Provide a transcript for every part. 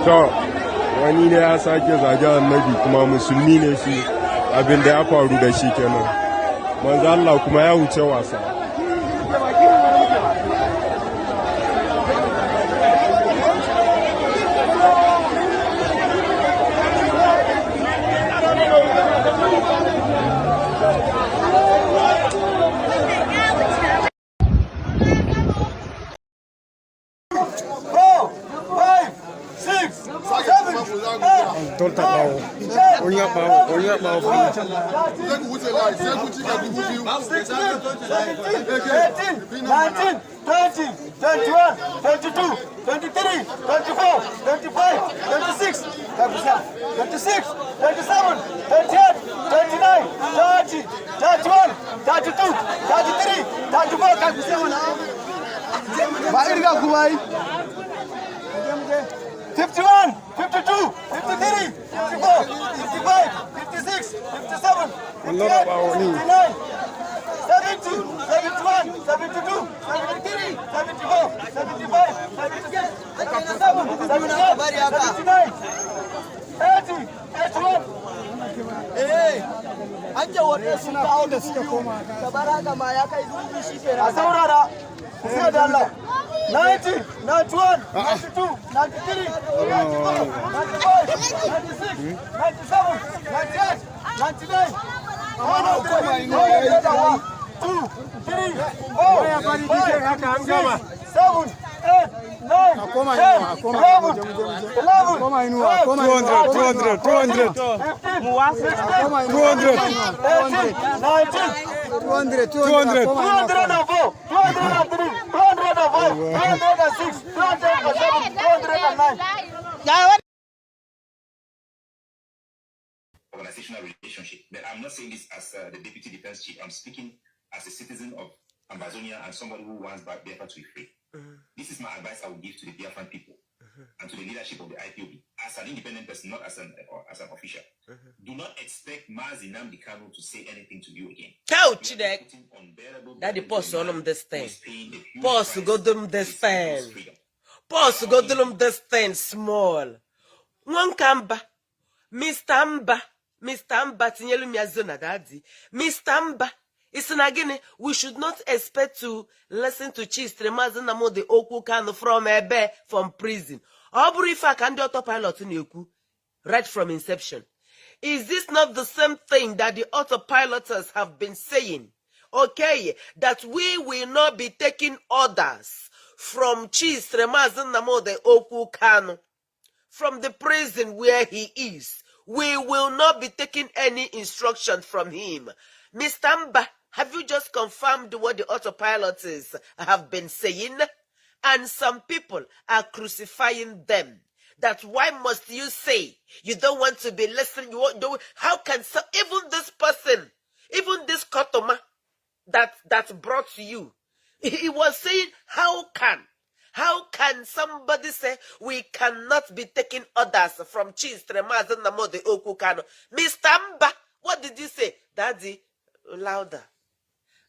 To, wani ne ya sake zage annabi kuma musulmi ne shi abin da ya faru da shi kenan. Manzo Allah kuma ya wuce wasa. Don't talk about only about 18, 19, 20, 21, 22, 23, 24, 25, 26, 26, 27, 28, 29, 30, 31, 32, 33, 34, 51, 52, 53, 54, 55, 56, 57, 58, 59, 70, 71, 72, 73, 74, 75, 76, 77, 78, 79, 80, 81. Eh, an ce wanda sun kawo da suka koma da baraka ma ya kai zuwa shi kenan. A saurara, sai da Allah. 90, 91, 92, 93, 94, 95, 96, 97, 98, 99. 2, 3, 4, 5, 6, 7, 8, 9, 10, 11, 12, 200, 200, 200, 204, 203, 205, 206, 207, 209. Organizational relationship, but I'm not saying this as the deputy defense chief. I'm speaking as a citizen of Ambazonia and somebody who wants Biafra to be free. This is my advice I would give to the Biafran people and to the leadership of the IPOB as an independent person, not as an official. Do not expect Mazi Nnamdi Kanu to say anything to you again. Couch that the boss on them this thing. Boss go them this thing. Boss go them this thing small. One kamba. Mr. Amba tinyelu miazona daddy. Mr. Amba. It's again, we should not expect to listen to Chistre Mazinamo the Oku Kano from Ebe from prison. Oburifa can do autopilot in Yoku right from inception. Is this not the same thing that the autopiloters have been saying? Okay, that we will not be taking orders from Chistre Mazinamo the Oku Kano from the prison where he is. We will not be taking any instruction from him. Mr. Amba, have you just confirmed what the autopilots have been saying? And some people are crucifying them. That why must you say you don't want to be listening? How can even this person, even this Kotoma that brought you, he was saying, how can somebody say we cannot be taking orders from Chistre Mazinamo the Oku Kano? Mr. Amba, what did you say? Daddy, louder.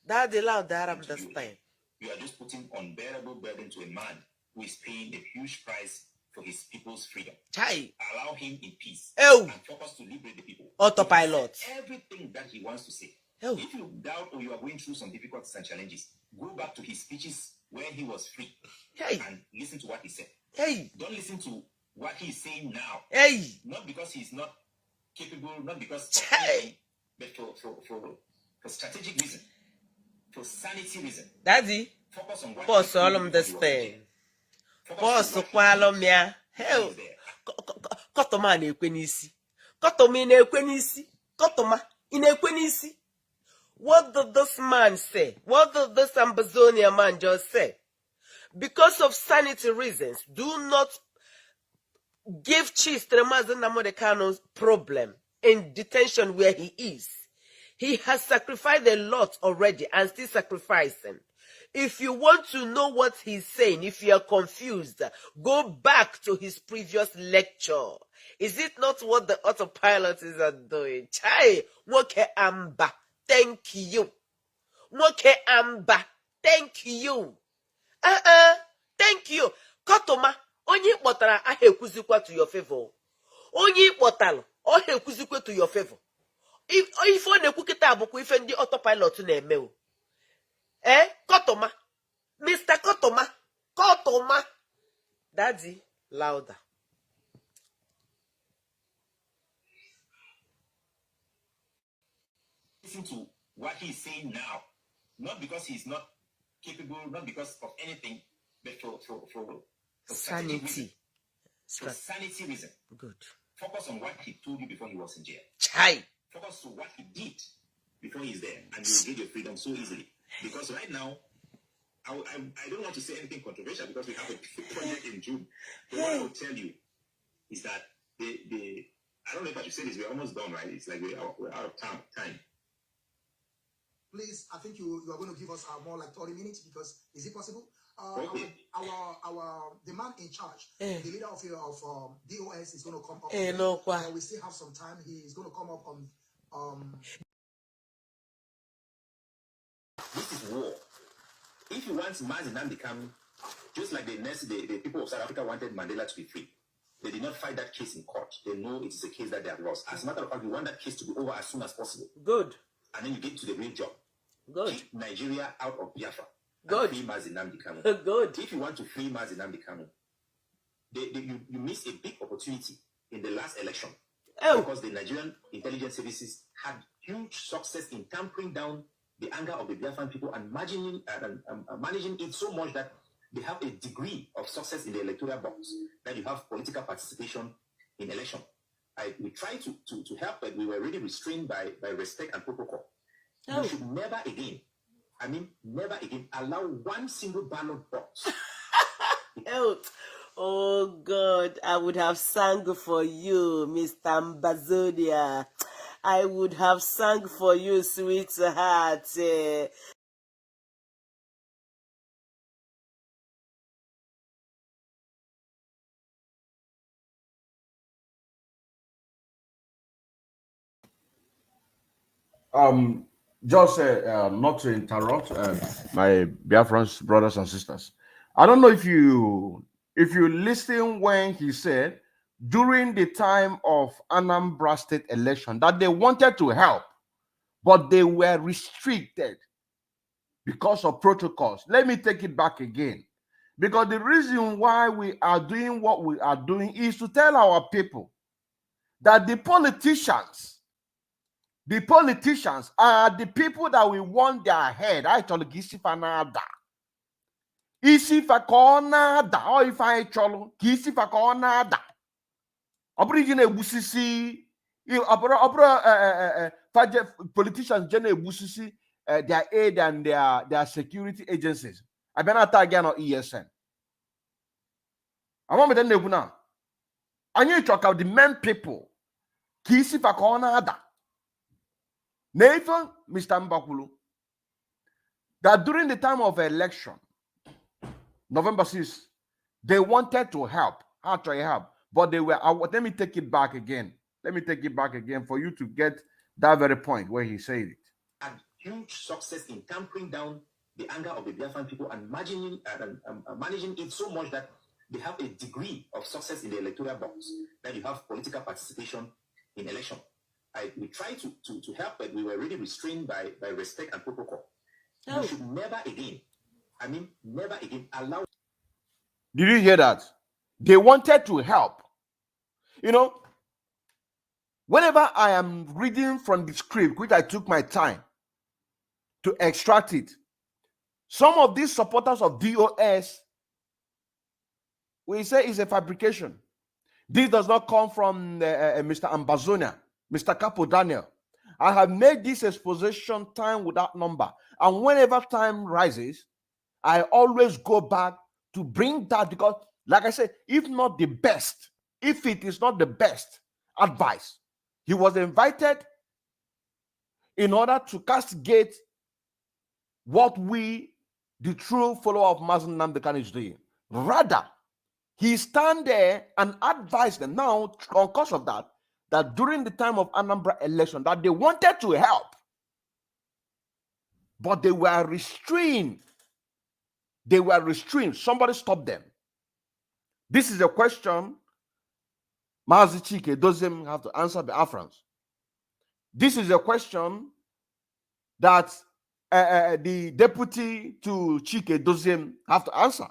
Daddy, louder, I'm this time. You are just putting unbearable burden to a man who is paying a huge price for his people's freedom. Chai. Allow him in peace. Oh. And focus to liberate the people. Autopilot. Everything that he wants to say. Oh. If you doubt or you are going through some difficulties and challenges, go back to his speeches where he was free. Hey. And listen to what he said. Hey. Don't listen to what he is saying now. Hey. Not because he's not capable, not because Hey. but for strategic reason. For sanity reason. Daddy. Focus on what Boss all of this thing. Boss kwalom ya. Hell. Kotoma na ekwenisi. Kotoma ina ekwenisi. Kotoma ina ekwenisi. What did this man say? What did this Ambazonia man just say? Because of sanity reasons, do not give Chistre Mazinamo the Kano's problem in detention where he is. He has sacrificed a lot already and still sacrificing. If you want to know what he's saying, if you are confused, go back to his previous lecture. Is it not what the autopilots are doing? Chai, Woke Amba, thank you. Woke Amba, thank you. Thank you. Kotoma, Onye kpọtara aha ekwuzikwa to your favor. Onye kpọtara ọha ekwuzikwa to your favor. Ife ọ na-ekwu kịta abụkwa ife ndị autopilot na-eme o. Kotoma. Mr. Kotoma. Kotoma. Daddy, louder. Listen to what he is saying now. Not because he's not capable, not because of anything, but for Sanity. For sanity reason. Good. Focus on what he told you before he was in jail. Chai. Focus on what he did before he's there, and you'll get your freedom so easily. Because right now, I don't want to say anything controversial because we have a project in June. But what I will tell you is that I don't know if I should say this, we're almost done, right? It's like we're out of time. Please, I think you are going to give us more like 30 minutes because is it possible? Okay. Our the man in charge, the leader of DOS is going to come up. We still have some time. He is going to come up on. This is war. If you want Mazinam become just like the people of South Africa wanted Mandela to be free, they did not fight that case in court. They know it is a case that they have lost. As a matter of fact, we want that case to be over as soon as possible. Good. And then you get to the real job. Good. Keep Nigeria out of Biafra. Good. Free Mazinam Kanu. Good. If you want to free Mazinam Kanu, you missed a big opportunity in the last election. Because the Nigerian intelligence services had huge success in tampering down the anger of the Biafran people and managing it so much that they have a degree of success in the electoral box, that you have political participation in election. We tried to help, but we were really restrained by respect and protocol. You should never again, allow one single ballot box. Oh God, I would have sang for you, Mr. AMBAZONIA. I would have sung for you, sweetheart. Just not to interrupt my Biafrans brothers and sisters. I don't know if you listen when he said during the time of Anambra State election that they wanted to help, but they were restricted because of protocols. Let me take it back again. Because the reason why we are doing what we are doing is to tell our people that the politicians are the people that we want their head. I told you, isi fakonada or if I cholo kisi fakonada obrigine busisi politicians gene busisi their aid and their security agencies. I been at again on ESN. I want me to know now. I need to talk about the men people. Kisi fakonada. Nathan, Mr. Mbakulu, that during the time of election, November 6th, they wanted to help, but they were, let me take it back again. Let me take it back again for you to get that very point where he said it. Had huge success in tampering down the anger of the Biafran people and managing it so much that they have a degree of success in the electoral box, that you have political participation in election. We tried to help, but we were really restrained by respect and protocol. You should never again allow. Did you hear that? They wanted to help. You know, whenever I am reading from the script, which I took my time to extract it, some of these supporters of DOS, we say it's a fabrication. This does not come from Mr. AMBAZONIA, Mr. CAPO Daniel. I have made this exposition time without number. And whenever time rises, I always go back to bring that, because, like I said, if not the best, if it is not the best advice, he was invited in order to castigate what we, the true follower of Mazen Nnamdi Kanu, is doing. Rather, he stand there and advise them now, because of that, that during the time of Anambra election, that they wanted to help, but they were restrained. They were restrained. Somebody stopped them. This is a question Mazi Chike doesn't have to answer Biafrans. This is a question that the deputy to Chike doesn't have to answer,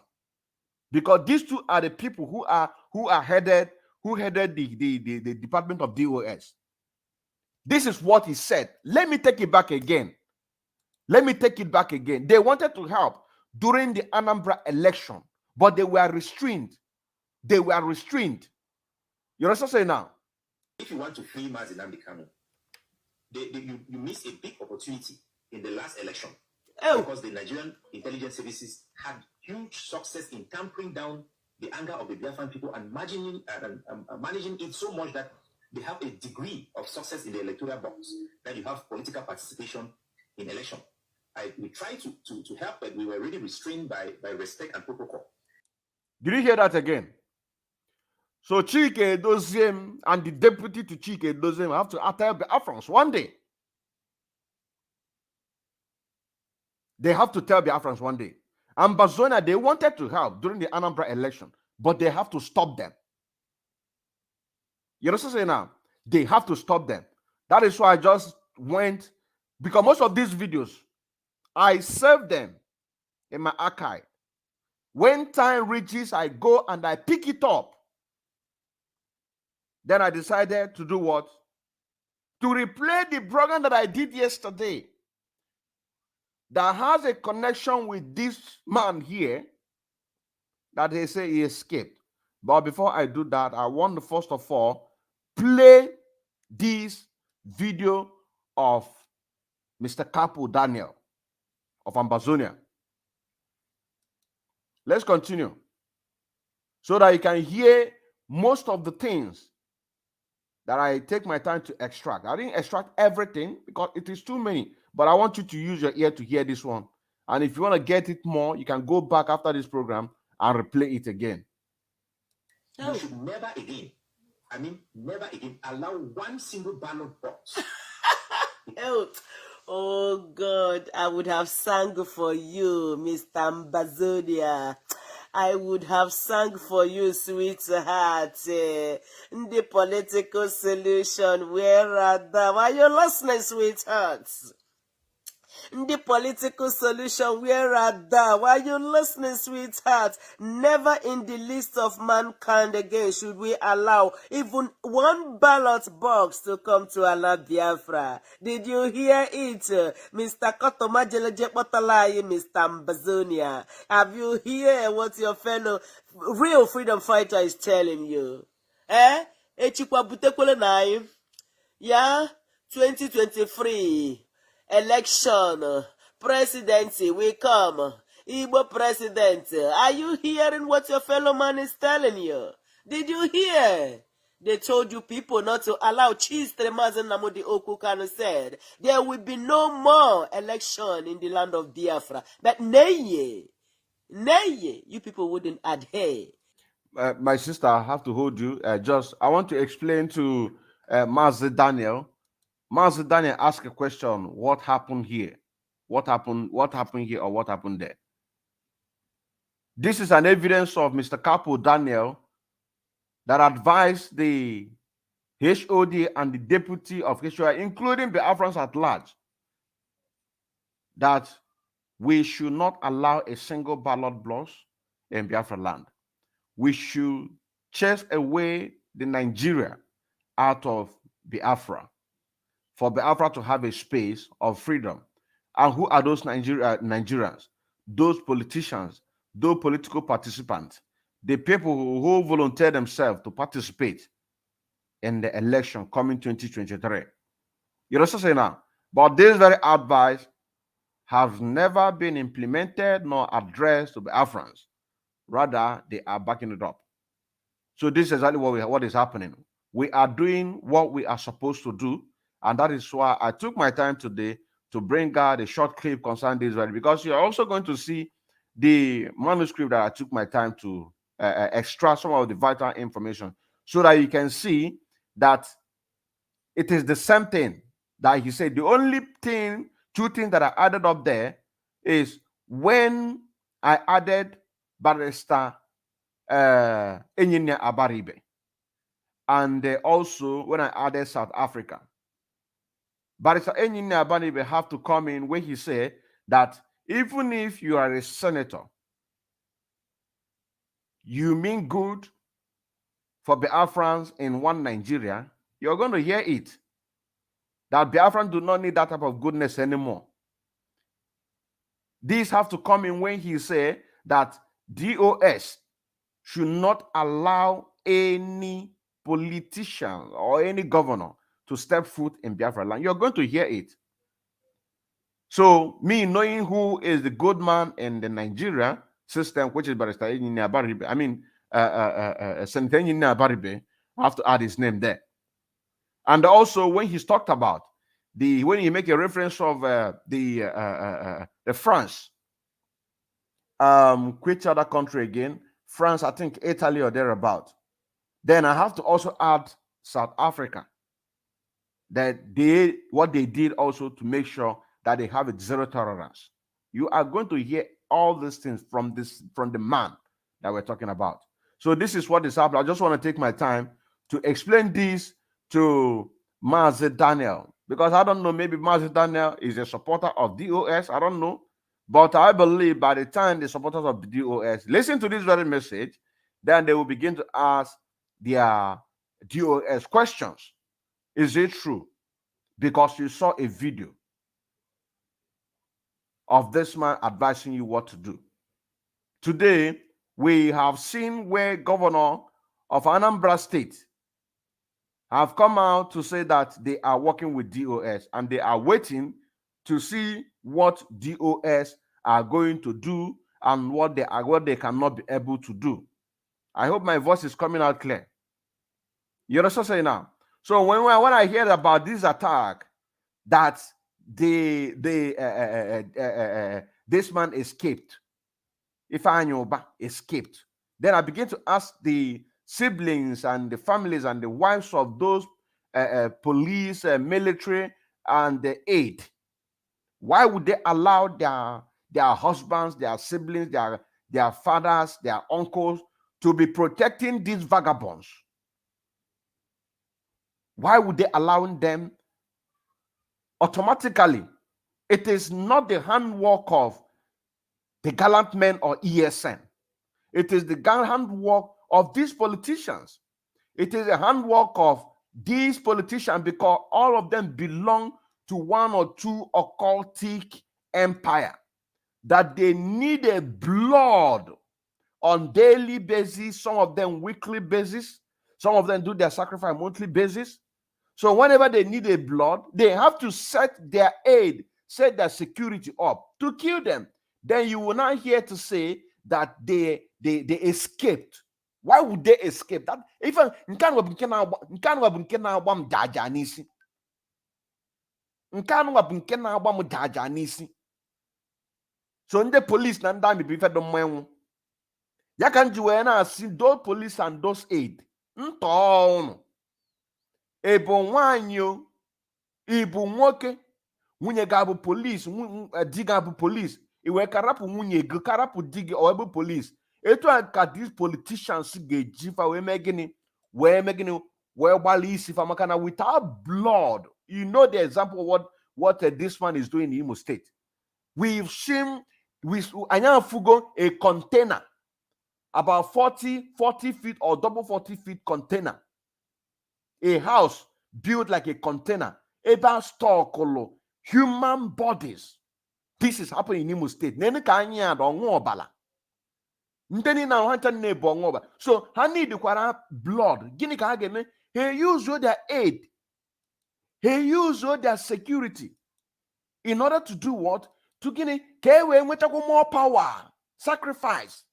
because these two are the people who headed the Department of DOS. This is what he said. Let me take it back again. Let me take it back again. They wanted to help during the Anambra election, but they were restrained. They were restrained. You understand saying now? If you want to free Mazi Nnamdi Kanu, you missed a big opportunity in the last election. Because the Nigerian intelligence services had huge success in tampering down the anger of the Biafran people and managing it so much that they have a degree of success in the electoral box, that you have political participation in election. We tried to help, but we were really restrained by respect and protocol. Did you hear that again? So Chike Doziem and the deputy to Chike Doziem have to tell Biafrans one day. They have to tell Biafrans one day. AMBAZONIA, they wanted to help during the Anambra election, but they have to stop them. You know what I'm saying now? They have to stop them. That is why I just went, because most of these videos, I save them in my archive. When time reaches, I go and I pick it up. Then I decided to do what? To replay the program that I did yesterday that has a connection with this man here that they say he escaped. But before I do that, I want to first of all play this video of Mr. CAPO Daniel of AMBAZONIA. Let's continue so that you can hear most of the things that I take my time to extract. I didn't extract everything because it is too many, but I want you to use your ear to hear this one. And if you want to get it more, you can go back after this program and replay it again. You should never again, never again allow one single ballot box. Oh God, I would have sung for you, Mr. AMBAZONIA. I would have sung for you, sweetheart. The political solution, where are the... Are you listening, sweethearts? The political solution, where are the... Why are you listening, sweetheart? Never in the list of mankind again should we allow even one ballot box to come to Allah Biafra. Did you hear it? Mr. Kotomajeleje Potalayi, Mr. AMBAZONIA. Have you heard what your fellow real freedom fighter is telling you? Echikwa butekwele na yeah, 2023 election, presidency will come. Igbo president. Are you hearing what your fellow man is telling you? Did you hear? They told you people not to allow Chief Tremazen Namodi Okukano said there will be no more election in the land of Biafra. But nay, you people wouldn't adhere. My sister, I have to hold you. I want to explain to Mazi Daniel. Mazi Daniel asked a question: what happened here? What happened here, or what happened there? This is an evidence of Mr. CAPO Daniel that advised the HOD and the deputy of HOD, including the Biafrans at large, that we should not allow a single ballot box in Biafraland. We should chase away the Nigeria out of Biafra, for Biafra to have a space of freedom. And who are those Nigerians? Those politicians, those political participants, the people who volunteer themselves to participate in the election coming 2023. You know what I'm saying now? But this very advice has never been implemented nor addressed to Biafrans. Rather, they are backing it up. So this is exactly what is happening. We are doing what we are supposed to do. And that is why I took my time today to bring out a short clip concerning this value, because you're also going to see the manuscript that I took my time to extract some of the vital information, so that you can see that it is the same thing that he said. The only thing, two things that I added up there is when I added Barrister Engineer Abaribe. And also, when I added South Africa, Barrister Engineer Abaribe have to come in where he said that even if you are a senator, you mean good for Biafrans in one Nigeria, you're going to hear it. That Biafrans do not need that type of goodness anymore. These have to come in when he said that DOS should not allow any politician or any governor to step foot in Biafraland. You're going to hear it. So me knowing who is the good man in the Nigeria system, which is Barrister Engineer Abaribe, I mean, Senator Engineer Abaribe, I have to add his name there. And also when he's talked about when you make a reference of the France, which other country again? France, I think Italy or thereabout. Then I have to also add South Africa. That what they did also to make sure that they have a zero tolerance. You are going to hear all these things from the man that we're talking about. So this is what is happening. I just want to take my time to explain this to Mazi Daniel, because I don't know, maybe Mazi Daniel is a supporter of DOS. I don't know. But I believe by the time the supporters of the DOS listen to this very message, then they will begin to ask their DOS questions. Is it true? Because you saw a video of this man advising you what to do. Today, we have seen where governor of Anambra State have come out to say that they are working with DOS and they are waiting to see what DOS are going to do and what they cannot be able to do. I hope my voice is coming out clear. You understand what I'm saying now? So when I hear about this attack, that this man escaped, Ifeanyi escaped, then I begin to ask the siblings and the families and the wives of those police, military, and the aid. Why would they allow their husbands, their siblings, their fathers, their uncles to be protecting these vagabonds? Why would they allow them? Automatically, it is not the handwork of the gallant men or ESN. It is the handwork of these politicians. It is a handwork of these politicians because all of them belong to one or two occultic empire that they need a blood on daily basis, some of them weekly basis, some of them do their sacrifice monthly basis. So whenever they need a blood, they have to set their aid, set their security up to kill them. Then you will not hear to say that they escaped. Why would they escape? That even so in the police na ndami be fed them. Ya can you see those police and those aid. Ebo nwanyo ibu nwoke nwunye ga-abụ police di ga-abụ police iwe karapụ nwunye go karapụ di gị ọ bụ police. Etu ka these politicians ga-ejifa wee mee gịnị wee gbali isi fa maka na without blood. You know the example of what this man is doing in Imo State. We've seen anya fugo a container about 40 feet or double 40 feet container. A house built like a container, about store human bodies. This is happening in Imo State. So, I need the blood. He used their aid. He used their security in order to do what? To get more power, sacrifice.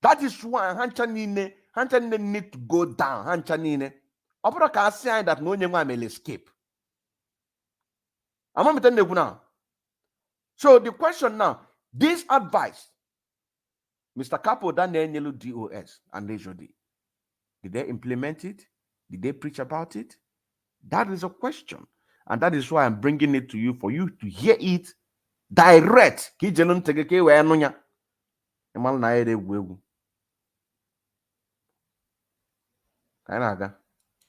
That is why Hancha need to go down. Hancha nine. Opera can say that no one will escape. So the question now, this advice, Mr. CAPO, Daniel DOS and HDOS, did they implement it? Did they preach about it? That is a question. And that is why I'm bringing it to you, for you to hear it direct. Imal na ere egwu.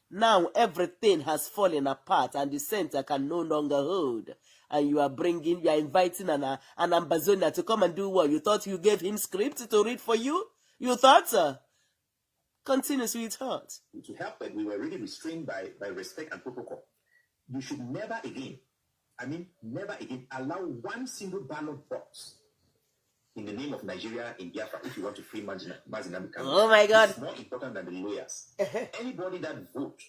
Now everything has fallen apart and the center can no longer hold. And you are inviting an AMBAZONIA to come and do what? You thought you gave him script to read for you? You thought, sir? Continue, sweetheart. To help it, we were really restrained by respect and protocol. You should never again, allow one single ballot box in the name of Nigeria in Biafra if you want to free Mazinambi. Oh my God. It's more important than the lawyers. Anybody that votes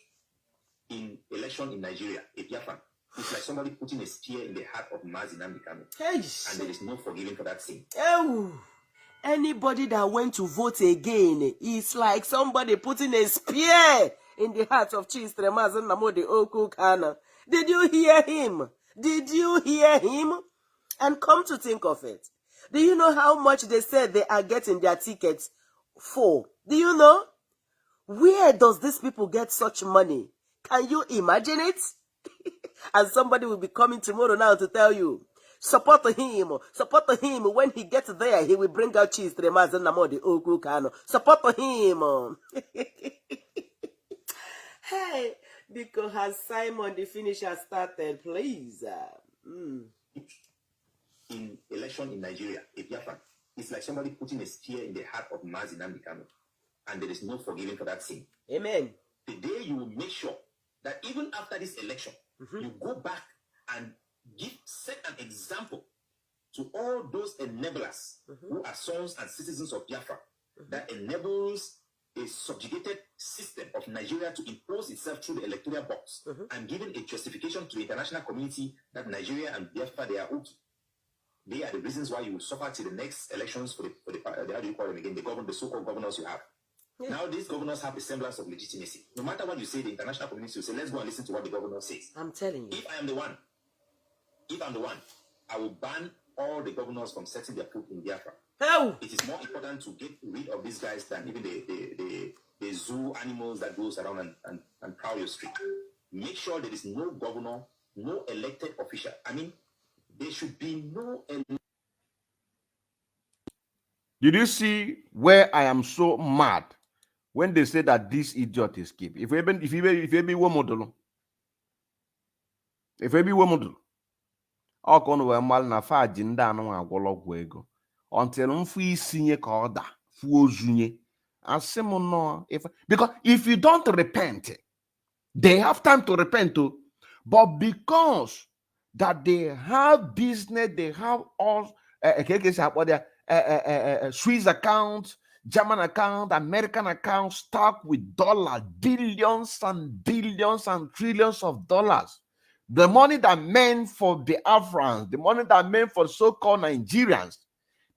in election in Nigeria, a Biafran, it's like somebody putting a spear in the heart of Mazinambi. And there is no forgiving for that sin. Oh. Anybody that went to vote again is like somebody putting a spear in the heart of Chistre Mazinamodi Okukana. Did you hear him? Did you hear him? And come to think of it, do you know how much they said they are getting their tickets for? Do you know? Where does these people get such money? Can you imagine it? And somebody will be coming tomorrow now to tell you, support him. When he gets there, he will bring out cheese to the Mazen Namodi Okukano. Support him. Hey, because has Simon the finisher started, please? In election in Nigeria, a Biafran, it's like somebody putting a spear in the heart of Mazinambi Kanu, and there is no forgiving for that sin. Amen. Today you will make sure that even after this election, you go back and set an example to all those enablers who are sons and citizens of Biafra, that enables a subjugated system of Nigeria to impose itself through the electoral box, and giving a justification to the international community that Nigeria and Biafra, they are okay. They are the reasons why you will suffer till the next elections for the how do you call them again? The so-called governors you have. Yeah. Now these governors have a semblance of legitimacy. No matter what you say, the international community will say, let's go and listen to what the governor says. I'm telling you. If I'm the one, I will ban all the governors from setting their foot in Biafra. How? It is more important to get rid of these guys than even the zoo animals that goes around and prowl your street. Make sure there is no governor, no elected official. There should be no. Did you see where I am so mad when they say that this idiot is keep? If you be one model, ọ kọ no mal na fa agenda no agwologwo ego until mfu isinye ka oda fu ozunye asem no because if you don't repent, they have time to repent too, but because that they have business, they have all Swiss account, German account, American account, stock with dollars, billions and billions and trillions of dollars. The money that meant for the Biafrans, the money that meant for so-called Nigerians,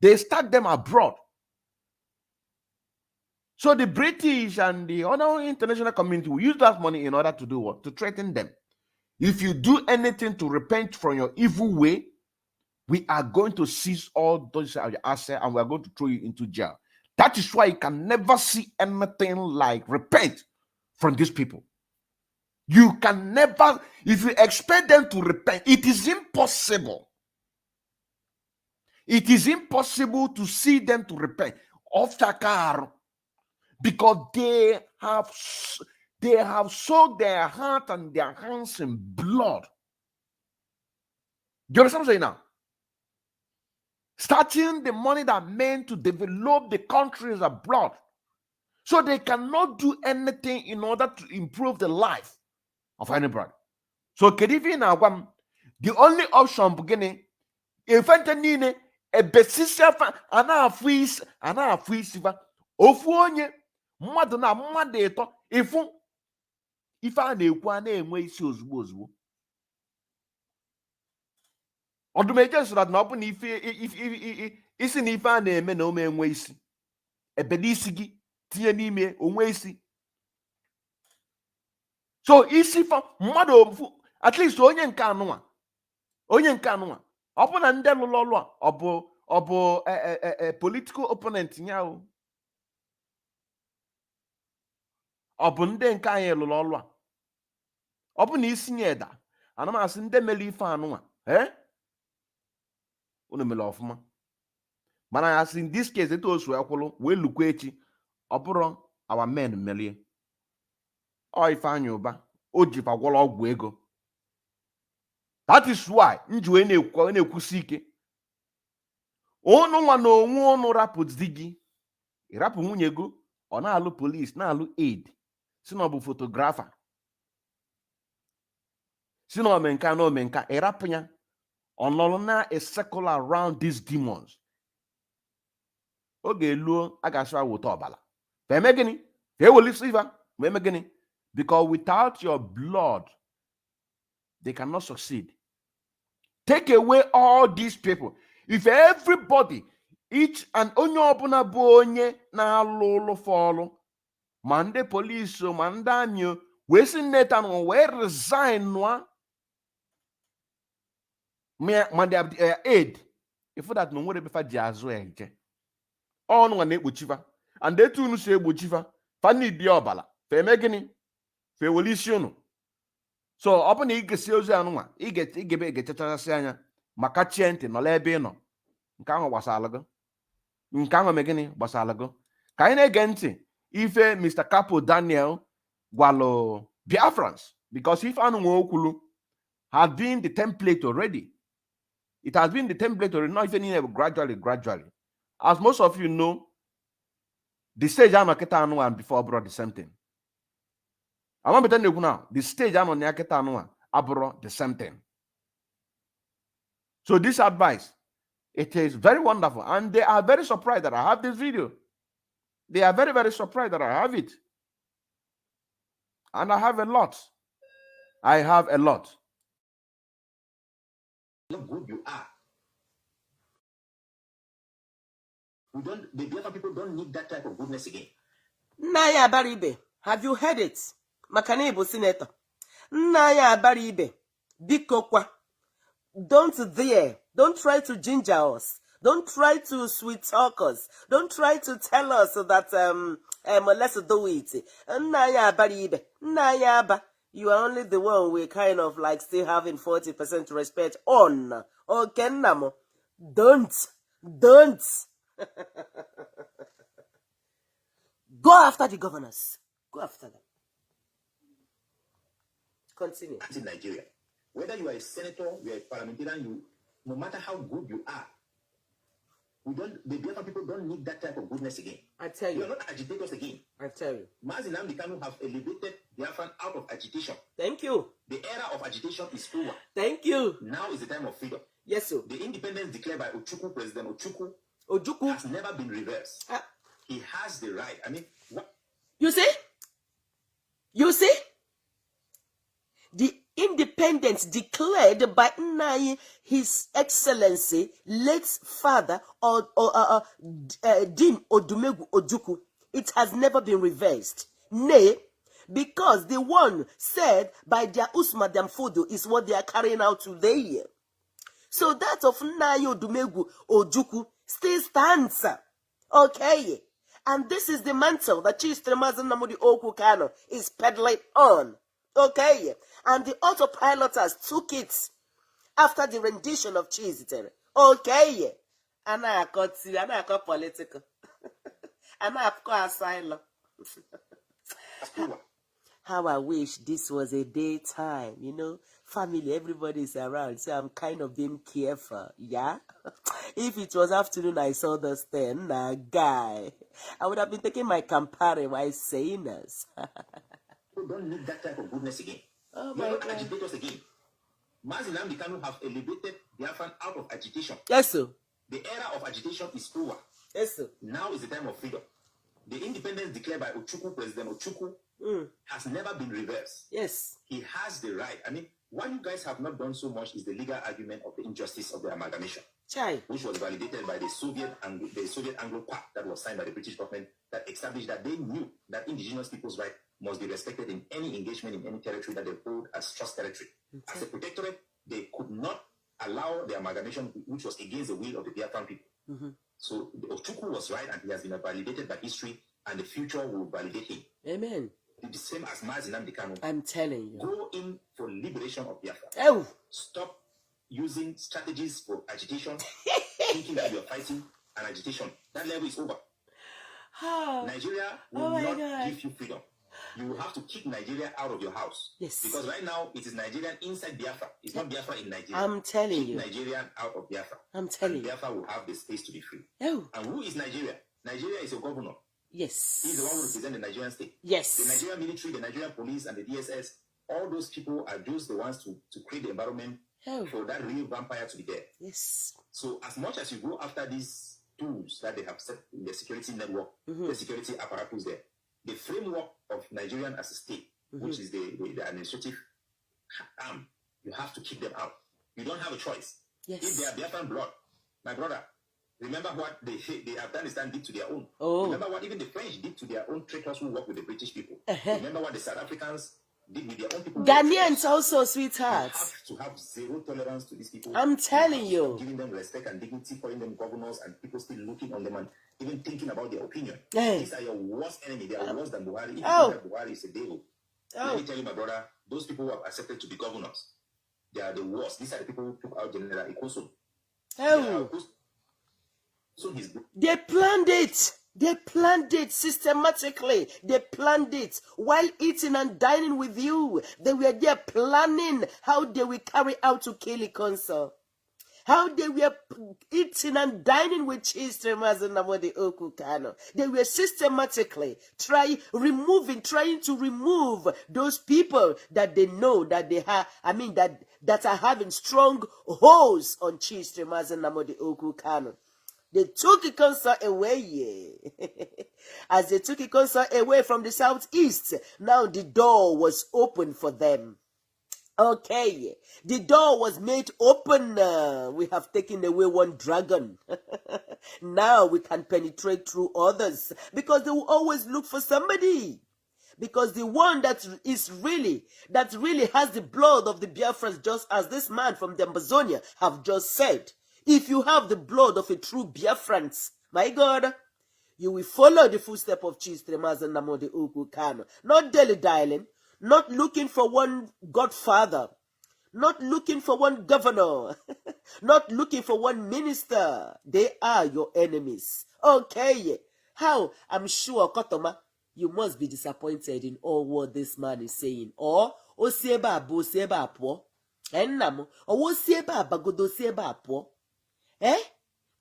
they start them abroad. So the British and the other international community will use that money in order to do what? To threaten them. If you do anything to repent from your evil way, we are going to seize all those assets and we are going to throw you into jail. That is why you can never see anything like repent from these people. You can never, if you expect them to repent, it is impossible. It is impossible to see them to repent of Takar, because they have soaked their heart and their hands in blood. Do you understand what I'm saying now? Starting the money that meant to develop the countries abroad, so they cannot do anything in order to improve the life of anybody. So Kedivina, the only option beginning, if Antonine a besisha ana freeze ofuonye mmadụ na mmadụ eto ifu ife a na-ekwu a na-enwe isi ozugbo ọdụmeje sụrụ na ọ bụ na ife isi na ife a na-eme na ome enwe isi ebede isi gị tinye n'ime onwe isi. So isi fa mmadụ ofu at least onye nke anụnwa ọ bụ na ndị lụrụ ọlụ a ọ bụ political opponent ya o, ọ bụ ndị nke anyị lụrụ ọlụ a, ọ bụ na isi nye eda ana m asị ndị mere ife anụnwa unu mere ọfụma, Mana as in this case, it also we look at our men melie. Or if I knew ba ojipa gwala ogwu ego. That is why nju na-ekwusi ike. Onu nwa na onwe onu rapụ di gị. Ịrapụ nwunye go, ọ na-alụ police, na-alụ aid. Si na ọ bụ photographer. Si na omenka na omenka, ịrapụ ya. Ọ nọrọ na a circle around these demons. Oge luo a ga-asụ awụta ọbala. Eme gịnị? Eweli silver, eme gịnị? Because without your blood, they cannot succeed. Take away all these people. If everybody, each and onye ọbụla bụ onye na-alụ ụlụ fọlụ, ma ndị police, ma ndị amị, wee si neta nọ, wee resign nwa, ma ndị aid, ifo that no nwere befa ji azụ eje. Ọnụ nwa na-ekpochifa. And etu unu si egbochifa, fa need ọbala. Fa eme gịnị? Fa eweli isi unu. So ọ bụ na ị gesi ozi anụnwa, ị ga-echachasị anya maka chie ntị nọla ebe ị nọ. Nke ahụ gbasara gị. Nke ahụ mee gịnị gbasara gị. Ka anyị na-ege ntị ife Mr. CAPO Daniel gwalụ Biafrans, because if anụnwa okwulu had been the template already. It has been the template already, not even gradually. As most of you know, the stage I'm and before brought the same thing. I want to tell you now, the stage I'm on abroad the same thing. So this advice, it is very wonderful, and they are very surprised that I have this video. They are very, very surprised that I have it. And I have a lot. How good you are. The Biafran people don't need that type of goodness again. Naya Baribe, have you heard it? Makanebo Senator. Naya Baribe, Bikokwa. Don't dare. Don't try to ginger us. Don't try to sweet talk us. Don't try to tell us that let's do it. Naya Baribe, Naya Ba. You are only the one we're kind of like still having 40% respect on. Okay, Namo. Don't. Go after the governors. Go after them. Continue. In Nigeria, whether you are a senator, you are a parliamentarian, no matter how good you are, the Biafran people don't need that type of goodness again. I tell you. You are not agitators again. I tell you. Mazi Nnamdi Kanu have elevated Biafran out of agitation. Thank you. The era of agitation is over. Thank you. Now is the time of freedom. Yes, sir. The independence declared by President Ojukwu has never been reversed. He has the right. I mean, what? You see? The independence declared by His Excellency, late father, Dean Odumegwu Ojukwu, it has never been reversed. Nay, because the one said by their Usma Damfodo is what they are carrying out today. So that of Naya Odumegwu Ojukwu still stands. Okay. And this is the mantle that Chief Mazi Nnamdi Kanu is peddling on. Okay. And the autopiloters took it after the rendition of Chizitere. Okay. And I got political. And I got asylum. How I wish this was a daytime, you know. Family, everybody's around, so I'm kind of being careful, yeah? If it was afternoon I saw this thing, guy, I would have been taking my Campari while saying this. People don't need that type of goodness again. Oh you my are not God. agitators again. Mazi Nnamdi Kanu have elevated Biafran out of agitation. Yes, sir. The era of agitation is over. Yes, sir. Now is the time of freedom. The independence declared by President Ojukwu, has never been reversed. Yes. He has the right. I mean, what you guys have not done so much is the legal argument of the injustice of the amalgamation, which was validated by the Soviet Anglo Pact that was signed by the British government that established that they knew that indigenous people's rights must be respected in any engagement in any territory that they hold as trust territory. Okay. As a protectorate, they could not allow the amalgamation, which was against the will of the Biafran people. So Ojukwu was right, and he has been validated by history, and the future will validate him. Amen. The same as Mazi Nnamdi Kanu. I'm telling you. Go in for liberation of Biafra. Oh. Stop using strategies for agitation, thinking that you're fighting and agitation, that level is over. Oh. Nigeria will not give you freedom. You will have to keep Nigeria out of your house. Yes. Because right now, it is Nigerian inside Biafra. It's not Biafra in Nigeria. I'm telling you. Nigerian out of Biafra. I'm telling you. Biafra will have the space to be free. Oh. And who is Nigeria? Nigeria is your governor. Yes. He's the one who represents the Nigerian state. Yes. The Nigerian military, the Nigerian police, and the DSS, all those people are just the ones to create the environment for that real vampire to be there. Yes. So as much as you go after these tools that they have set in the security network, the security apparatus there, the framework of Nigerian as a state, which is the administrative arm, you have to keep them out. You don't have a choice. Yes. If they are Biafran blood, my brother, remember what the Afghanistan did to their own. Oh. Remember what even the French did to their own traitors who work with the British people. Remember what the South Africans did with their own people. Ghanaians also, sweethearts. You have to have zero tolerance to these people. I'm telling you. Giving them respect and dignity, calling them governors, and people still looking on them and even thinking about their opinion. Hey. These are your worst enemy. They are worse than Buhari. If you Oh. think that Buhari is a devil, let me tell you, my brother, those people who have accepted to be governors, they are the worst. These are the people who took out General Ikoso. Oh. They planned it. They planned it systematically. They planned it while eating and dining with you. They were there planning how they will carry out to kill Ikonso. How they were eating and dining with cheese tremors and the Okukano. They were systematically trying to remove those people that they know that they have, that are having strong holds on cheese tremors and the Okukano. They took Ikonso away. As they took Ikonso away from the southeast, now the door was open for them. Okay, the door was made open. We have taken away one dragon. Now we can penetrate through others because they will always look for somebody. Because the one that really has the blood of the Biafrans, just as this man from the AMBAZONIA have just said. If you have the blood of a true Biafrans, my God, you will follow the footsteps of Chief Tremaz and Namode Uku Kano. Not dilly-dallying, not looking for one godfather, not looking for one governor, not looking for one minister. They are your enemies. Okay. How? I'm sure, Kotoma, you must be disappointed in all what this man is saying. Or, Osieba Bo Seba Po. Enamo, or Osieba Bagodo Seba Po.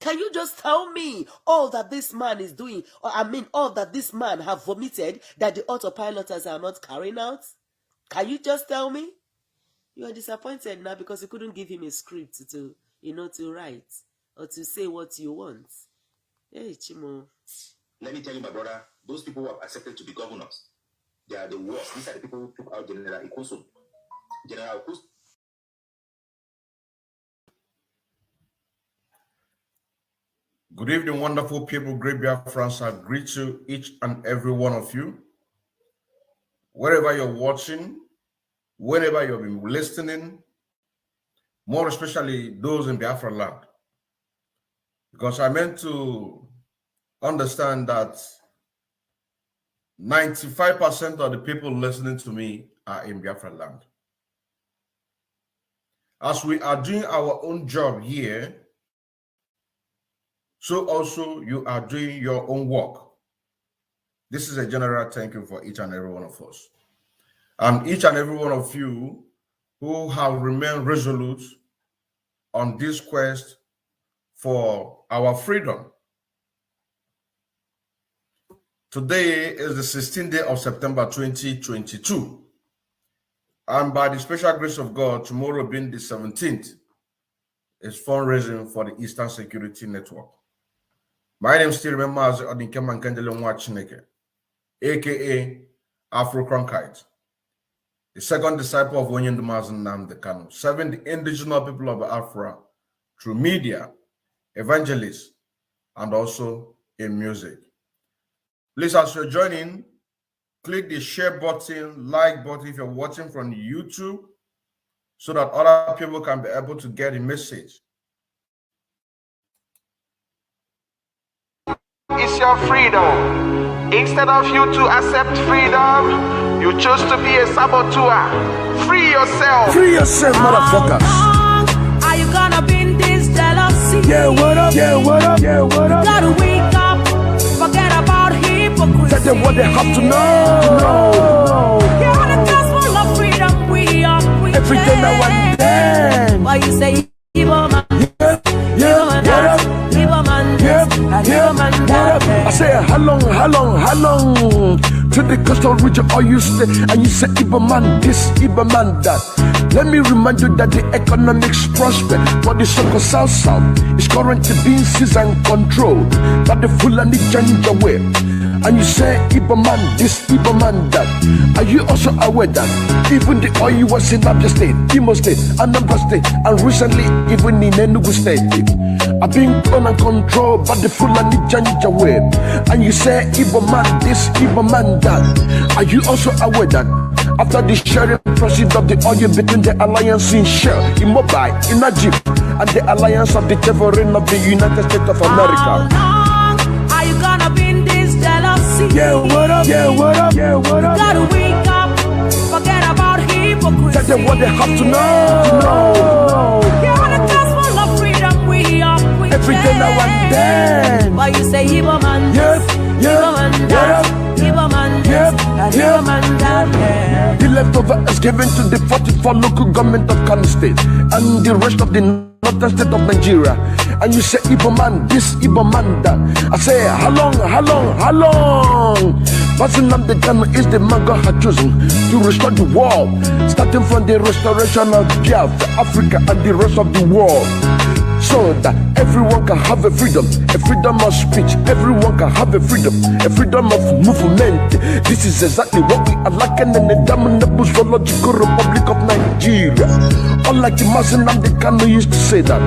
Can you just tell me all that this man is doing, or all that this man have vomited that the autopiloters are not carrying out? Can you just tell me? You are disappointed now because you couldn't give him a script to write or to say what you want. Hey, Chimo. Let me tell you, my brother, those people who have accepted to be governors, they are the worst. These are the people who took out General Ikoso. General Ikoso. Good evening, wonderful people. Great Biafrans, I greet you, each and every one of you. Wherever you're watching, wherever you've been listening, more especially those in Biafraland. Because I meant to understand that 95% of the people listening to me are in Biafraland. As we are doing our own job here, so also you are doing your own work. This is a general thank you for each and every one of us. And each and every one of you who have remained resolute on this quest for our freedom. Today is the 16th day of September 2022. And by the special grace of God, tomorrow being the 17th, is fundraising for the Eastern Security Network. My name is still Mazi Odinkema Nkendele Mwachineke, aka Afro Cronkite, the second disciple of Onyendu Mazi Nnamdi Kanu, serving the indigenous people of Afra through media, evangelists, and also in music. Please, as you're joining, click the share button, like button if you're watching from YouTube, so that other people can be able to get a message. It's your freedom. Instead of you to accept freedom, you choose to be a saboteur. Free yourself. Free yourself, motherfucker. Are you gonna bring this jealousy? Yeah, what up? Yeah, what up? Yeah, what up? them what they have to know. You're the gospel of freedom we are preaching. Every day now and then. Why you say evil man? I say how long to the coastal region all you stay and you say Ibo man this, Ibo man that. Let me remind you that the economics prosper for the so-called South is currently being seized and controlled by the Fulani change away. And you say Ibo man this, Ibo man that. Are you also aware that even the oil was in Abia State, Imo State, Anambra State, and recently even in Enugu State are being owned and controlled by the Fulani Janja way? And you say Ibo man this, Ibo man that. Are you also aware that after the sharing process of the oil between the alliance in Shell, in Mobile, in Egypt, and the alliance of the sovereign of the United States of America? How long are you gonna be in this jealousy? Yeah, what up? Yeah, what up? Yeah, what up? Gotta wake up, forget about hypocrisy. Tell them what they have to know. You're the gospel of freedom we are preaching. Every day now and then. Why you say Ibo man? Yep, Ibo man that. Ibo man this, and Ibo man that. The leftover is given to the 44 local government of Kano State and the rest of the northern state of Nigeria. And you say Ibo man this, Ibo man that. I say how long? Basinam the Kano is the man God had chosen to restore the world, starting from the restoration of Biafra, Africa, and the rest of the world, so that everyone can have a freedom of speech, everyone can have a freedom of movement. This is exactly what we are lacking in the damnable zoological Republic of Nigeria. Unlike the Mazinam the Kano used to say that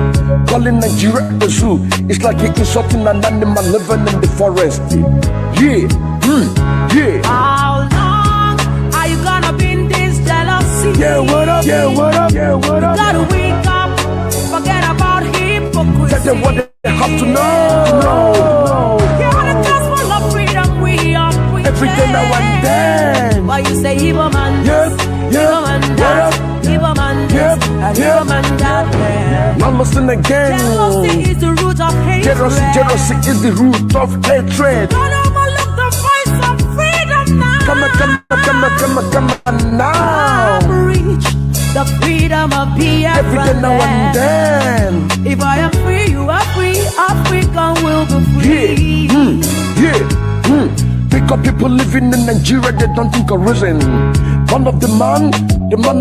calling Nigeria a zoo is like insulting an animal living in the forest. Yeah. How long are you gonna be in this jealousy? Yeah, what up? Yeah, what up? Yeah, what up? Gotta wake up, forget about hypocrisy. Tell them what they have to know. You're the gospel of freedom we are preaching. Every day now and then. Why you say Ibo man? Yep, Ibo man that. Ibo man this, and Ibo man that. Now listen again. Jealousy is the root of hatred. Jealousy is the root of hatred. Don't overlook the voice of freedom now. Come on now. Reach the freedom of Biafraland. Every day now and then. If I am free, you are free. Africa will be free. Pick up people living in Nigeria, they don't think of reason. Man of the man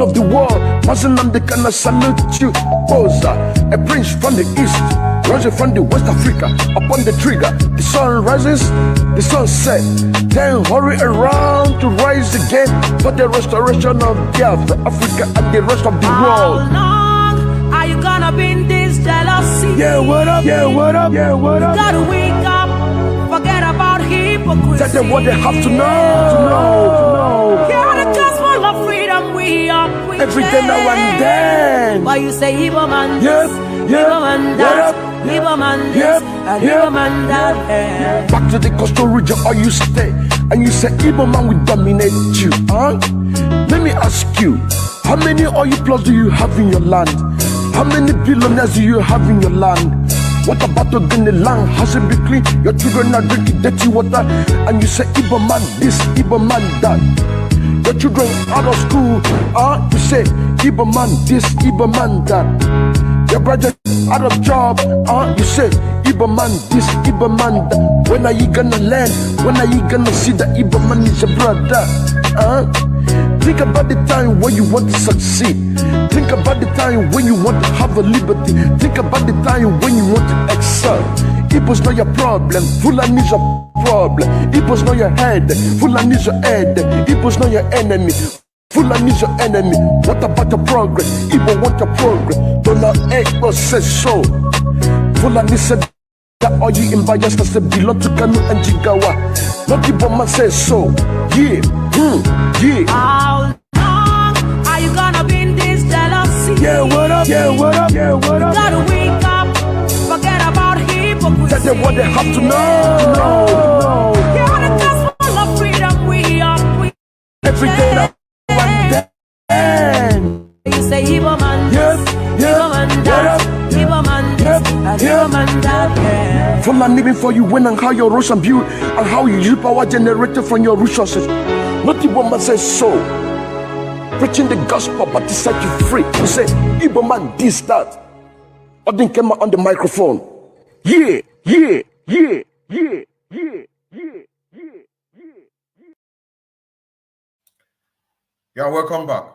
of the world. Mazinam, they cannot salute you. Posa, a prince from the east, rising from the West Africa. Upon the trigger, the sun rises, the sun sets. Then hurry around to rise again for the restoration of Biafra, Africa, and the rest of the world. How long are you gonna be in this jealousy? Yeah, what up? Yeah, what up? Yeah, what up? Gotta wake up, forget about hypocrisy. Tell them what they have to know. You're the gospel of freedom we are preaching. Every day now and then. Why you say Ibo man? Yes, Ibo man that. Ibo man this, and Ibo man that. Back to the coastal region, or you stay and you say Ibo man will dominate you, huh? Let me ask you, how many oil plots do you have in your land? How many billionaires do you have in your land? What about the land? Has it been clean? Your children are drinking dirty water, and you say Ibo man this, Ibo man that. Your children out of school, you say Ibo man this, Ibo man that. Your brother out of job, you say Ibo man this, Ibo man that. When are you gonna learn? When are you gonna see that Ibo man is your brother? Think about the time when you want to succeed. Think about the time when you want to have a liberty. Think about the time when you want to excel. Ibo's not your problem, Fulani's your problem. Ibo's not your head, Fulani's your head. Ibo's not your enemy, Fulani's your enemy. What about your progress? Ibo want your progress. Donald Ego says so. Fulani said that all you in Bayelsa said belong to Kanu and Jigawa. Not Ibo man says so. Yeah. How long are you gonna be in this jealousy? Yeah, what up? Yeah, what up? Yeah, what up? Gotta wake up, forget about hypocrisy. Tell them what they have to know. You're the gospel of freedom we are preaching. Every day now and then. You say Ibo man, Yes, Ibo man that, Ibo man this, and Ibo man that. Biafraland living for you when and how your roads and built and how you use power generated from your resources. Not Iboma says so. Preaching the gospel, but to set you free. He said, Iboma this, that. Odin came out on the microphone. Yeah. Yeah, welcome back.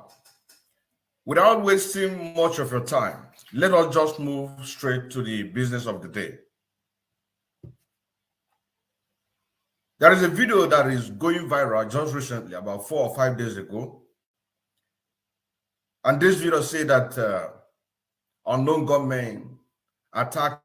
Without wasting much of your time, let us just move straight to the business of the day. There is a video that is going viral just recently, about 4 or 5 days ago. And this video said that unknown gunmen attacked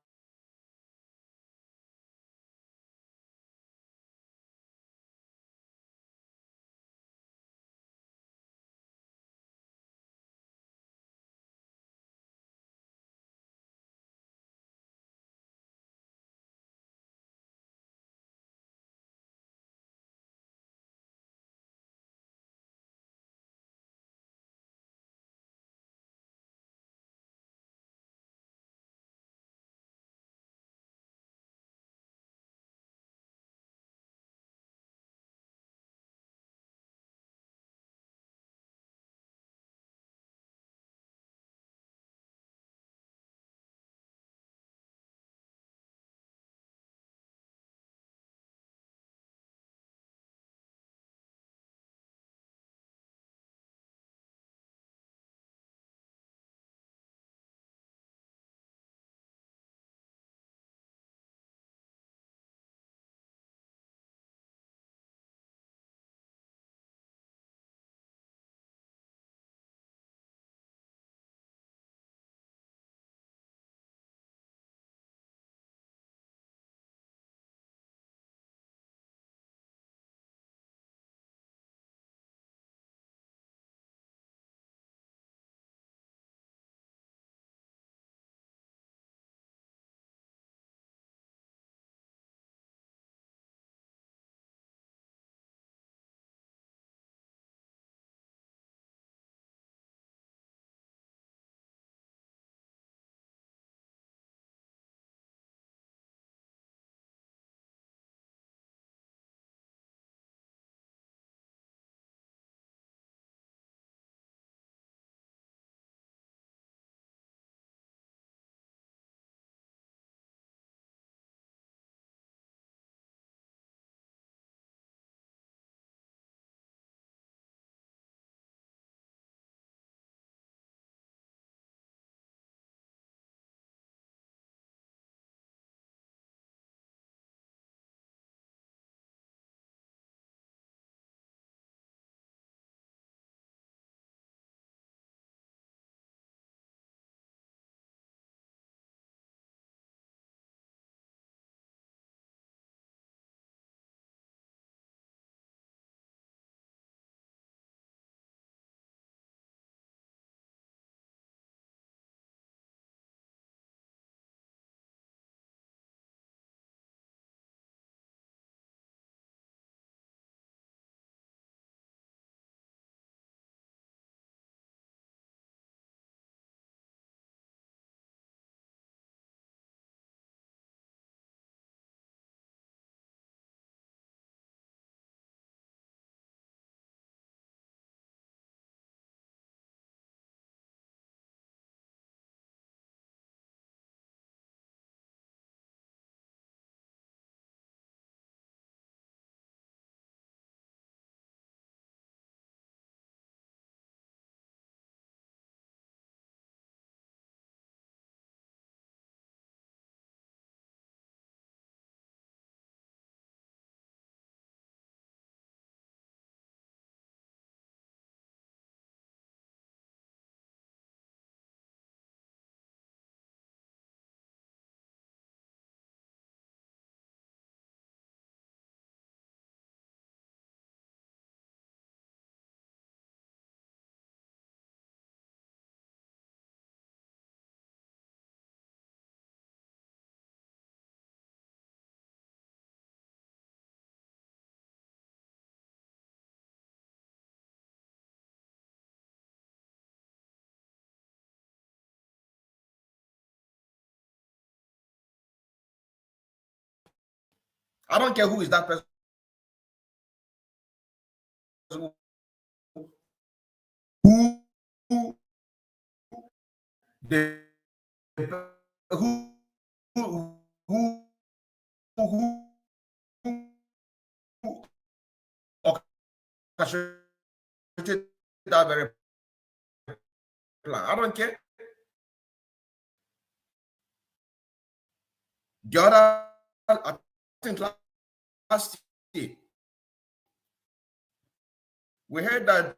I don't care who is that person. Who orchestrated that very plan. I don't care. The other, I think last year, we heard that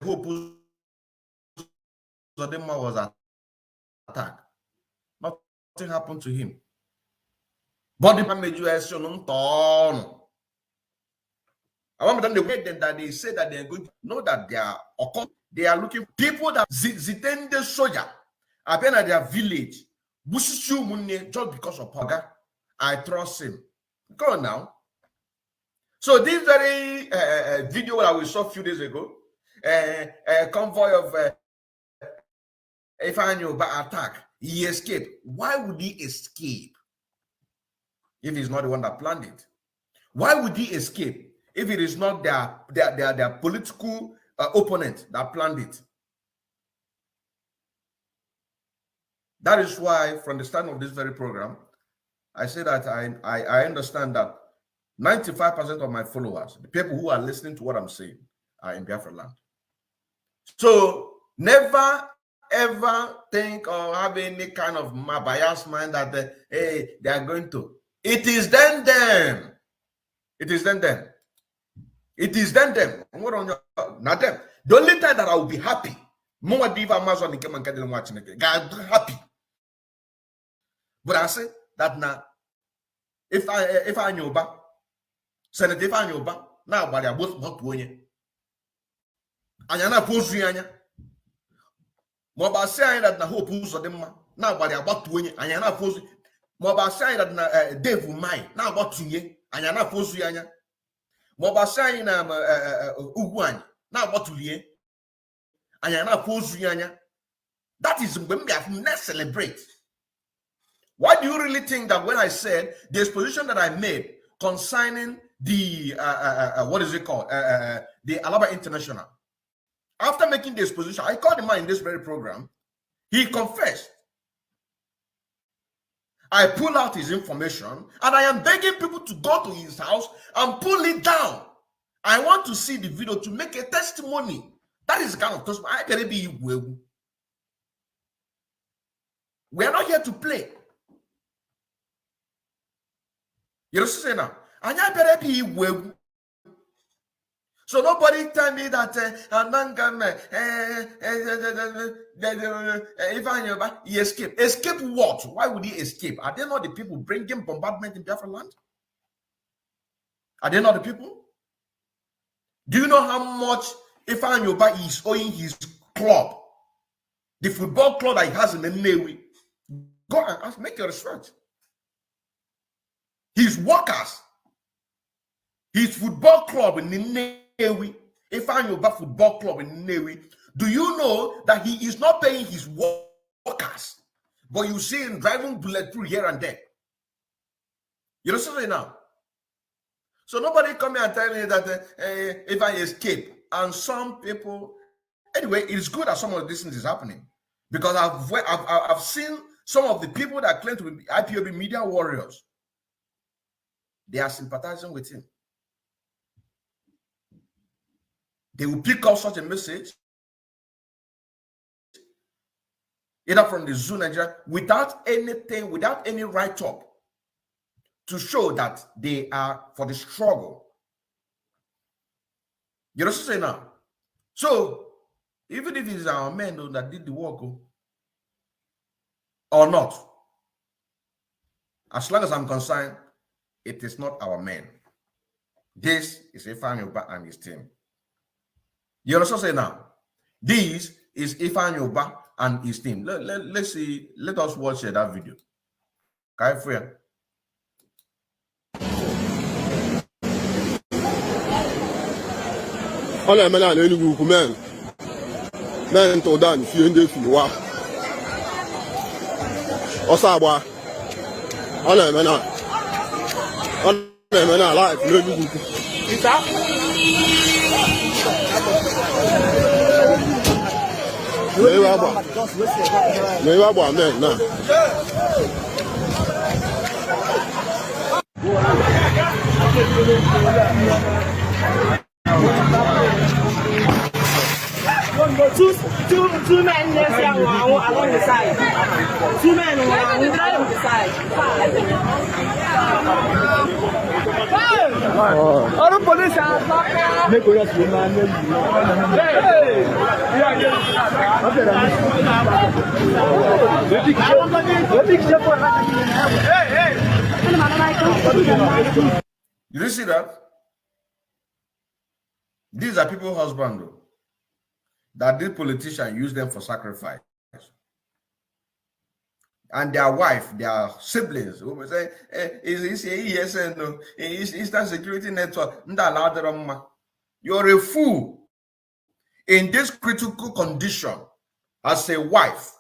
Hope Uzodinma was attacked. Nothing happened to him. But the I want them to wait them that they say that they're going to know that they are looking people that zitende soldier have been at their village. Just because of Paga, I trust him. Go on now. So this very video that we saw a few days ago, a convoy of Ifeanyi attack, he escaped. Why would he escape if he's not the one that planned it? Why would he escape if it is not their political opponent that planned it? That is why, from the start of this very program, I say that I understand that 95% of my followers, the people who are listening to what I'm saying, are in Biafraland. So never ever think or have any kind of biased mind that they are going to. It is then them. It is then them. It is then them. Not them. The only time that I will be happy, more diva Amazon came and get them watching it. God happy. But I say that now, if I knew about Senator if I knew about now, but I both not going. And you're not posing anya. Moba saying that na hope who's of them now, but about 20, and you're not posing. Moba saying that na Dave mine now about 2 years, and you're not posing anya. Moba saying Uguan now about 2 years, and you're not posing anya. That is when we have next celebrate. Why do you really think that when I said the exposition that I made concerning the what is it called, the Alaba International, after making the exposition, I called him out in this very program. He confessed. I pull out his information, and I am begging people to go to his house and pull it down. I want to see the video to make a testimony. That is the kind of testimony. I can be. We are not here to play. You know what I'm saying now? So nobody tell me that he escaped. Escape what? Why would he escape? Are they not the people bringing bombardment in Biafraland? Are they not the people? Do you know how much Ifeanyi is owing his club? The football club that he has in the Nnewi. Go and ask, make your research. His workers, his football club in Nnewi, Ifeanyi football club in Nnewi, do you know that he is not paying his workers, but you see him driving bulletproof here and there? You know what I'm saying now? So nobody come here and tell me that if I escape, and some people, anyway, it's good that some of these things is happening, because I've seen some of the people that claim to be IPOB media warriors. They are sympathizing with him. They will pick up such a message, either from the Zoo Nigeria, without anything, without any write-up, to show that they are for the struggle. You know what I'm saying now? So, even if it's our men though, that did the work, or not, as long as I'm concerned, it is not our men. This is Ifeanyi and his team. You understand what I'm saying now? This is Ifeanyi and his team. Let's see. Let us watch that video. Okay, friend. Hola, man, man, to done, if you in the wa. Osabwa. Hola, man. Two men left here along the side. Two men along the side. All the police are make us You see that? These are people's husbands, that this politician use them for sacrifice. And their wife, their siblings, who will say, is ESN, no, is Eastern Security Network. You're a fool in this critical condition as a wife,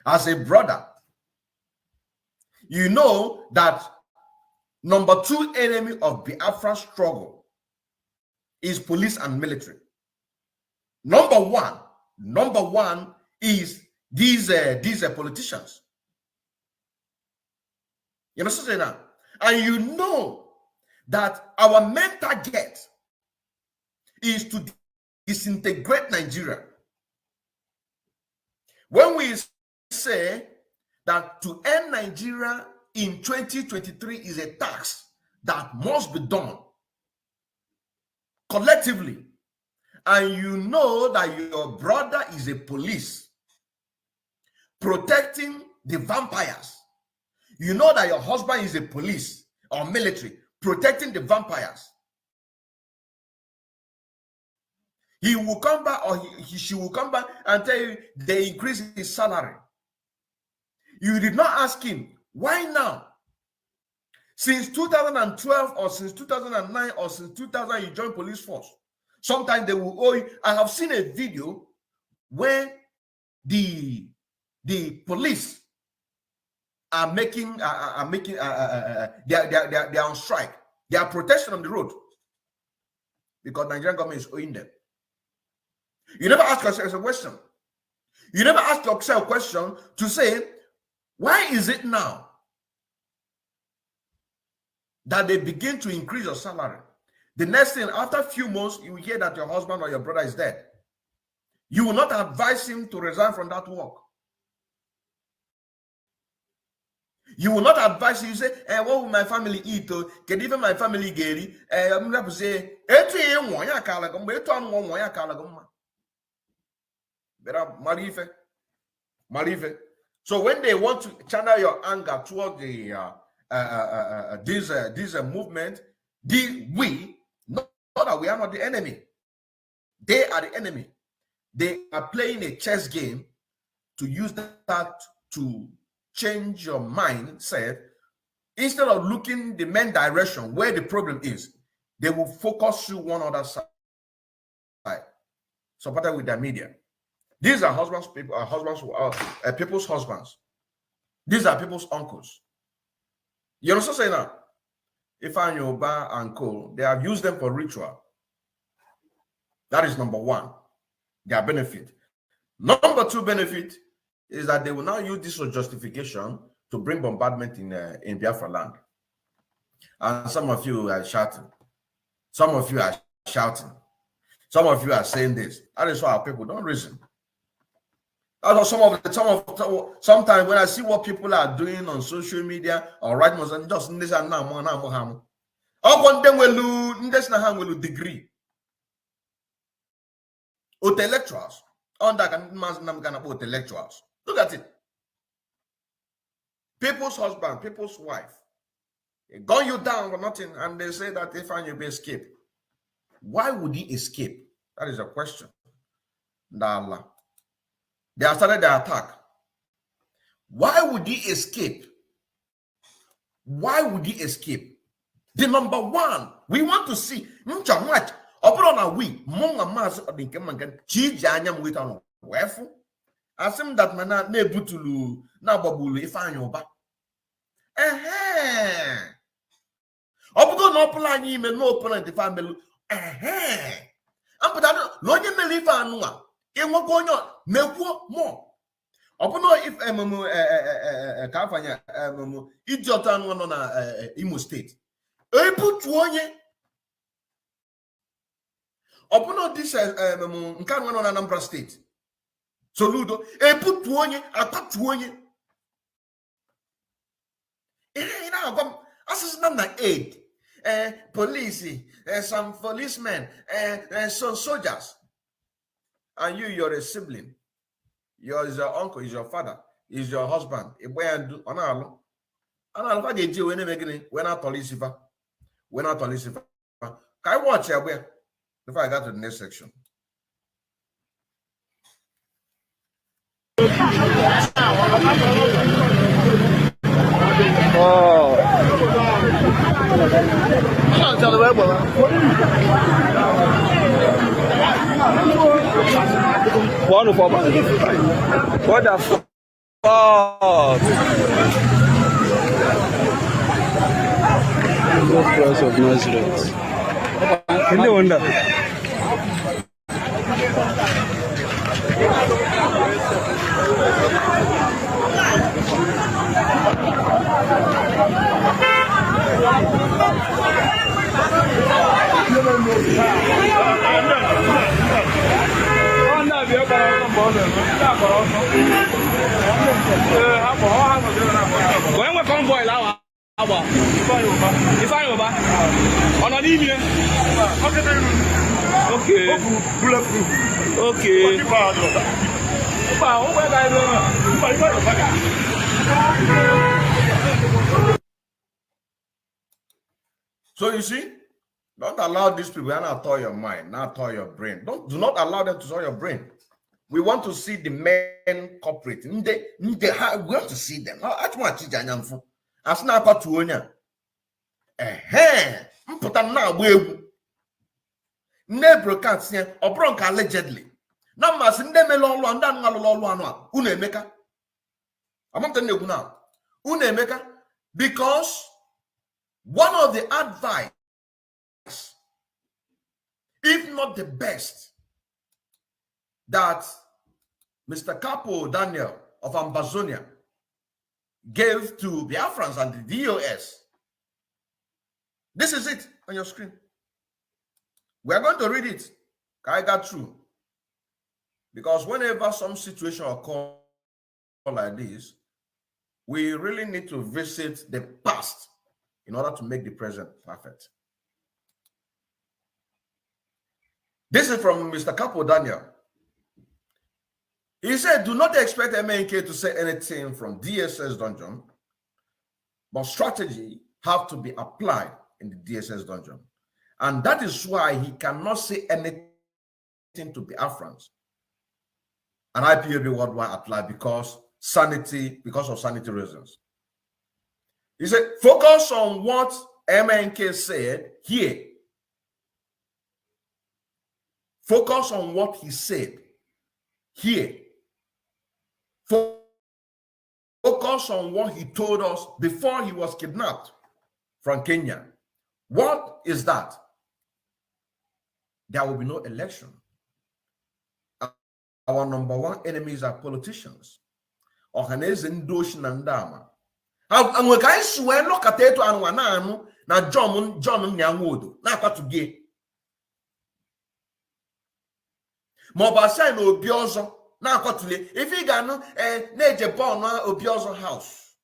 as a brother. You know that number 2 enemy of Biafra struggle is police and military. Number one is these politicians. You know what I'm saying now? And you know that our main target is to disintegrate Nigeria. When we say that to end Nigeria in 2023 is a task that must be done collectively, and you know that your brother is a police protecting the vampires, you know that your husband is a police or military protecting the vampires, he will come back, or she will come back and tell you they increase his salary. You did not ask him, why now? Since 2012 or since 2009 or since 2000 you joined police force. Sometimes they will owe you. I have seen a video where the police are making they are on strike. They are protesting on the road because Nigerian government is owing them. You never ask yourself a question. You never ask yourself a question to say, why is it now that they begin to increase your salary? The next thing, after a few months, you will hear that your husband or your brother is dead. You will not advise him to resign from that work. You will not advise him. You say, what will my family eat? Can even my family get it? I'm going to say, Marife. So when they want to channel your anger toward the this movement, we know that we are not the enemy. They are the enemy. They are playing a chess game to use that to change your mindset. Instead of looking the main direction where the problem is, they will focus you one other side, supported with their media. These are husbands, people's husbands. These are people's uncles. You also say now, if I'm your bar and co, they have used them for ritual. That is number one, their benefit. Number two benefit is that they will now use this for justification to bring bombardment in Biafraland. And some of you are shouting. Some of you are shouting. Some of you are saying this. That is why our people don't reason. Sometimes when I see what people are doing on social media or writing, just this and now, one them will lose degree. Intellectuals. Intellectuals. Look at it. People's husband, people's wife. They gun you down for nothing, and they say that if you be escape. Why would he escape? That is a question. Allah. They have started their attack. Why would he escape? Why would he escape? The number one, we want to see. Asim that mana ne butulu na babulu ifanyoba. no plan ime no plan the family. I'm put out no you believe anwa. It won't go on. Mekwo more. Open if California idiot and one on Imo State. Put one open this can one on Anambra State. So Ludo, put one I put one. As number 8, police, some policemen, some soldiers, and you're a sibling. You're your uncle, is your father, is your husband. A boy and do analo. Analo, I get you when I police. When I police. Can I watch your way before I got to the next section? Oh. Wonderful. What the fuck? Jesus Christ of Nazareth. Can you wonder? So you see, don't allow these people to toy your mind, not toy your brain. Do not allow them to toy your brain. We want to see the men corporate. We want to see them. As now got to onya. Put them now we never can't see or bronk allegedly. Numbers in them alone and then alone unemeka. I'm not telling you now. Unemeka, because one of the advice, if not the best, that Mr. CAPO Daniel of AMBAZONIA gave to BIAFRANSE and the DOS. This is it on your screen. We are going to read it. I got through. Because whenever some situation occurs like this, we really need to visit the past in order to make the present perfect. This is from Mr. CAPO Daniel. He said, do not expect MNK to say anything from DSS dungeon, but strategy have to be applied in the DSS dungeon. And that is why he cannot say anything to BIAFRANSE and IPOB worldwide apply because of sanity reasons. He said, focus on what MNK said here. Focus on what he said here. Focus on what he told us before he was kidnapped from Kenya. What is that? There will be no election. Our number one enemies are politicians. Organizing Doshin and Dama. And we guys swear look at it and one na John Nyanwood. Na kwatuge. Mobasa no Obiozo. Na kwatule. If you gano neje born Obiozo house.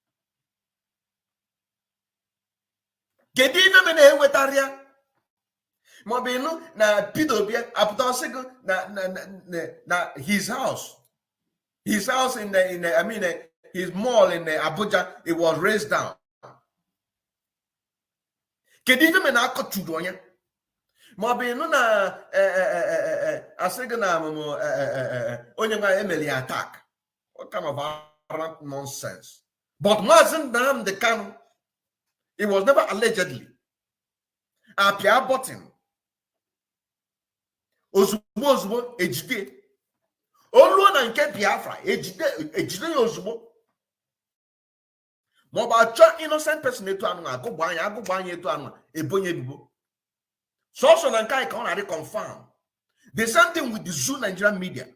Kedi even mene wetaria. Mobino na Pidobia aputosego na his house. His house in his mall in Abuja, it was raised down. Kedi me na akotudonya. Mobino na asego na onye nga emeli attack. What kind of nonsense? But Mazen Dam the Kanu, it was never allegedly. Apia button. Ozugbo ejide. Olu na nke Biafra ejide ozugbo. Mobile church innocent person to go buy to ebonye bibo. So nankai can already confirm. The same thing with the Zoo Nigerian media.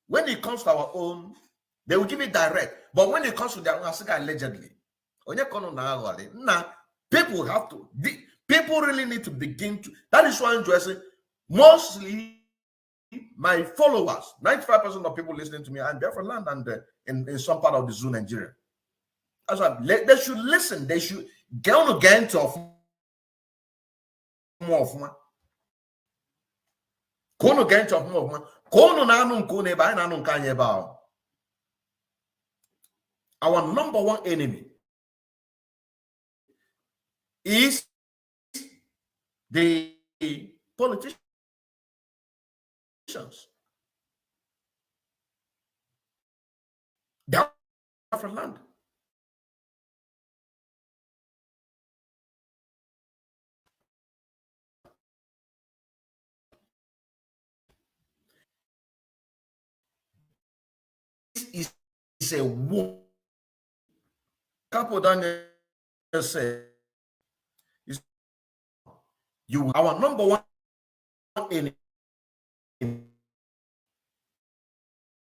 When it comes to our own, they will give it direct. But when it comes to their own, allegedly, now people have to. People really need to begin to. That is why I'm saying mostly my followers, 95% of people listening to me, are in Biafraland and in some part of the Zoo Nigeria. That's why they should listen. They should get on again to more of one. Kono again to more of one. Kono na anu kone ba na anu kanye ba. Our number one enemy is the politicians. They are from land. This is a war. CAPO Daniel said, "You, our number one enemy,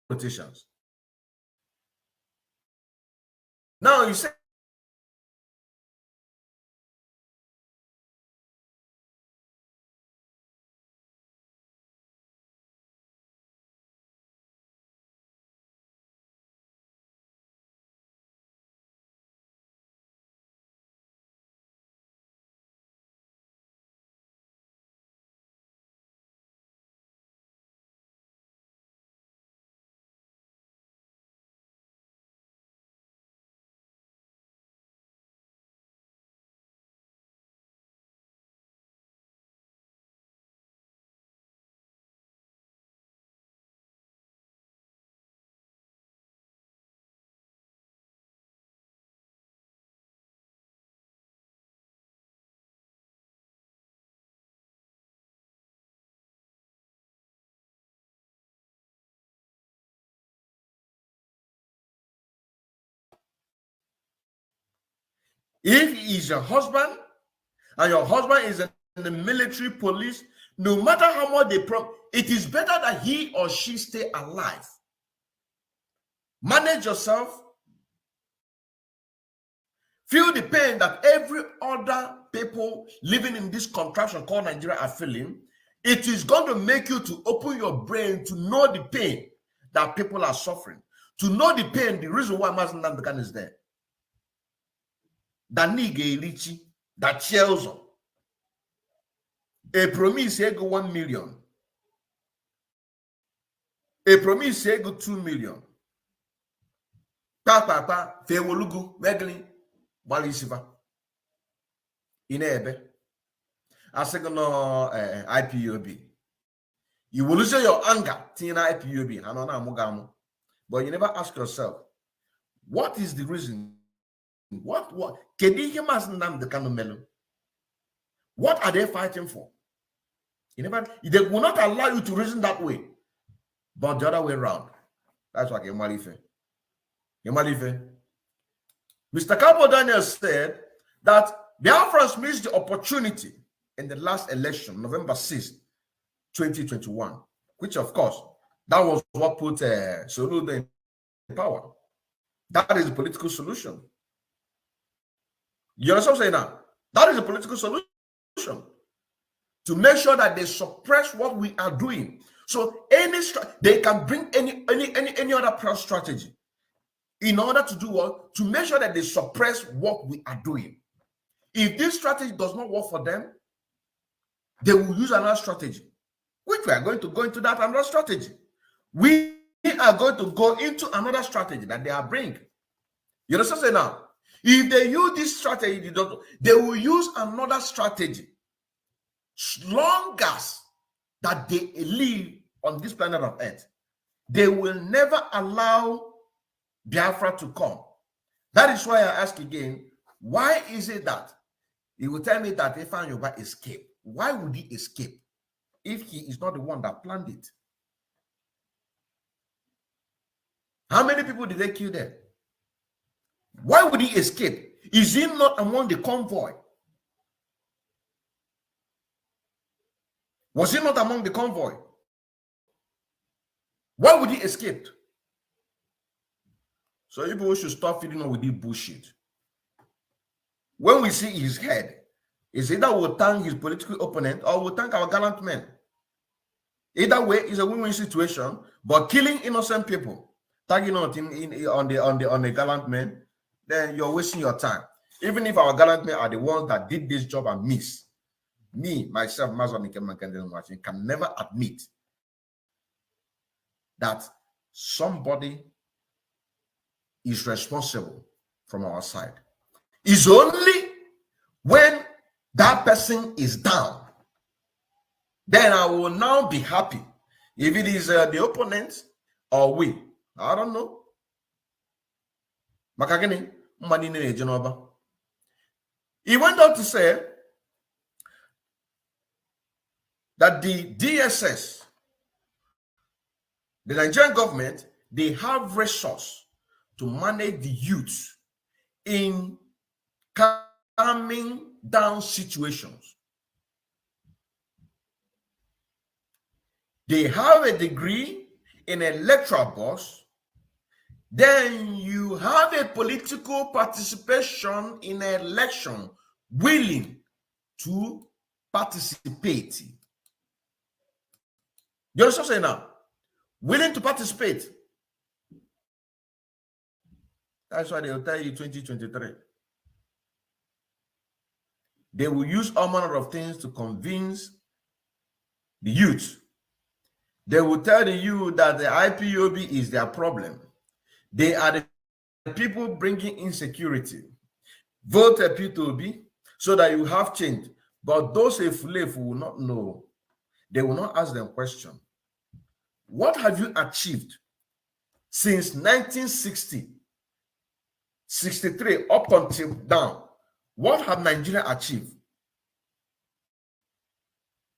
politicians." Now you say, if he is your husband and your husband is in the military, police, no matter how much they it is better that he or she stay alive. Manage yourself. Feel the pain that every other people living in this contraption called Nigeria are feeling. It is going to make you to open your brain to know the pain that people are suffering. To know the pain, the reason why Mazen Namdekan is there. That nigga Lichi, that Chelsea. A promise go 1 million. A promise go 2 million. Papa, Fewolugu, Meglin, Walisiva. Inebe. I say no IPOB. You will lose your anger, Tina IPOB, Hanona Mugamu. But you never ask yourself, what is the reason? What? What are they fighting for? They will not allow you to reason that way, but the other way around. That's what Mr. CAPO Daniel said that Biafrans missed the opportunity in the last election, November 6, 2021, which of course, that was what put Soludo in power. That is a political solution. You understand what I'm saying now? That is a political solution. To make sure that they suppress what we are doing. So they can bring any other strategy in order to do what? To make sure that they suppress what we are doing. If this strategy does not work for them, they will use another strategy, which we are going to go into that another strategy. We are going to go into another strategy that they are bringing. You understand what I'm saying now? If they use this strategy, they will use another strategy. As long as that they live on this planet of Earth, they will never allow Biafra to come. That is why I ask again, why is it that he will tell me that Ifan Yoba escaped? Why would he escape if he is not the one that planned it? How many people did they kill there? Why would he escape? Is he not among the convoy? Was he not among the convoy? Why would he escape? So people should stop feeding on with this bullshit. When we see his head, it's either we'll thank his political opponent or we'll thank our gallant men. Either way, it's a win-win situation. But killing innocent people, tagging on the gallant men, then you're wasting your time. Even if our gallant men are the ones that did this job and miss, me, myself, can never admit that somebody is responsible from our side. It's only when that person is down, then I will now be happy. If it is the opponent or we, I don't know. He went on to say that the DSS, the Nigerian government, they have resources to manage the youth in calming down situations. They have a degree in electoral boss. Then you have a political participation in an election, willing to participate. You understand what I'm saying now? Willing to participate. That's why they'll tell you 2023. They will use all manner of things to convince the youth. They will tell you that the IPOB is their problem. They are the people bringing insecurity. Vote a P2B so that you have change. But those Efulefu will not know. They will not ask them questions. What have you achieved since 1960, 63 up until down? What have Nigeria achieved?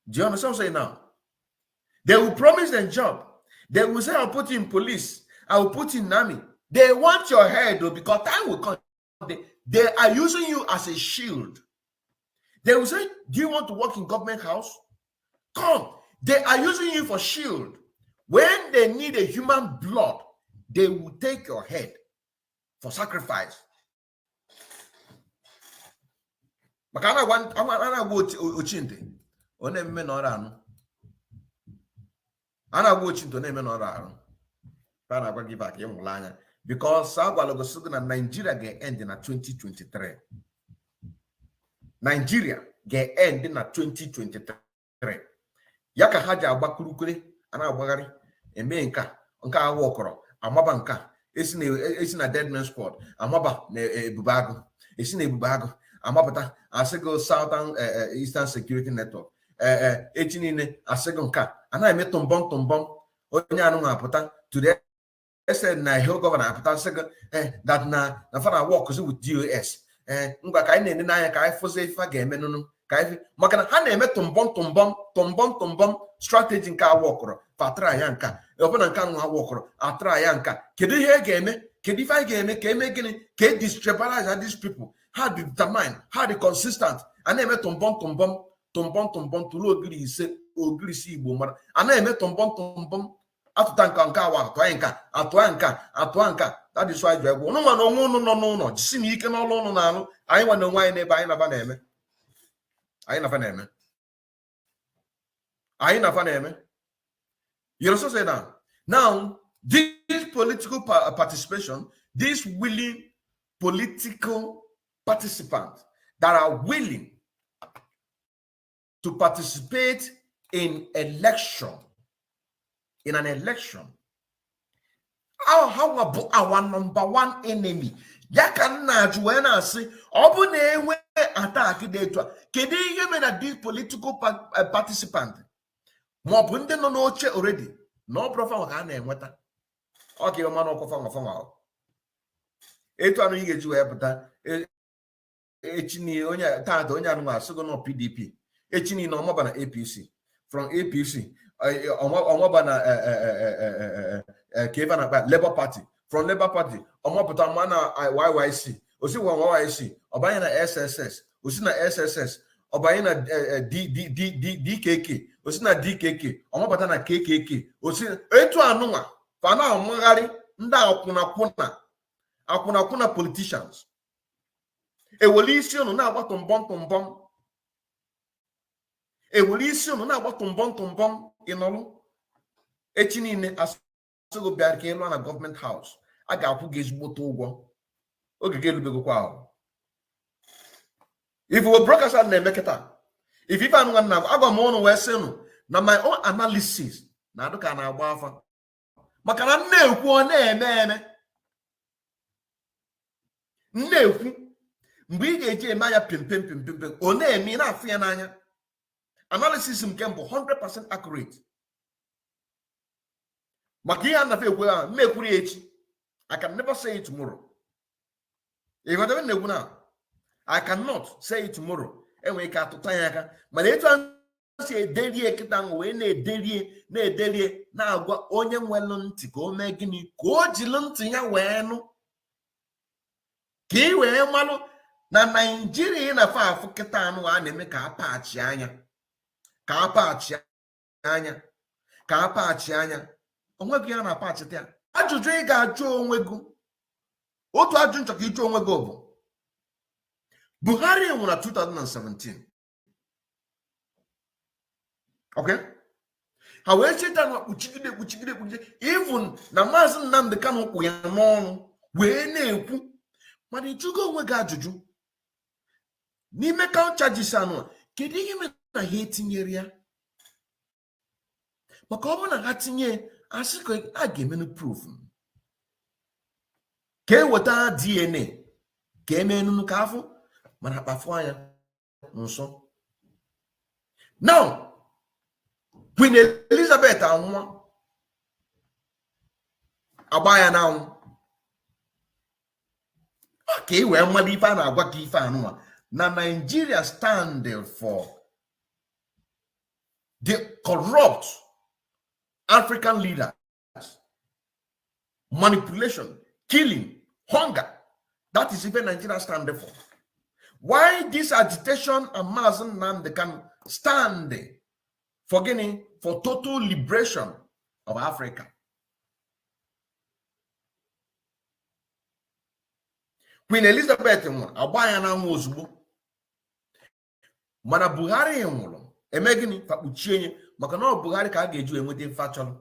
Do you understand what I'm saying now? They will promise them job. They will say, I'll put you in police. I will put you in army. They want your head though, because time will come. They are using you as a shield. They will say, do you want to work in government house? Come. They are using you for shield. When they need a human blood, they will take your head for sacrifice. Makana wana ochinte one mme no ra ana ochinte one mme no ra para gwa give back yemulanya because sagwalogo sugu na Nigeria ga end na 2023. Nigeria ga end na 2023. Yaka haja agbakurukure ana agbagari eme nka awokoro amaba nka esi na dead man squad amaba na ebubago esi na ebubago amapụta asịgo Southern Eastern Security Network echi niile asịgo nka anaghị eme tụmbọm onye anụ apụta to the extent na ihe gọvanọ apụta asịgo that na fara work with DOS ngwa ka anyị na-ene n'anya ka anyị fụzie ife ga-eme nụnụ ka anyị maka na ha na-eme tụmbọm strategy nke awọkọrọ patra ya nka ọbụna nke anụ awọkọrọ atra ya nka kedu ihe ga-eme kedu ife anyị ga-eme ka eme gịnị ka e destabilize these people. How to determine, how to consistent, and I met tombom to ogiri si Igbo mara. And I met tombom atutanka atuanka. That is why you go. No man, no. See me can all on now. I want to wine by Navaneme. I never name. You also say now. Now, this political participation, this willing political participants that are willing to participate in an election. How about our number one enemy? Yakan when I say Obune attack data. Kedi yemen at this political participant. Mobunde no noche already. No profile hane weta. Okay, man okofanga. Eto anu yige ju epata. Echini onya tata onya anu asugo no PDP. Echini no omoba na APC. From APC, omoba na Kevin Labour Party. from Labour Party. Omopota mana YYC. Osi wa YYC. Obayina SSS. Osi na SSS. Obayina DKK. Osi na DKK. Omopota na KKK. Osi etu anunga. Fana omagari nda akuna politicians. Evolution na agba tombom. Evolution na agba tombom inolu. Echi niile asụgo bịara ka ịlụ na government house. A ga-akwụ gị ezigbote ụgwọ. Oge ga-elubegokwa ahụ. If we broadcast na-eme kịta, if ife anụ na agwa m ọnụ wee sịnụ na my own analysis na adụ ka na-agba afa. Maka na nne-ekwu ọ na-eme nne-ekwu mgbe ị ga-eji eme anya pim ọ na-eme na-afụ ya n'anya. Analysis nke mbụ 100% accurate. Maka ihe a na-afụ ekwe ahụ mmekwuru ya echi. I can never say it tomorrow. If I don't know now, I cannot say it tomorrow. And we can't tie aka. But later say delie kitango we na-edelie na-agwa onye nwelu ntị ka o mee gịnị ka o jiri ntị ya wee nụ ka i wee malụ na Nigeria na afụ kịta anụ a na-eme ka apachi anya onwe gị ya na apachi taa. Ajụjụ ị ga-ajụ onwe gị, otu ajụjụ nchọ ka ịjụ onwe gị bụ Buhari nwụrụ na 2017. Okay? Ha wee cheta na kpuchigide even na Maazị Nnamdi Kanu kwụ ya n'ọnụ wee na-ekwu. Mana ịjụgo onwe gị ajụjụ n'ime count charges anụ, kedu ihe mere na ha etinyere ya? Maka ọ bụ na ha tinye asị ka a ga-emenu proof ka eweta DNA ka emenu ka afọ mana kpafu anya nso. Now Queen Elizabeth anwụọ agba ya na anwụ ka e wee mmadụ ife a na-agwa ka ife anụwa na Nigeria stand for the corrupt African leaders, manipulation, killing, hunger. That is even Nigeria stand for. Why this agitation and Maazị Nnamdi can stand for getting for total liberation of Africa? Queen Elizabeth nwụrụ agba ya na anwụ ozugbo. Mana Buhari nwụrụ eme gịnị fakpuchie maka na ọ Buhari ka a ga-eji enweta ife achọrọ.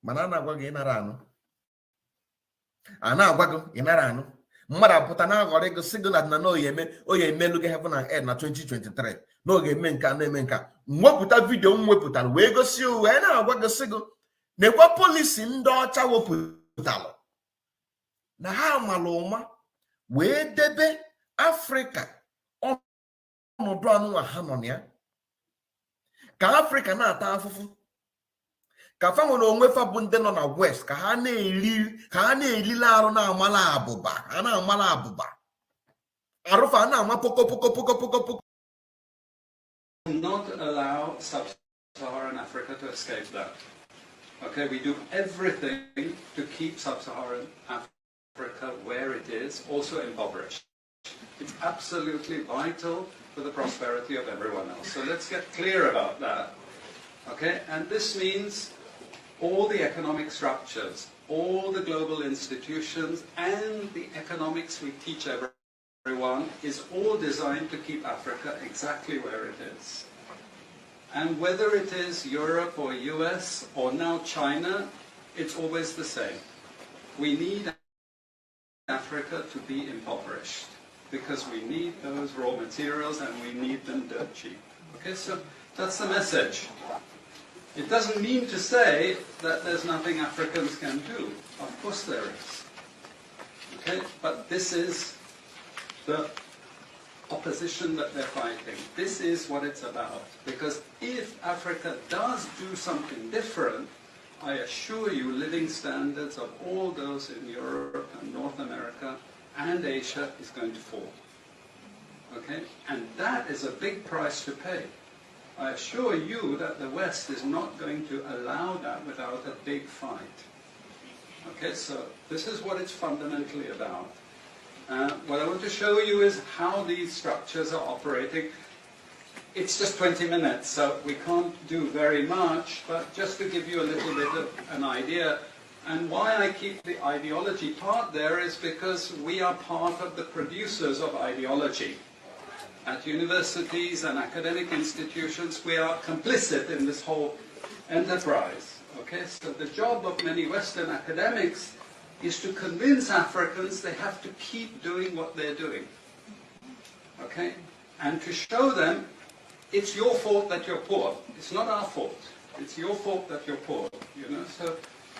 Mana a na-agwa gị ịnara anụ. A na-agwa gị ịnara anụ. Mmadụ apụta na-aghọrọ ego si gị na oye emelu gị heaven and earth na 2023 n'oge eme nka na-eme nka. Mwepụta vidio m wepụtara wee gosi wee na-agwa gị si gị na-ekwe polisi ndị ọcha wepụtalụ na ha malụ ụma wee debe Afrịka ọnọdụ anụnwa ha nọ na ya, ka Afrịka na-ata afụfụ, ka fa nwere onwe fa bụ ndị nọ na West ka ha na-elile arụ na-amala abụba, ha na-amala abụba arụfa na-ama poko. Not allow sub-Saharan Africa to escape that. Okay, we do everything to keep sub-Saharan Africa where it is, also impoverished. It's absolutely vital for the prosperity of everyone else. So let's get clear about that. Okay, and this means all the economic structures, all the global institutions, and the economics we teach everyone is all designed to keep Africa exactly where it is. And whether it is Europe or US or now China, it's always the same. We need Africa to be impoverished because we need those raw materials and we need them dirt cheap. Okay, so that's the message. It doesn't mean to say that there's nothing Africans can do. Of course there is. Okay, but this is the opposition that they're fighting. This is what it's about. Because if Africa does do something different, I assure you living standards of all those in Europe and North America and Asia is going to fall. Okay? And that is a big price to pay. I assure you that the West is not going to allow that without a big fight. Okay, so this is what it's fundamentally about. What I want to show you is how these structures are operating. It's just 20 minutes, so we can't do very much, but just to give you a little bit of an idea. And why I keep the ideology part there is because we are part of the producers of ideology. At universities and academic institutions, we are complicit in this whole enterprise. Okay, so the job of many Western academics is to convince Africans they have to keep doing what they're doing. Okay, and to show them it's your fault that you're poor. It's not our fault. It's your fault that you're poor. You know, so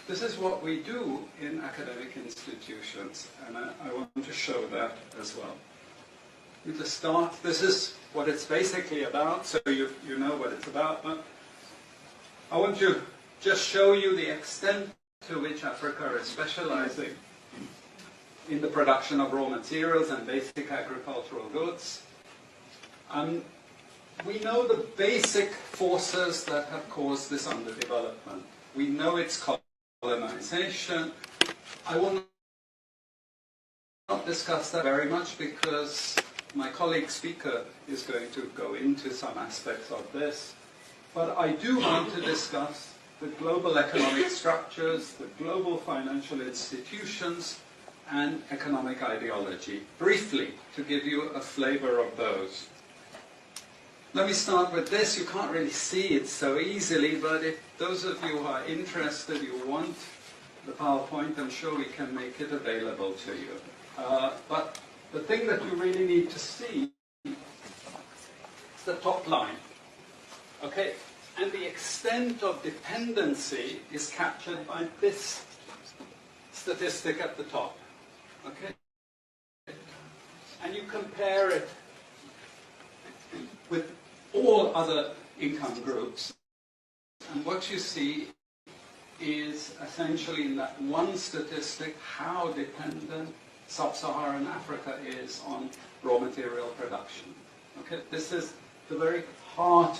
this is what we do in academic institutions, and I want to show that as well. To start, this is what it's basically about, so you know what it's about, but I want to just show you the extent to which Africa is specializing in the production of raw materials and basic agricultural goods. We know the basic forces that have caused this underdevelopment. We know it's colonization. I will not discuss that very much because my colleague speaker is going to go into some aspects of this. But I do want to discuss the global economic structures, the global financial institutions, and economic ideology, briefly, to give you a flavor of those. Let me start with this. You can't really see it so easily, but if those of you who are interested, you want the PowerPoint, I'm sure we can make it available to you. But the thing that you really need to see is the top line. Okay? And the extent of dependency is captured by this statistic at the top. Okay? And you compare it with all other income groups. And what you see is essentially in that one statistic how dependent sub-Saharan Africa is on raw material production. Okay? This is the very heart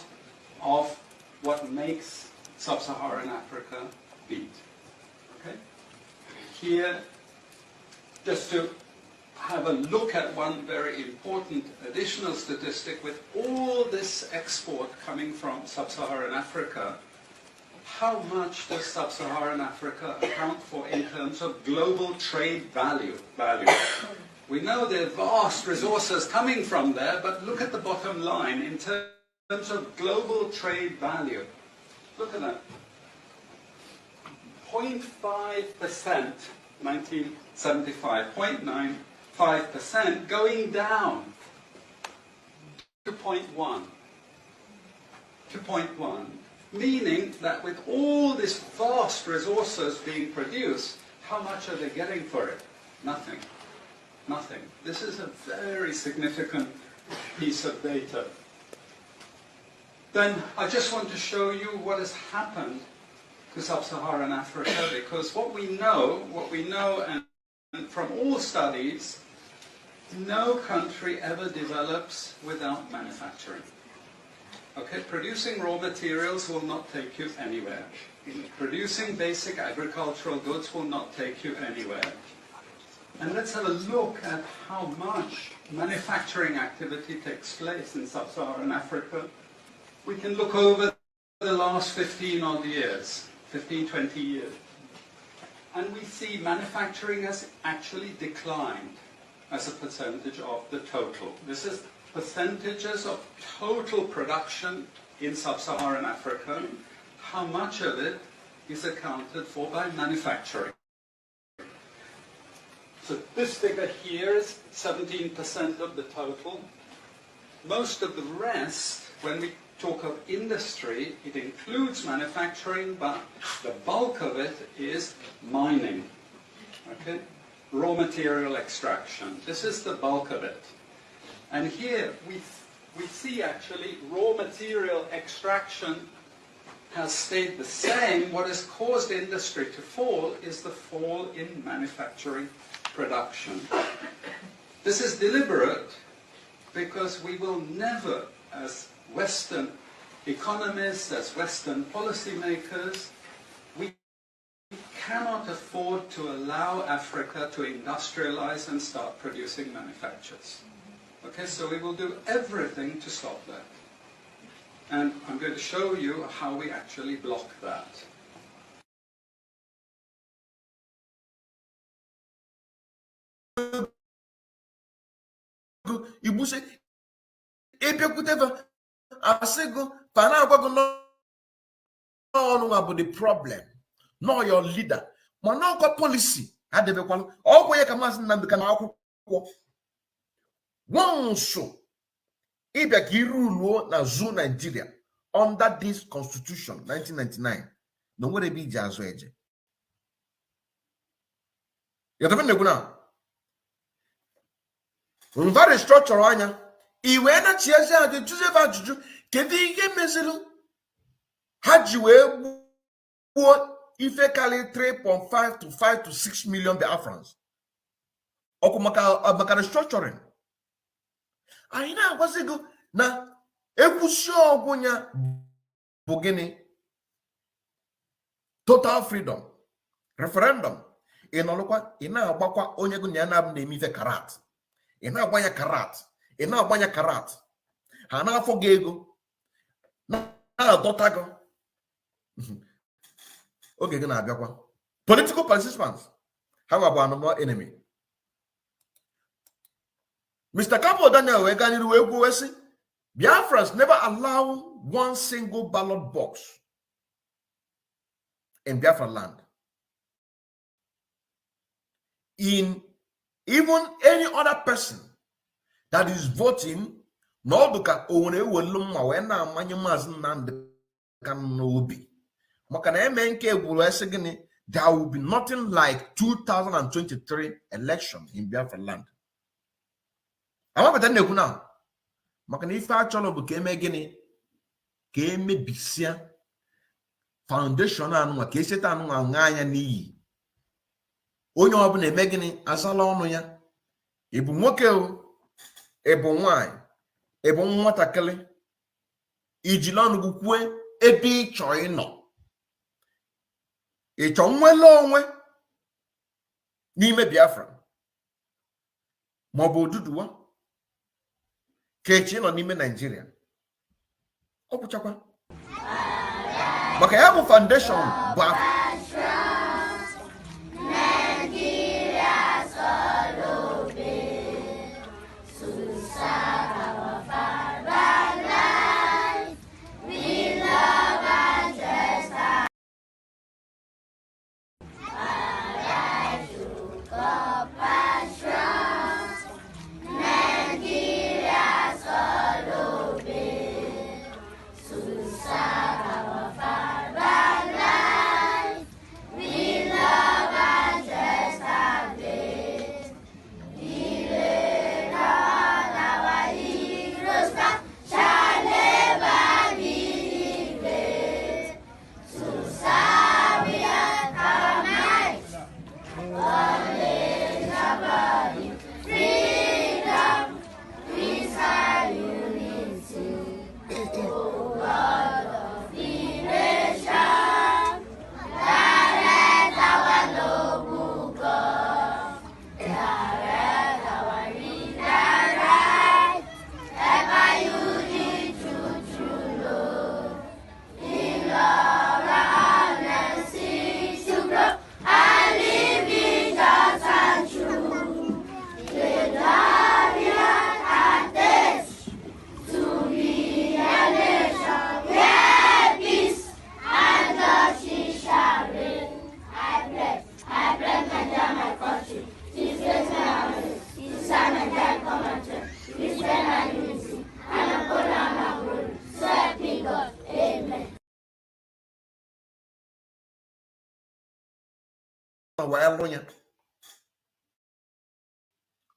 of what makes sub-Saharan Africa beat. Okay? Here, just to have a look at one very important additional statistic, with all this export coming from sub-Saharan Africa, how much does sub-Saharan Africa account for in terms of global trade value? We know there are vast resources coming from there, but look at the bottom line in terms of global trade value. Look at that. 0.5%, 1975, 0.95%, going down to 0.1. To 0.1. Meaning that with all these vast resources being produced, how much are they getting for it? Nothing. Nothing. This is a very significant piece of data. Then I just want to show you what has happened to sub-Saharan Africa, because what we know and from all studies, no country ever develops without manufacturing. Okay, producing raw materials will not take you anywhere. Producing basic agricultural goods will not take you anywhere. And let's have a look at how much manufacturing activity takes place in sub-Saharan Africa. We can look over the last 15 odd years, 15, 20 years. And we see manufacturing has actually declined as a percentage of the total. This is percentages of total production in sub-Saharan Africa. How much of it is accounted for by manufacturing? So this figure here is 17% of the total. Most of the rest, when we talk of industry, it includes manufacturing, but the bulk of it is mining. Okay? Raw material extraction. This is the bulk of it. And here we see actually raw material extraction has stayed the same. What has caused industry to fall is the fall in manufacturing production. This is deliberate because we will never, as Western economists, as Western policymakers, we cannot afford to allow Africa to industrialize and start producing manufactures. Okay, so we will do everything to stop that. And I'm going to show you how we actually block that. You say, I say, go, about the problem, not your leader. Manaka policy. Had the all way come as one so if you rule na zoo Nigeria under this constitution 1999. No way be jazo eje. You don't know now. Very structure anya. Iwe na chiaza de Joseph Ajuju kedi ike mezilu. Haji we ife kali 3.5 to 5 to 6 million Biafrans. Okumaka restructuring. I know what's it go na ekusi ogunya bugini total freedom referendum inolokwa ina agbakwa onye gu na na emi ife karat ina agbanya karat ha na afọ ego na dotago oge gị na-abịakwa political participants ha bụ anụmọ enemy. Mr. CAPO Daniel Weganiru Wegwesi, Biafrans never allow one single ballot box in Biafraland. In even any other person that is voting, no duka one weluma wena manyamaz nand can no be. Makana MNK will say there will be nothing like 2023 election in Biafraland. I'm not going to now. Makana if I channel became again, came bisia foundation and what case it and ngaya ni. Onyo obune megini asala ono ya. Ebu moke o, ebu wine, ebu mwatakele. Ijilanu gukwe ebi choy no. Echo mwelo onwe n'ime Biafra. Maọbụ Oduduwa kechi nọ n'ime Nigeria. Ọ bụchakwa maka ya bụ foundation bụ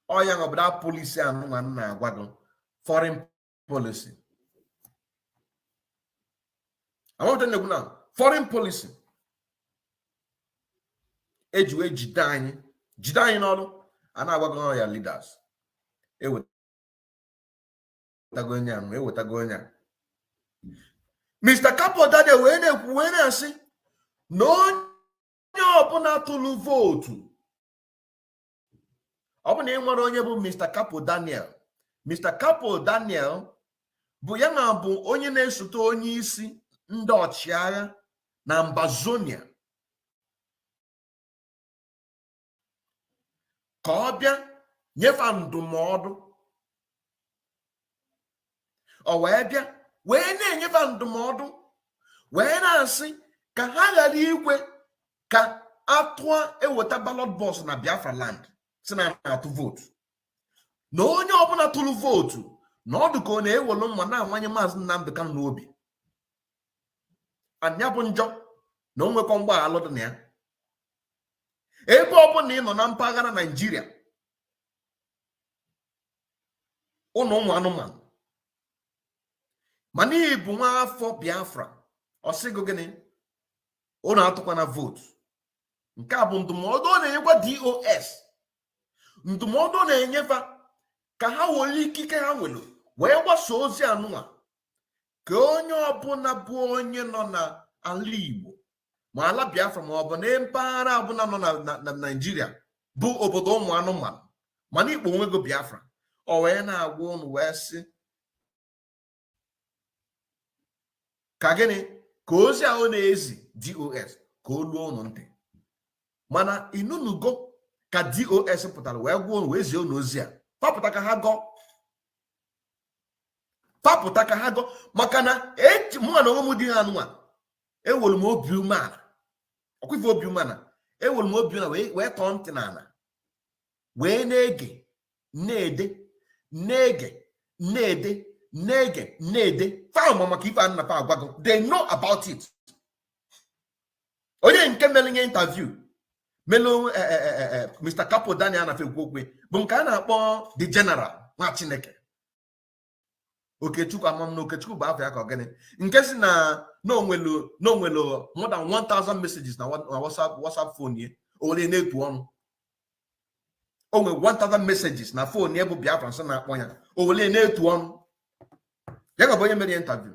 Oya ngobda policy anu na agwado foreign policy. I want to know now foreign policy. Ejuwe jidanye n'ọrụ ana agwago ya leaders. Ewetagonya. Mr. CAPO Daniel we na-asị no ọbụla tụrụ votu ọ bụ na ị nwere onye bụ Mr. CAPO Daniel. Mr. CAPO Daniel bụ ya na bụ onye na-esote onye isi ndị ọchịagha na AMBAZONIA ka ọ bịa nyefe ndụmọdụ. Ọ wee bịa wee na-enyefe ndụmọdụ wee na-asị ka ha ghara ikwe ka atụa eweta ballot box na Biafraland si na atụ votu, na onye ọbụla tụrụ votu na ọ dị ka ọ na-ewelu mma na-amanye Maazị Nnamdi Kanu n'obi. Anya bụ njọ na o nwekọ mgbaghalụ dị na ya. Ebe ọbụla ị nọ na mpaghara Naijiria, ụmụ anụmanụ, mana ị bụ nwa afọ Biafra, ọ sịgo gịnị? Unu atụkwana votu. Nke a bụ ndụmọdụ ọ na-enyekwa DOS. Ndụmọdụ ọ na-enyefa ka ha were ikike ha nwere wee gbasa ozi anụnwa ka onye ọbụla bụ onye nọ na ala Igbo ma ala Biafra ma ọ bụ na mpaghara ọbụla nọ na Naijiria bụ obodo ụmụ anụmanụ mana ikpo onwego Biafra, ọ wee na-agwa unu wee sị ka gịnị? Ka ozi ahụ na-ezi DOS ka o luo unu ntị. Mana inunugo ka DOS pụtara wee gwa unu wee zie unu ozi a. Papụta ka ha gọọ. Papụta ka ha gọọ maka na mụ na onwe m dị ha anụnwa ewelu m obi umeala. Ọkwife obi umeala. Ewelu m obi umeala wee tọọ ntị n'ala wee na-ege na-ede fama maka ife anụ na fa agwago. They know about it. Onye nke mere nye interview melo Mr. CAPO Daniel na fekwu okwe bụ nke a na-akpọ the general nwa Chineke Okechukwu. Amam na Okechukwu bụ afọ ya ka ogene nke si na onwelo more than 1000 messages na WhatsApp phone ye o were na-etu ọnụ. O nwere 1000 messages na phone ye bụ Biafranse na-akpọ ya o were na-etu ọnụ. Ya ga bụ onye mere interview.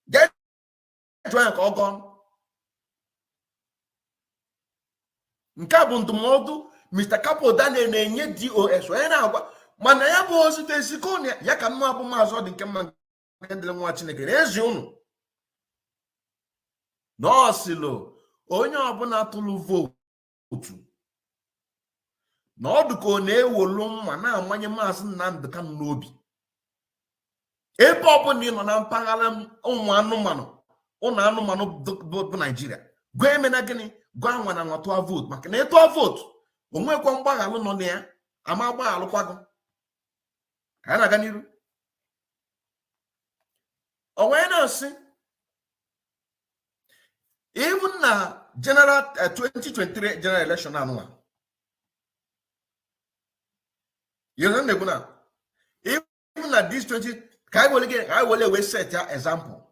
Get try ka ọ gọọ. Nke a bụ ndụmọdụ Mr. CAPO Daniel na-enye DOS onye na-agwa mana ya bụ ozite ezikonia ya ka mma bụ maazị ọ dị nke mma ndịle nwa Chineke na-ezi unu na ọ sịlụ onye ọbụla tụrụ votu na ọ dị ka ọ na-ewolu mma na-amanye Maazị Nnamdi Kanu n'obi. Ebe ọbụla ị nọ na mpaghara ụmụ anụmanụ bụ Naijiria, gwa emena gịnị? Gwa nwa na nwa tụọ votu, maka na ịtụọ votu onwekwa mgbaghalụ nọ na ya ama agbaghalụkwago. Ka a na-aga n'iru o wee na-asị even na general 2023 general election anụnwa yọrọ na-egwu na even na this 20 ka anyị wele wee set ya example.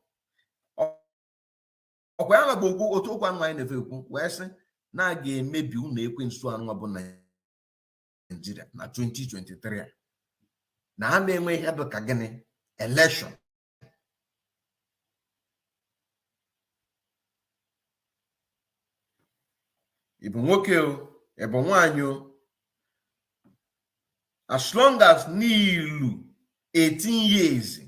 Ọkwa ya bụ okwu otu okwu anụ anyị na-efe ekwu wee sị na a ga-emebi ụlọ ekwensu anụnwa bụ Naijiria na 2023 na ha na-enwe ihe bụ ka gịnị? Election. Ị bụ nwoke o, ị bụ nwaanyị o, as long as n'ilu 18 years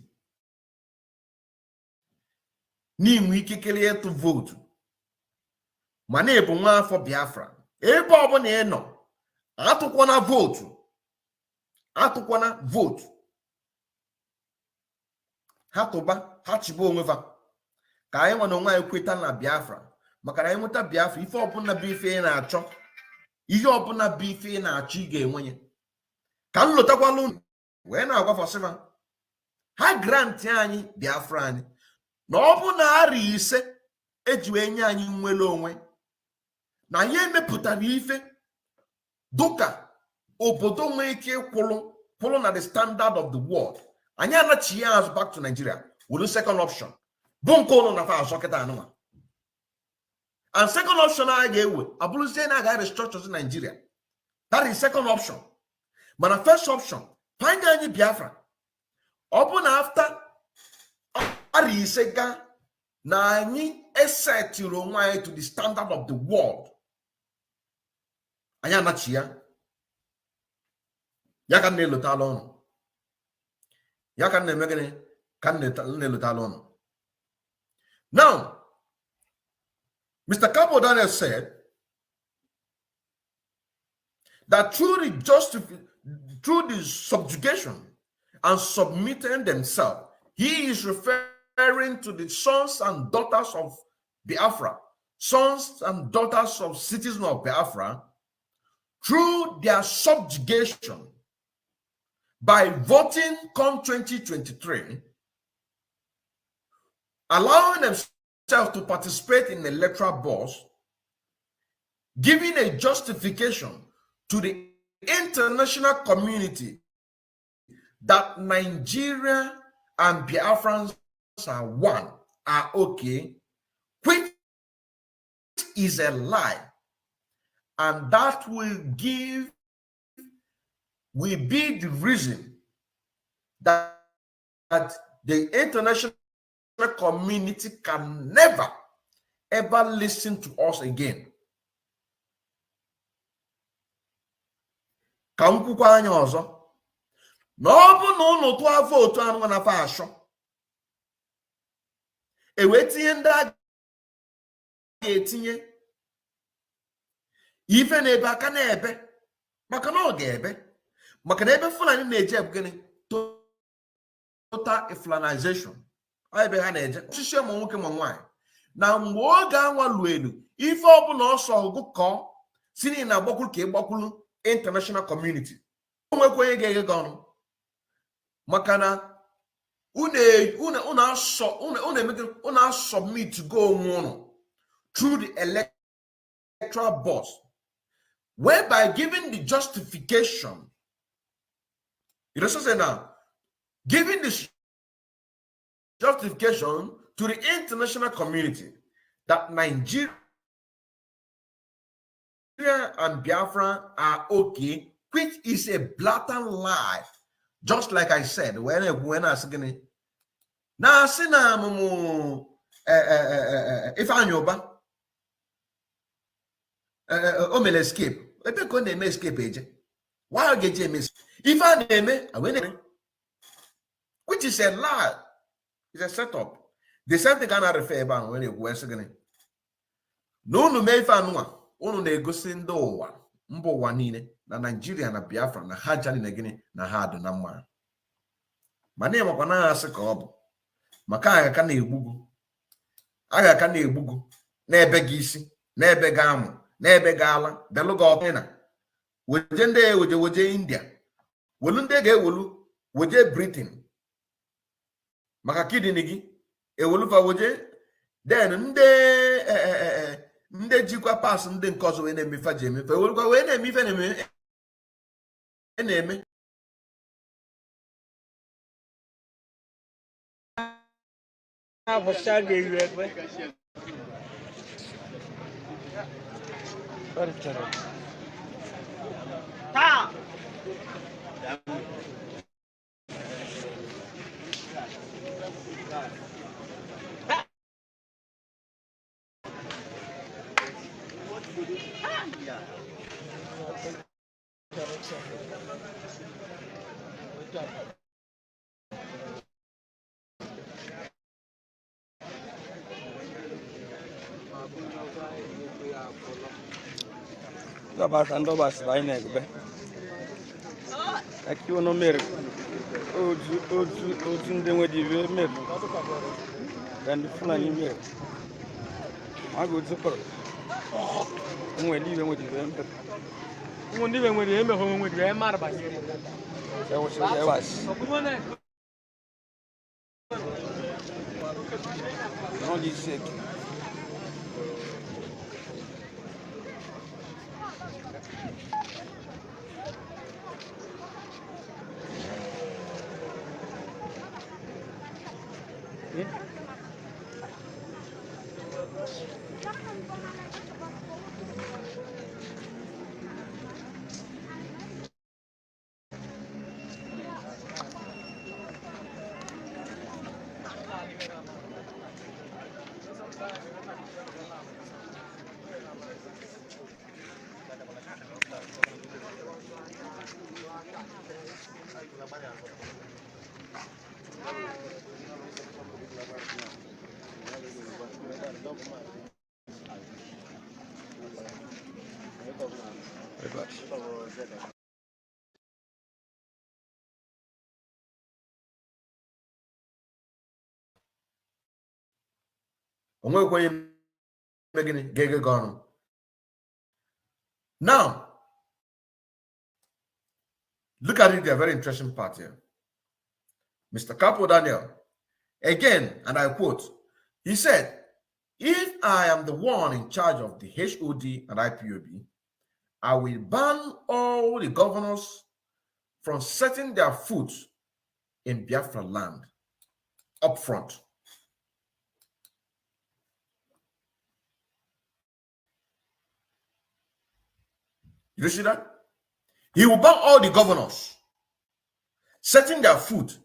n'inwe ikikere ịtụ votu ma na-ebu nwa afọ Biafra, ebe ọbụla ị nọ atụkwana votu. Ha tụba ha chiba onwefa ka anyị nwe na onwe anyị kweta na Biafra, maka na anyị nweta Biafra ife ọbụla bụ ife ị na-achọ, ihe ọbụla bụ ife ị na-achọ ị ga-enwenye. Ka m lụtakwala unu wee na-agwafọsịfa ha grantị anyị Biafra anyị na ọ bụ na arị ise eji wee nye anyị nnwere onwe na ya emepụtara ife dụka obodo nwee ike kwụrụ na the standard of the world. Anyị anachi ya azụ back to Nigeria wuru second option bụ nke ụlọ na fa azọ kịta anụnwa. And second option anyị ga-ewe abụrụzie na aga restructure Nigeria. That is second option. Mana first option fanye anyị Biafra. Ọ bụ na after ari ise ga na anyị esetiri onwe anyị to the standard of the world anya nachia ya kan ne lutalon ya kan ne megene kan ne lutalon. Now Mr. CAPO Daniel said that through the subjugation and submitting themselves, he is referring to the sons and daughters of Biafra, sons and daughters of citizens of Biafra, through their subjugation by voting come 2023, allowing themselves to participate in the electoral boards, giving a justification to the international community that Nigeria and Biafrans are one, are okay, which is a lie. And that will be the reason that the international community can never, ever listen to us again. Ka m kwukwa anya ọzọ na ọ bụ na ụnụ tụọ vootu anụ na fa ashọ ewetinye ndị a ga-etinye ife na-ebe aka na-ebe maka na ọ ga-ebe maka na ebe Fulani na-eje bụ gịnị total Islamization ebe ha na-eje ọchịchị ma nwoke ma nwaanyị na mgbe oge anwa lu elu ife ọbụla ọsọ ọgụ kọọ si na agbakwuru ka ịgbakwuru international community onwekwa onye ga-eghe gị ọnụ maka na unu submit go onwe unu through the electoral boards, whereby giving the justification, you know, say now, giving the justification to the international community that Nigeria and Biafra are okay, which is a blatant lie. Just like I said, when I was saying, now if I know omele escape, ebe ko na eme escape eje. Why I get miss? If I name I win, which is a lie, it's a setup. The same thing can refer about when you go again. No me fa no unu na-egosi ndị ụwa mba ụwa niile na Nigeria na Biafra na ha jali na gịnị na ha adị na mma mana ịmakwa na asị ka ọ bụ maka agha ka na-egbugu na-ebe gị isi na-ebe gị amụ na-ebe gị ala belụ gị ọkụ na weje ndị weje India welu ndị ga-ewelu weje Britain maka kidney gị ewelu fa weje then ndị jikwa pas ndị nke ọzọ wee na-emefe ji emefe werukwa wee na-eme ife na-eme Ando bas vai negbe. Aqui o número o ndengwe di ver mesmo. Dan Fulani mesmo. Mago zikor. Ngwe di ver. Ngundi be ngwe di embe ho ngwe di e marba. Eu acho. Não disse aqui. Now, look at it, the very interesting part here. Mr. CAPO Daniel, again, and I quote, he said, if I am the one in charge of the HOD and IPOB, I will ban all the governors from setting their foot in Biafraland up front. You see that? He will ban all the governors setting their foot.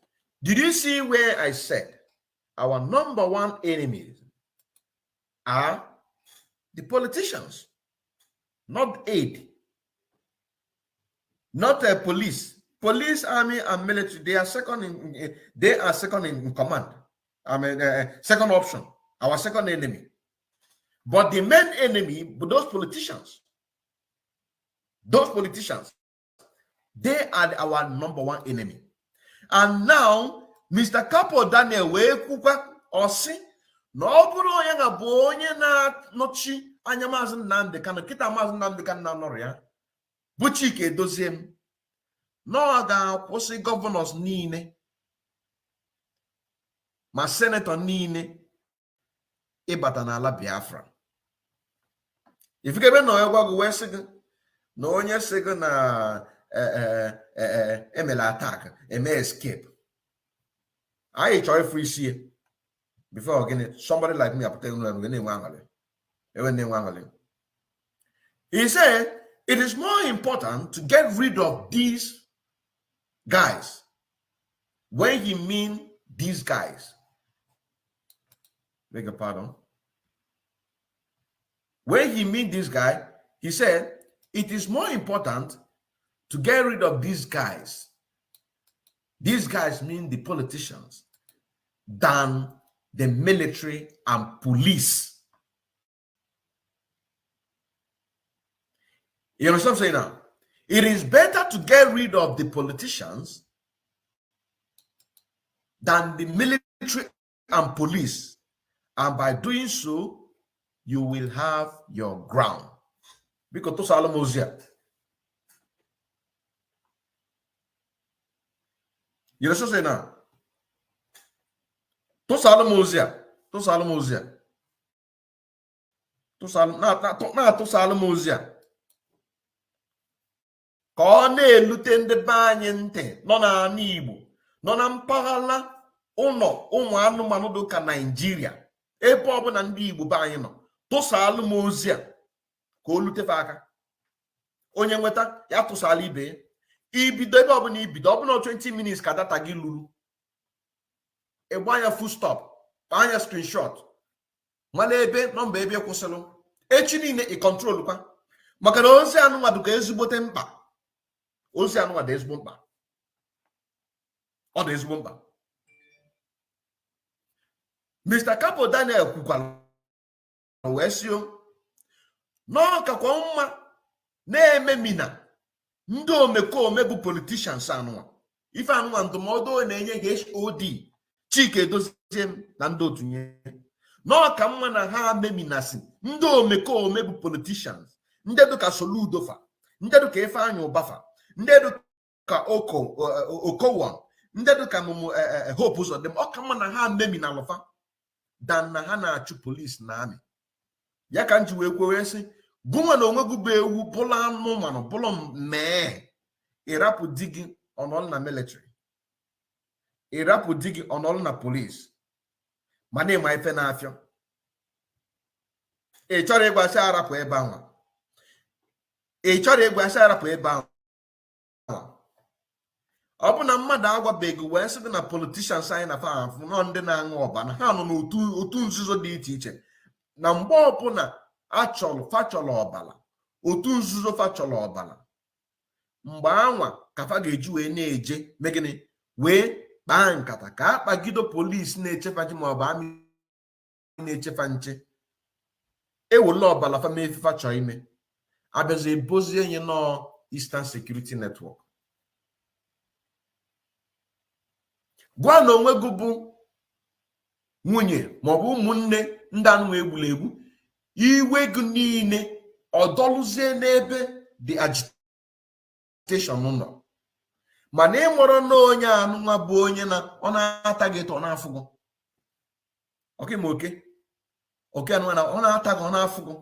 Did you see where I said our number one enemies are the politicians, not aid, not police. Police, army, and military, they are second in command. I mean, second option, our second enemy. But the main enemy, those politicians, they are our number one enemy. And now, Mr. CAPO Daniel Wekuka Osi, no Buroyanga Bonya na Nochi, Anyamazan Nandekan, Kitamazan Nandekan Noria, Buchike dozem. No aga kwụsị governors niile ma senator niile ịbata n'ala Biafra. Ifike be no egwa go wee sị gị na onye sị gị na emela attack eme escape. Anyị chọrọ ifu isi before gịnị somebody like me apụta enwe. He said it is more important to get rid of these guys. When he mean these guys, beg your pardon. When he mean this guy, he said it is more important to get rid of these guys. These guys mean the politicians than the military and police. You understand what I'm saying now? It is better to get rid of the politicians than the military and police. And by doing so, you will have your ground. Because to Salomozia. You know what I'm saying now? To Salomozia. To Salomozia. Ka ọ na-elute ndị be anyị ntị nọ n'ala Igbo nọ na mpaghara ụlọ ụmụ anụmanụ dị ka Naịjirịa ebe ọbụla ndị Igbo be anyị nọ tụsaalụ m ozi a ka o lutefe aka onye nweta ya tụsala ibe ibido ebe ọbụla ibido ọbụla 20 minutes ka data gị luru ịgba anya full stop anya screenshot mana ebe nọmba ebe kwụsịrị echi niile ị control kwa maka na ozi anụmanụ ka ezigbote mkpa. Ozi anụwa dị ezigbo mkpa. Ọ dị ezigbo mkpa. Mr. CAPO Daniel kwukwara wee sio n'ọkakwa mma na-ememina ndị omekome bụ politicians anụwa. Ife anụwa ndụmọdụ na-enye HOD Chike Doziem na ndị otunye. N'ọka mma na ha meminasị ndị omekome bụ politicians. Ndị dịka Soludofa, ndị dịka Ifeanyị Ụbafa, ndị dịka Okowon, ndị dịka Hope Uzodimma, ọ ka mma na ha memi na alụfa dan na ha na-achụ polisi na amị. Ya ka nji wee kwuo sị gụnwa na onwe gị bụ ewu bụla anụmanụ bụla mee ịrapụ di gị ọnọlụ na military, ịrapụ di gị ọnọlụ na polisi ma na-ema ife na-afịọ. Ị chọrọ ịgwasị arapụ ebe ahụ. Ị chọrọ ịgwasị arapụ ebe ahụ. Ọ bụ na mmadụ agwabeghị wee sị na politicians anyị na fafụ nọ ndị na-aṅụ ọbara ha nọ n'otu nzuzo dị iche iche na mgbe ọbụla fachọrọ ọbara otu nzuzo fachọrọ ọbara mgbe anwa ka fa ga-eji wee na-eje megịnị wee kpaa nkata ka akpagido polisi na-echefa nche maọbụ amị na-echefa nche e will love bala family fifa choime abeze bozie nye no Eastern Security Network gwa no onwe gubu nwunye maọbụ ụmụnne ndị anụ egbulegbu iwe gị niile ọdọlụzie n'ebe the agitation nọ mana ị mụrụ na onye anụnwa bụ onye na ọ na-ata gị tọ n'afụgụ oke ma oke anụnwa na ọ na-ata gị ọ n'afụgụ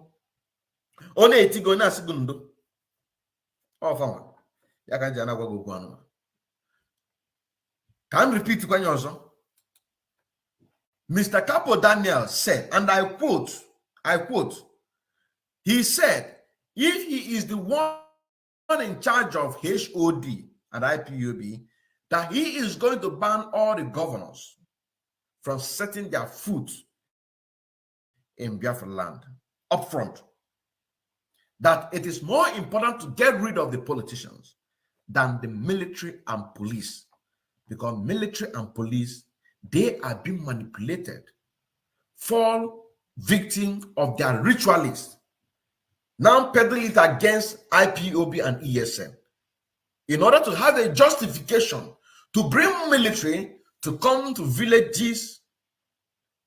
ọ na-eti gị onye asị gị ndo ọfanwa ya ka nji anagwa gị okwu anụnwa ka m repeat kwanye ọzọ. Mr. Capo Daniel said, and I quote, he said, if he is the one in charge of HOD and IPOB, that he is going to ban all the governors from setting their foot in Biafraland up front. That it is more important to get rid of the politicians than the military and police, because military and police, they are being manipulated, fall victim of their ritualists, now peddling it against IPOB and ESN in order to have a justification to bring military to come to villages,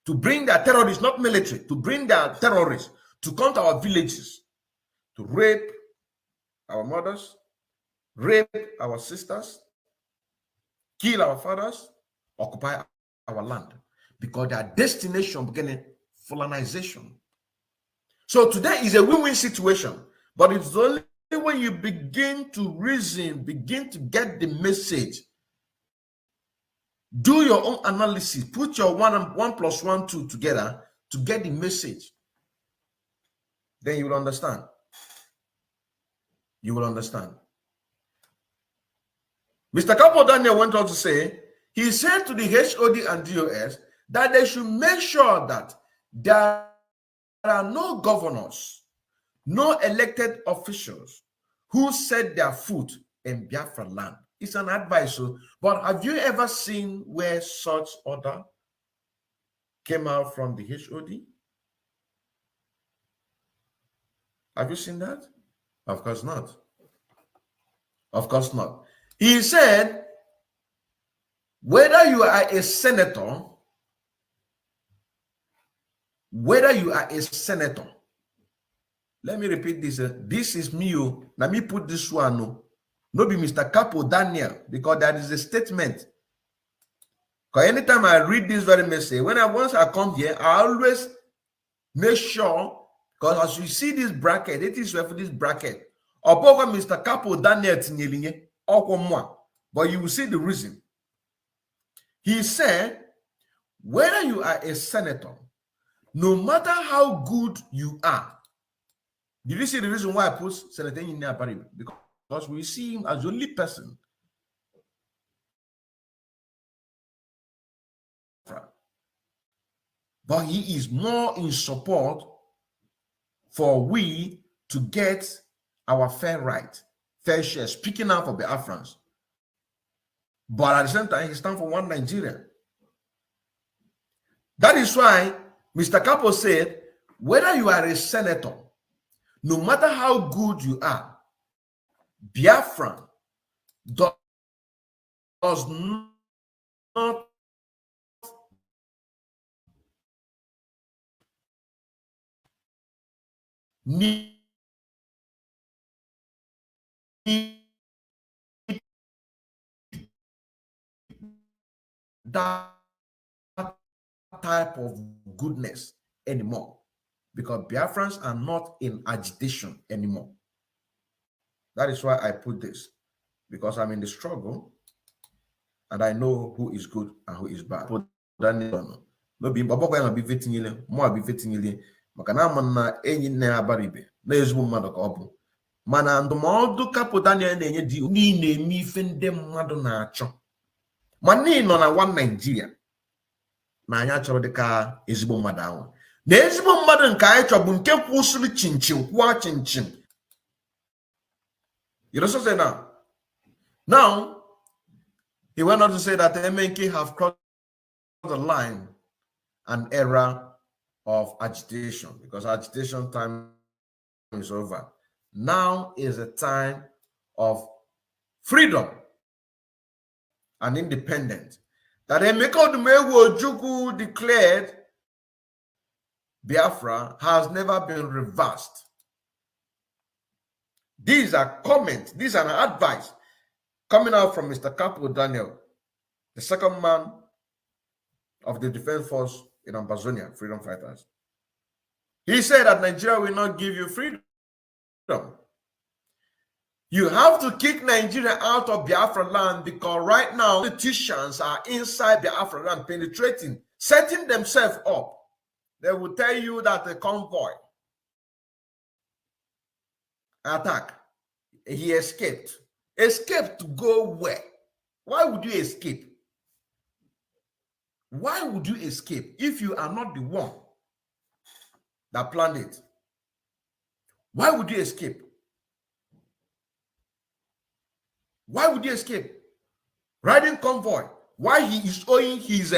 to bring their terrorists, not military, to bring their terrorists to come to our villages, to rape our mothers, rape our sisters, kill our fathers, occupy our land, because their destination beginning colonization. So today is a win-win situation, but it's only when you begin to reason, begin to get the message, do your own analysis, put your 1 + 1 2 together to get the message, then you will understand. You will understand. Mr. Capo Daniel went on to say, he said to the HOD and DOS that they should make sure that there are no governors, no elected officials who set their foot in Biafraland. It's an advice, but have you ever seen where such order came out from the HOD? Have you seen that? Of course not. Of course not. He said, whether you are a senator, let me repeat this. This is me. Let me put this one. No be Mr. Capo Daniel, because that is a statement. Because anytime I read this very message, once I come here, I always make sure, because as you see this bracket, it is for this bracket. Above Mr. Capo Daniel, but you will see the reason. He said, whether you are a senator, no matter how good you are, did you see the reason why I put Senator in there? Because we see him as the only person but he is more in support for we to get our fair right, fair share, speaking out for Biafrans. But at the same time, he stands for one Nigeria. That is why Mr. Capo said, whether you are a senator, no matter how good you are, Biafran does not need that type of goodness anymore, because Biafrans are not in agitation anymore. That is why I put this, because I'm in the struggle and I know who is good and who is bad. No be be vetting more be vetting makana man enyi na abaribe na ezigbo mmadụ ka ọ bụ mana ndụmọdụ Capo Daniel na-enye di niile eme ife ndị mmadụ na-achọ ma n'i nọ na one Nigeria na anya chọrọ dịka ezigbo mmadụ ahụ na ezigbo mmadụ nke anyị chọrọ bụ nke kwụsịrị chinchin kwụọ chinchin. You know what I'm saying now? Now he went on to say that the MNK have crossed the line, an era of agitation, because agitation time is over. Now is a time of freedom and independence. That Emeka Odumewu Ojukwu declared Biafra has never been reversed. These are comments, these are advice coming out from Mr. CAPO Daniel, the second man of the Defense Force in AMBAZONIA, freedom fighters. He said that Nigeria will not give you freedom. You have to kick Nigeria out of Biafraland, because right now politicians are inside Biafraland, penetrating, setting themselves up. They will tell you that the convoy attack, he escaped. Escaped to go where? Why would you escape? Why would you escape if you are not the one that planned it? Why would you escape? Why would you escape? Riding convoy. Why he is owing his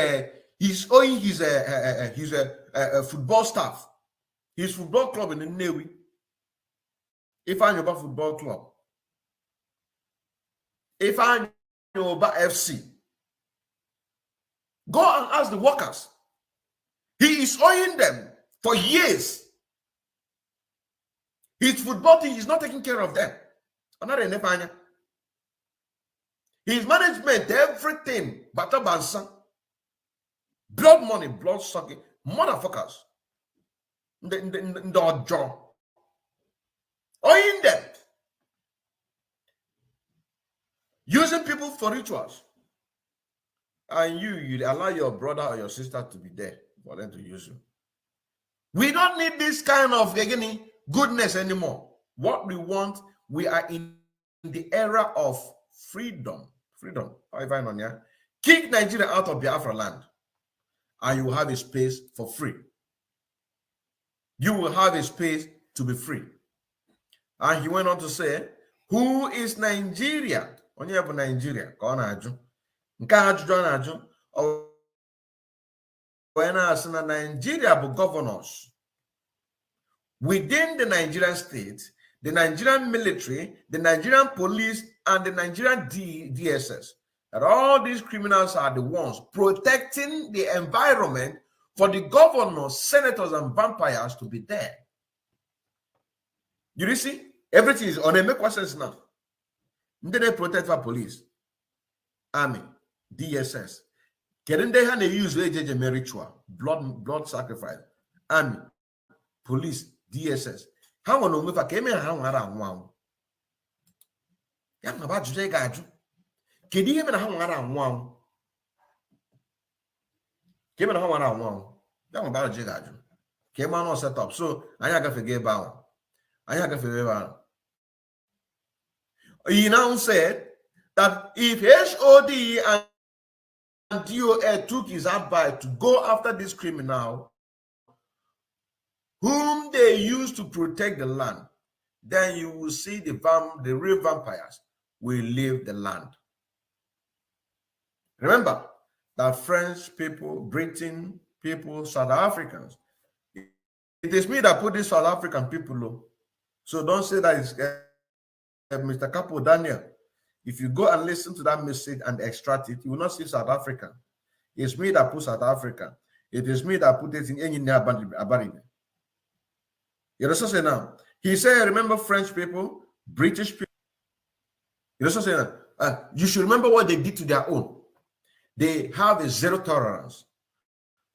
football staff, his football club in the Navy, Ifanyoba Football Club, Ifanyoba FC. Go and ask the workers. He is owing them for years. His football team is not taking care of them. His management, everything, Batabansa, blood money, blood sucking, motherfuckers. The jaw. Owing them. Using people for rituals. And you allow your brother or your sister to be there for them to use you. We don't need this kind of goodness anymore. What we want, we are in the era of freedom. Freedom. Kick Nigeria out of Biafraland, and you will have a space for free. You will have a space to be free. And he went on to say, who is Nigeria? Only have Nigeria. When Nigeria be governors within the Nigerian state, the Nigerian military, the Nigerian police, and the Nigerian DSS. That all these criminals are the ones protecting the environment for the governors, senators, and vampires to be there. You see? Everything is on a make sense now. They protect for police, army, DSS. Can they have use ritual, blood sacrifice, army, police, DSS. How on no if came how around Yang about Jay Gaju. Can you even hang around one? Came in how around one. Yang about Jay Gaju. Came on set up. So I have to forget about. I have to forget about. He now said that if HOD and DOA took his advice to go after this criminal, whom they used to protect the land, then you will see the real vampires will leave the land. Remember that French people, Britain people, South Africans, it is me that put these South African people low. So don't say that it's Mr. CAPO Daniel. If you go and listen to that message and extract it, you will not see South Africa. It's me that put South Africa. It is me that put it in any Abaribe. You also say now. He said, remember French people, British people. You also say that you should remember what they did to their own. They have a zero tolerance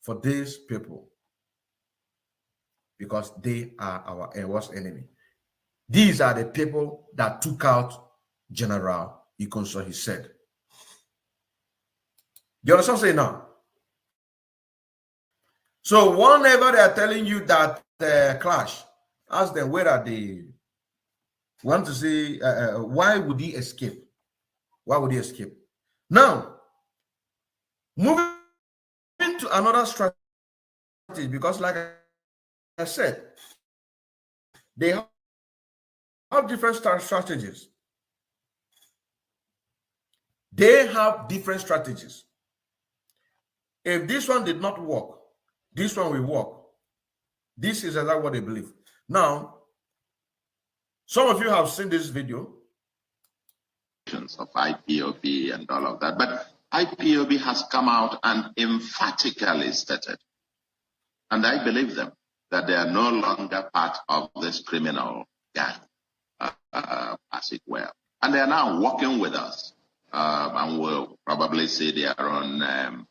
for these people because they are our worst enemy. These are the people that took out General Ikonso, he said. You understand what I'm saying now? So whenever they are telling you that clash, ask them where are they. Want to see why would he escape? Why would he escape? Now, moving to another strategy, because like I said, they have different strategies. They have different strategies. If this one did not work, this one will work. This is exactly what they believe. Now, some of you have seen this video of IPOB and all of that, but IPOB has come out and emphatically stated, and I believe them, that they are no longer part of this criminal gang, as it were. And they are now working with us, and we'll probably see their own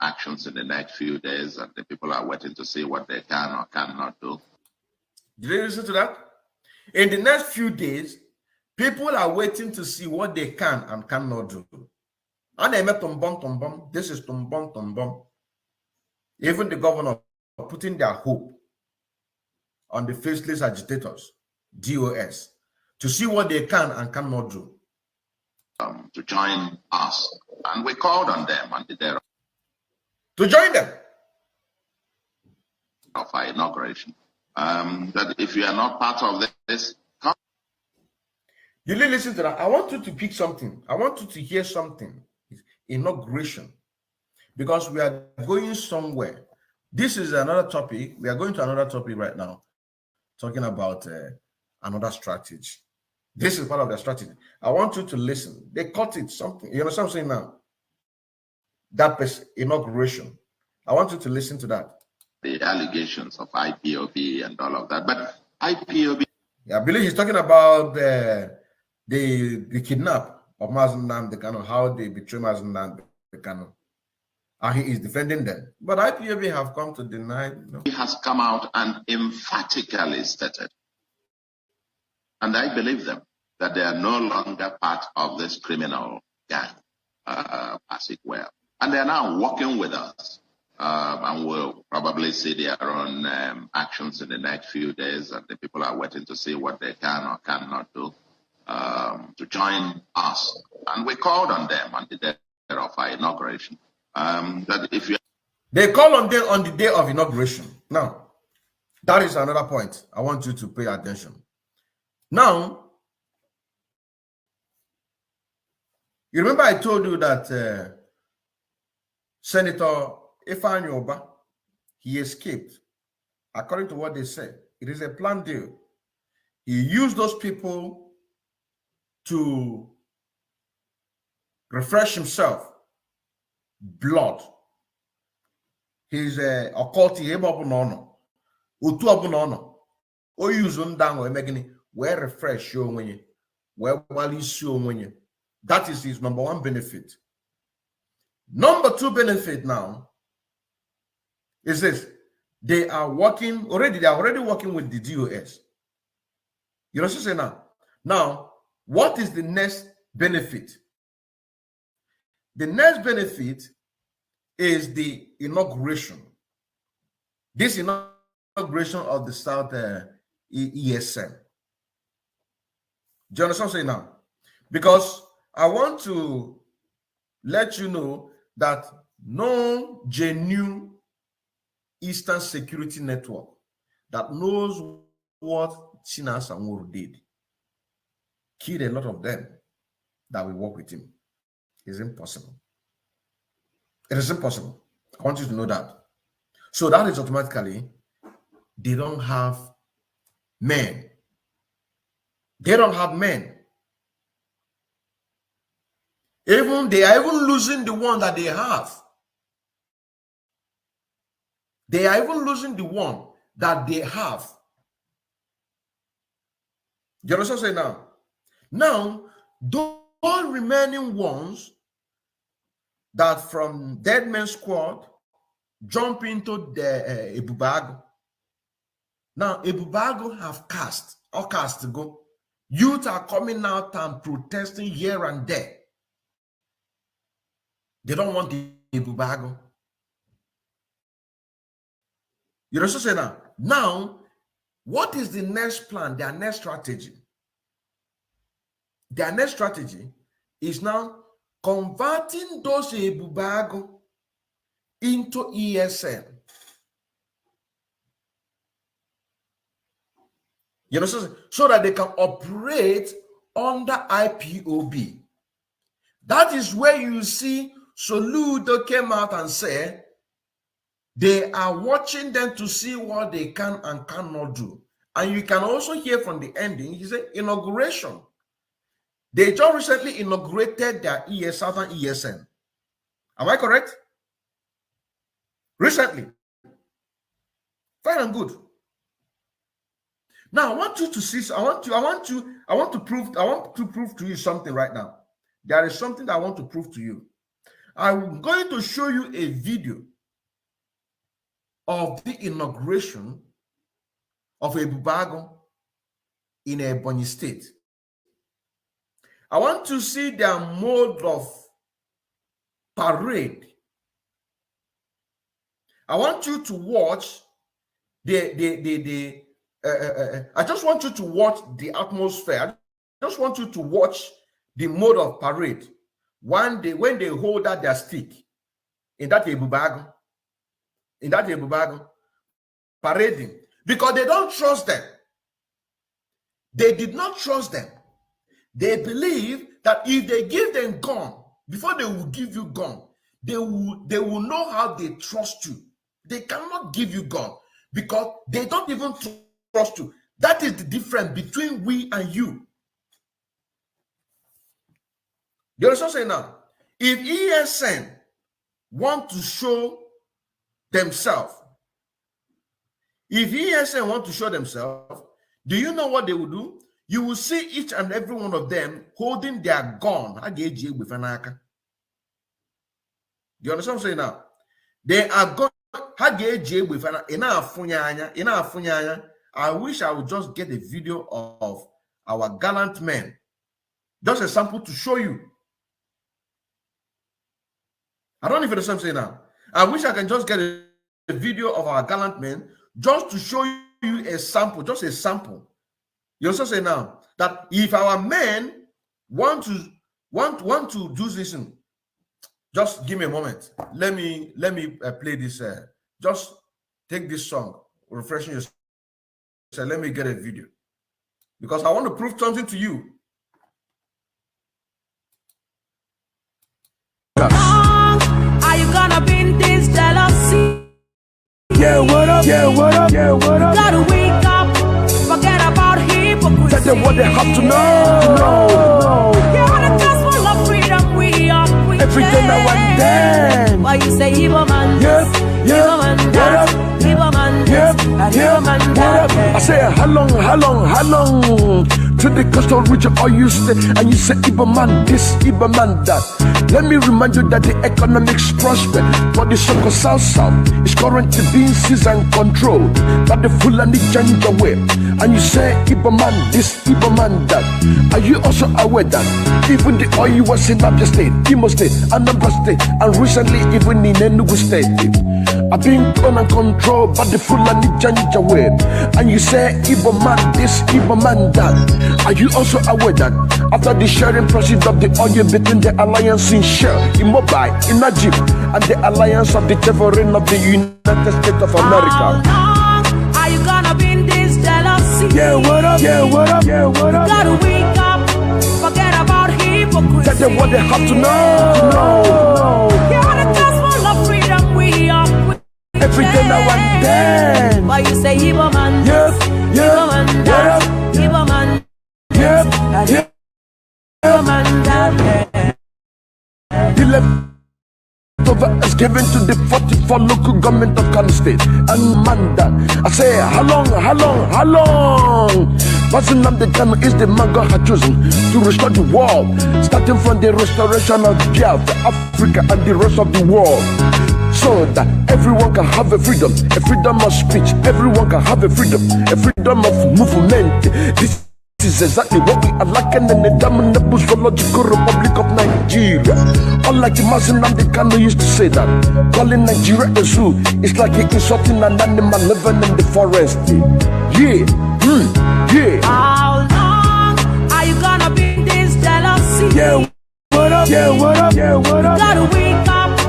actions in the next few days, and the people are waiting to see what they can or cannot do. Did you listen to that? In the next few days, people are waiting to see what they can and cannot do. And they met tumbom. This is tumbom. Even the governor putting their hope on the faceless agitators, DOS, to see what they can and cannot do. To join us. And we called on them on the day to join them of our inauguration. That if you are not part of this, come. You didn't listen to that. I want you to pick something. I want you to hear something. Inauguration. Because we are going somewhere. This is another topic. We are going to another topic right now. Talking about another strategy. This is part of their strategy. I want you to listen. They cut it something. You understand what I'm saying now? That inauguration. I want you to listen to that. The allegations of IPOB and all of that. But IPOB. Yeah, I believe he's talking about the kidnap of Mazen Nnamdi Kanu, how they betray Mazen Nnamdi Kanu. And he is defending them. But IPOB have come to deny. He has come out and emphatically stated, and I believe them, that they are no longer part of this criminal gang, as it were. And they are now working with us, and we'll probably see their own actions in the next few days, and the people are waiting to see what they can or cannot do to join us. And we called on them on the day of our inauguration. That if you They call on them on the day of inauguration. Now, that is another point I want you to pay attention. Now, you remember I told you that Senator Ifeanyi Oba, he escaped. According to what they said, it is a planned deal. He used those people to refresh himself. Blood. He's a occult. O use undango emegini where refresh you when you where you. That is his number one benefit. Number two benefit now is this: they are working already. They are already working with the DOS. You know what I'm saying now? Now, what is the next benefit? The next benefit is the inauguration. This inauguration of the South ESN. Do you understand what I'm saying now? Because I want to let you know that no genuine Eastern security network that knows what China Sanwo did killed a lot of them that will work with him. It's impossible. It is impossible. I want you to know that. So that is automatically, they don't have men. They don't have men. They are even losing the one that they have. They are even losing the one that they have. You understand what I'm saying now? Now, those remaining ones that from Dead Man Squad jump into the Ebubago. Now, Ebubago have cast to go. Youth are coming out and protesting here and there. They don't want the Ebubago. You know what I'm saying now? Now, what is the next plan, their next strategy? Their next strategy is now converting those Ebubago into ESN. You know, so that they can operate under IPOB. That is where you see Soludo came out and said They are watching them to see what they can and cannot do. And you can also hear from the ending, he said, inauguration. They just recently inaugurated their Southern ESN. Am I correct? Recently. Fine and good. Now I want you to see, I want to prove to you something right now. There is something that I want to prove to you. I'm going to show you a video of the inauguration of a Bubago in Ebonyi State. I want to see their mode of parade. I want you to watch I just want you to watch the atmosphere. I just want you to watch the mode of parade. One day when they hold out their stick in that Ebubago, parading, because they don't trust them. They did not trust them. They believe that if they give them gun, before they will give you gun, they will know how they trust you. They cannot give you gun because they don't even trust you. That is the difference between we and you. You understand what I'm saying now? If ESN want to show themselves, do you know what they will do? You will see each and every one of them holding their gun. Do you understand what I'm saying now? They are going. I wish I would just get a video of our gallant men. Just a sample to show you. I don't know if you understand what I'm saying now. I wish I can just get a video of our gallant men just to show you a sample, just a sample. You also say now that if our men want to do this, just give me a moment. Let me play this. Just take this song, refreshing yourself. So let me get a video because I want to prove something to you. Are you gonna bring this jealousy? Yeah, what up? Yeah, what up? Yeah, what up? Gotta wake up, forget about hypocrisy. Tell them what they have to know. You're the gospel of freedom, we are preaching. Every day now and then. Why you say evil man? Yep, Evil man, that. Evil man, evil man, that. I say how long to the coastal region all you stay and you say Ibo man this, Ibo man that. Let me remind you that the economics prosper for the so-called South is currently being seized and controlled by the Fulani change away. And you say Ibo man this, Ibo man that. Are you also aware that even the oil was in Abia State, Imo State, Anambra State, and recently even in Enugu State are being owned and controlled by the Fulani change away? And you say Ibo man this, Ibo man that. Are you also aware that after the sharing process of the oil between the alliance in Shell, Immobile, in Najib, and the alliance of the Tevorin of the United States of America? How long are you gonna bring this jealousy? Yeah, what up? Yeah, what up? Yeah, what up? Gotta wake up, forget about hypocrisy. Tell them what they have to know. You're the gospel of freedom, we are preaching. Every day now and then. Why you say evil man? Yep, Evil man, that. Evil man. Yep. Evil man, that. The leftover is given to the 44 local government of Kano State and Manda. I say, how long? Bazinam the Kano is the man God had chosen to restore the world, starting from the restoration of Biafra, Africa, and the rest of the world. So that everyone can have a freedom of speech, everyone can have a freedom of movement. This is exactly what we are lacking in the damnable zoological Republic of Nigeria. Unlike the Mazinam the Kano used to say that calling Nigeria a zoo is like insulting an animal living in the forest. Yeah. How long are you gonna bring this jealousy? Yeah, what up? Yeah, what up? Yeah, what up? Gotta wake up,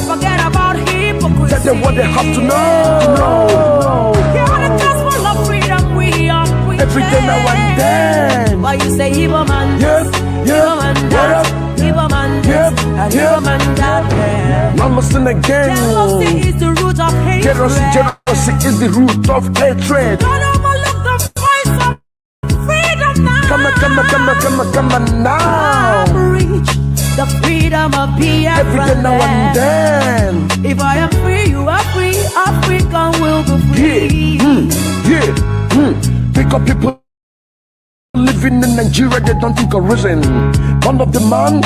forget about hypocrisy. Tell them what they have to know. You're the gospel of freedom, we are preaching. Every day now and then. Why you say evil man? Yep, Evil man, that. Evil man, and Igbo man that. Mama sin again. Jealousy is the root of hatred. Jealousy is the root of hatred. Don't overlook the voice of freedom now. Come on now. Reach the freedom of Biafraland. Every day now and then. If I am free, you are free. Africa will be free. Pick up people living in Nigeria, they don't think of reason. Man of the man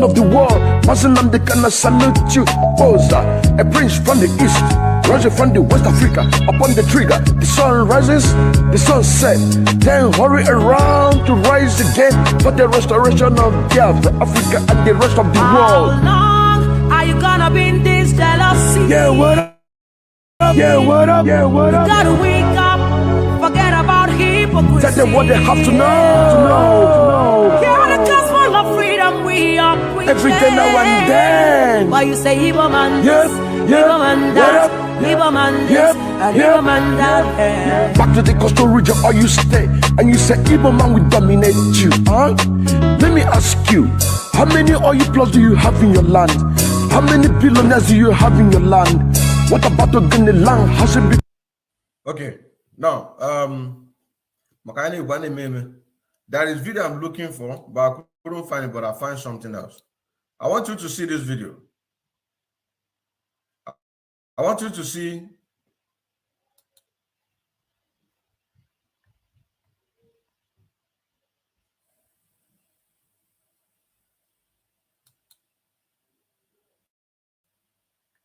of the world. Muslim, they cannot salute you. Oza, a prince from the east, rising from the West Africa. Upon the trigger, the sun rises, the sun sets. Then hurry around to rise again for the restoration of Biafra, Africa, and the rest of the world. How long are you gonna be in this jealousy? Yeah, what up? Yeah, what up? Yeah, what up? You gotta wake up, forget about hypocrisy. Tell them what they have to know. Hear the gospel of freedom we are preaching. Every day now and then. Why you say Igbo man Yes, Igbo man that, Igbo man this, and Igbo man that. Back to the coastal region, or you stay and you say Igbo man will dominate you, huh? Let me ask you, how many oil plus do you have in your land? How many billionaires do you have in your land? What about the land? Has it been? Okay, now, there is video I'm looking for, but I couldn't find it, but I find something else. I want you to see this video. I want you to see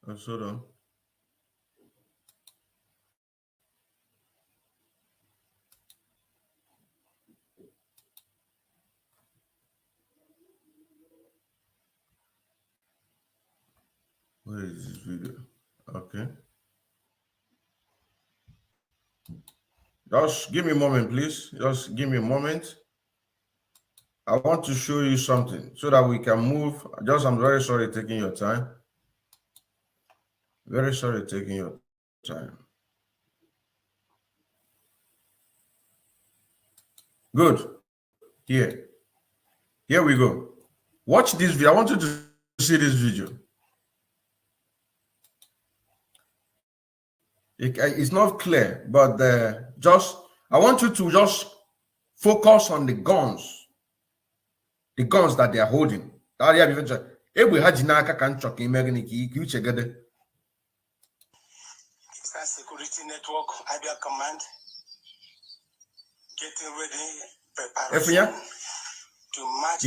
hold on. Where is this video? Okay. Just give me a moment, please. Just give me a moment. I want to show you something so that we can move. I'm very sorry taking your time. Very sorry taking your time. Good. Here we go. Watch this video. I want you to see this video. It's not clear, but I want you to just focus on the guns that they are holding. Security network, IBA command, getting ready, preparation to march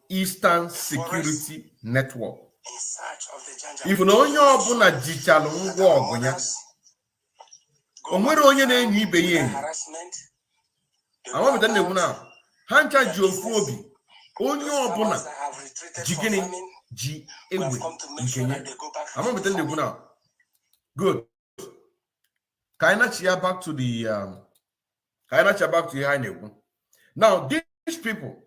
Eastern Security Network. in search of the If no onye ọbụla jichalụ ngwa ọgụ ya, o nwere onye na-enye ibe ya enyi. Amapụta na-ekwu na ha ncha ji ofu obi, onye ọbụla ji gịnị ji egbe nke ya. Amapụta na-ekwu na good. Back to the high level. Now these people,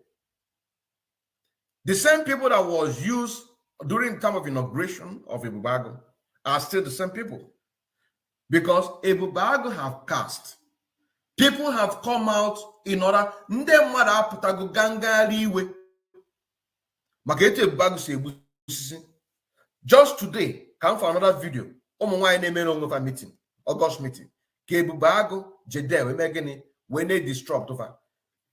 the same people that was used during the time of inauguration of Ebubago are still the same people, because Ebubago have cast. People have come out in order. Just today, come for another video. Meeting, August meeting. Ebubago, Jede, when they disrupt over.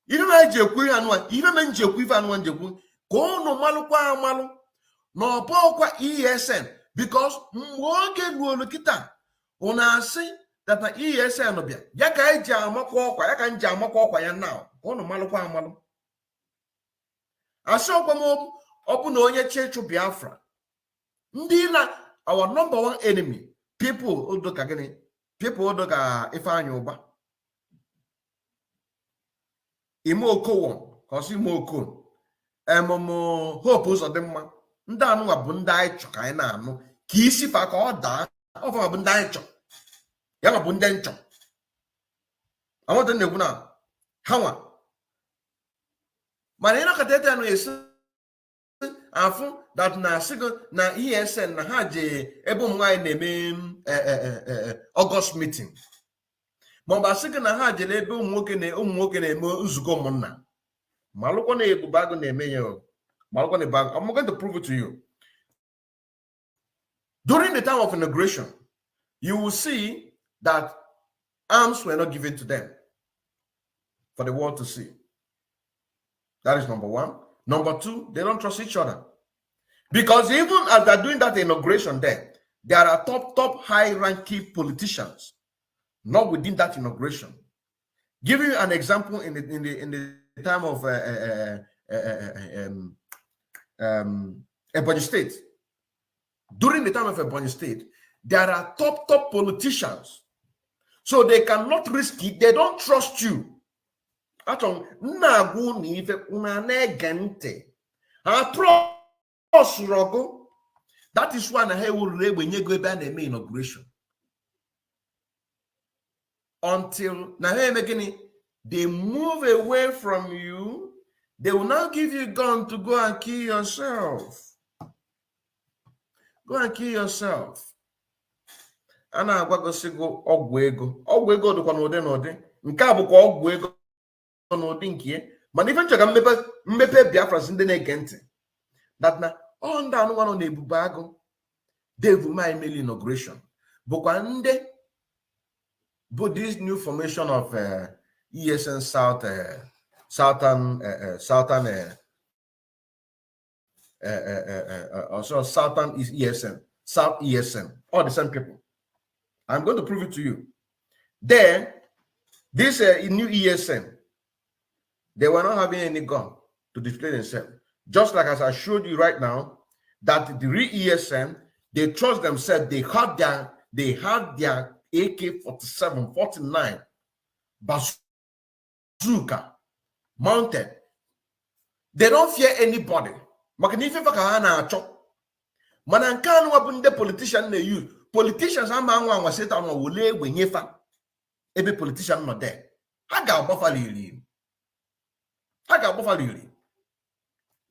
Even I jekwi anwa, even men jekwi anwa jekwi. Go no malukwa malu. No kwa ESN, because mwoke nuolukita una say that na ESN obia yaka eja amakwa yaka nja amakwa ya now ono malukwa amalu asokwa mo obu na onye chechu Biafra ndi na our number one enemy people odoka gini people odoka Ifeanyi Uba imo okowo kosi mo oko emomo hope Uzodimma. Ndị anụnwa bụ ndị anyị chọ ka anyị na-anụ ka isi fa ka ọ daa ọfa bụ ndị anyị chọ ya ma bụ ndị nchọ amụta na-ekwu na ha nwa mana ị nakọta ete anụ esi afụ that na asịgo na ESN na ha je ebe ụmụ nwaanyị na-eme August meeting ma ọ bụ asịgo na ha jere ebe ụmụ nwoke na-eme nzukọ ụmụnna ma alụkwa na Ebubago na-eme ya I'm going to prove it to you. During the time of inauguration, you will see that arms were not given to them for the world to see. That is number one. Number two, they don't trust each other. Because even as they're doing that inauguration there are top high-ranking politicians not within that inauguration. Giving you an example in the time of Ebonyi State. During the time of Ebonyi State, there are top politicians. So they cannot risk it. They don't trust you. That is why I will when you go back and make inauguration. Until they move away from you, they will now give you a gun to go and kill yourself. Go and kill yourself. And I'm going to say go ogwego. Ogwego do kono de no de. Nka bu ko ogwego no de nkie. Man even check mmepe Biafrans ndị na-ege ntị. That na on da no one na ebubago. They will my email inauguration. Bukwa nde but this new formation of ESN also Southern is ESN, South ESN, all the same people. I'm going to prove it to you. Then, this new ESN, they were not having any gun to display themselves. Just like as I showed you right now, that the real ESN, they trust themselves. They had their AK-47, 49 bazooka mounted. They don't fear anybody. Politicians they use. Politicians are man was set on a wole when yefa. Every politician not there. I got buffalo.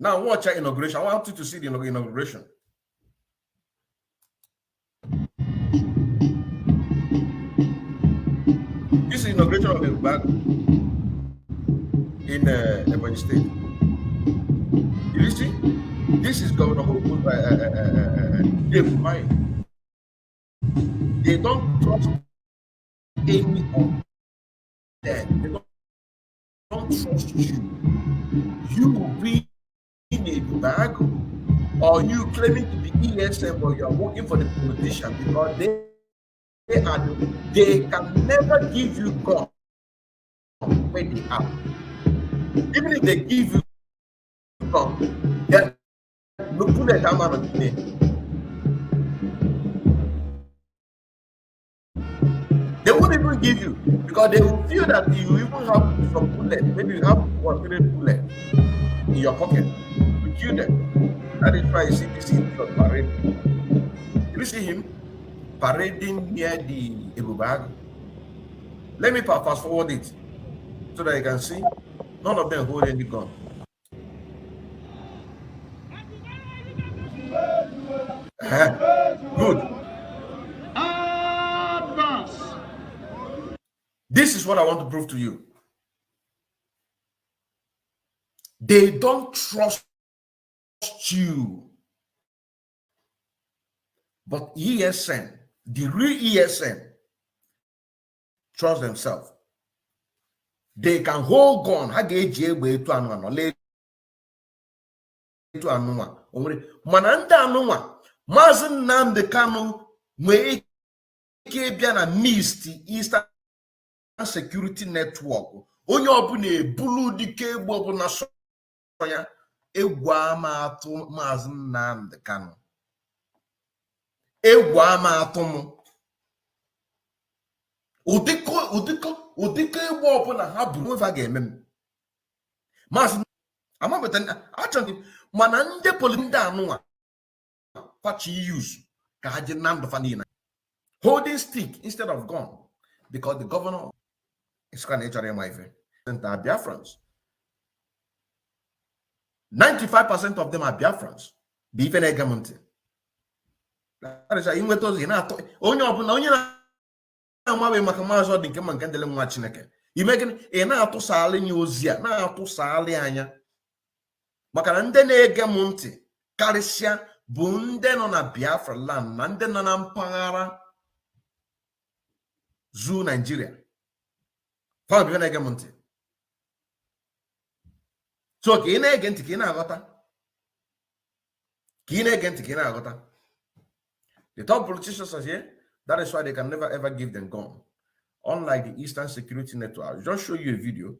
Now watch our inauguration. I want you to see the inauguration. This is inauguration of a bank in Ebonyi State. You see, this is Governor Hope by David Mine. They don't trust any of them. They don't trust you. You will be in a bag, or you claiming to be ESM, or you are working for the politician because they can never give you God where they are. Even if they give you God, then look at that man on the name. They won't even give you because they will feel that you even have some bullet. Maybe you have 1 bullet in your pocket to kill them. That is why you see this in your parade. You see him parading near the Ebubag. Let me fast forward it so that you can see none of them hold any gun. Good. This is what I want to prove to you. They don't trust you. But ESN, the real ESN, trust themselves. They can hold gun. Mananda anuma, Mazen Nam de Kanu, me Kebiana missed Eastern Security Network. Onye obune bulu di kebo na soya egwama atu Mazen Nam de Kanu. Egwama atomo. Udiko egwo na ha buru fa ga-emem. Mazen amabeten achọghị mana ndị polisi anụwa kwachi use ka ha ji na ndụ fa niile. Holding stick instead of gun because the governor is kind of HRMIV. Biafrans. 95% of them are Biafrans. The even hegemony. That is why inwe tozi na ato onye ọbụla onye na-amawe maka maazị dị nke ma nke ndele nwa Chineke. Imegine na atụsala nye ozi a na atụsala anya. maka na ndị na-ege m ntị karịsịa bụ ndị nọ na Biafraland na ndị nọ na mpaghara Zoo Nigeria. Fa bụ na-ege m ntị. So ka ị na-ege ntị ka ị na-aghọta. Ka ị na-ege ntị ka ị na-aghọta. The top politicians are here. That is why they can never ever give them gun. Unlike the Eastern Security Network, I'll just show you a video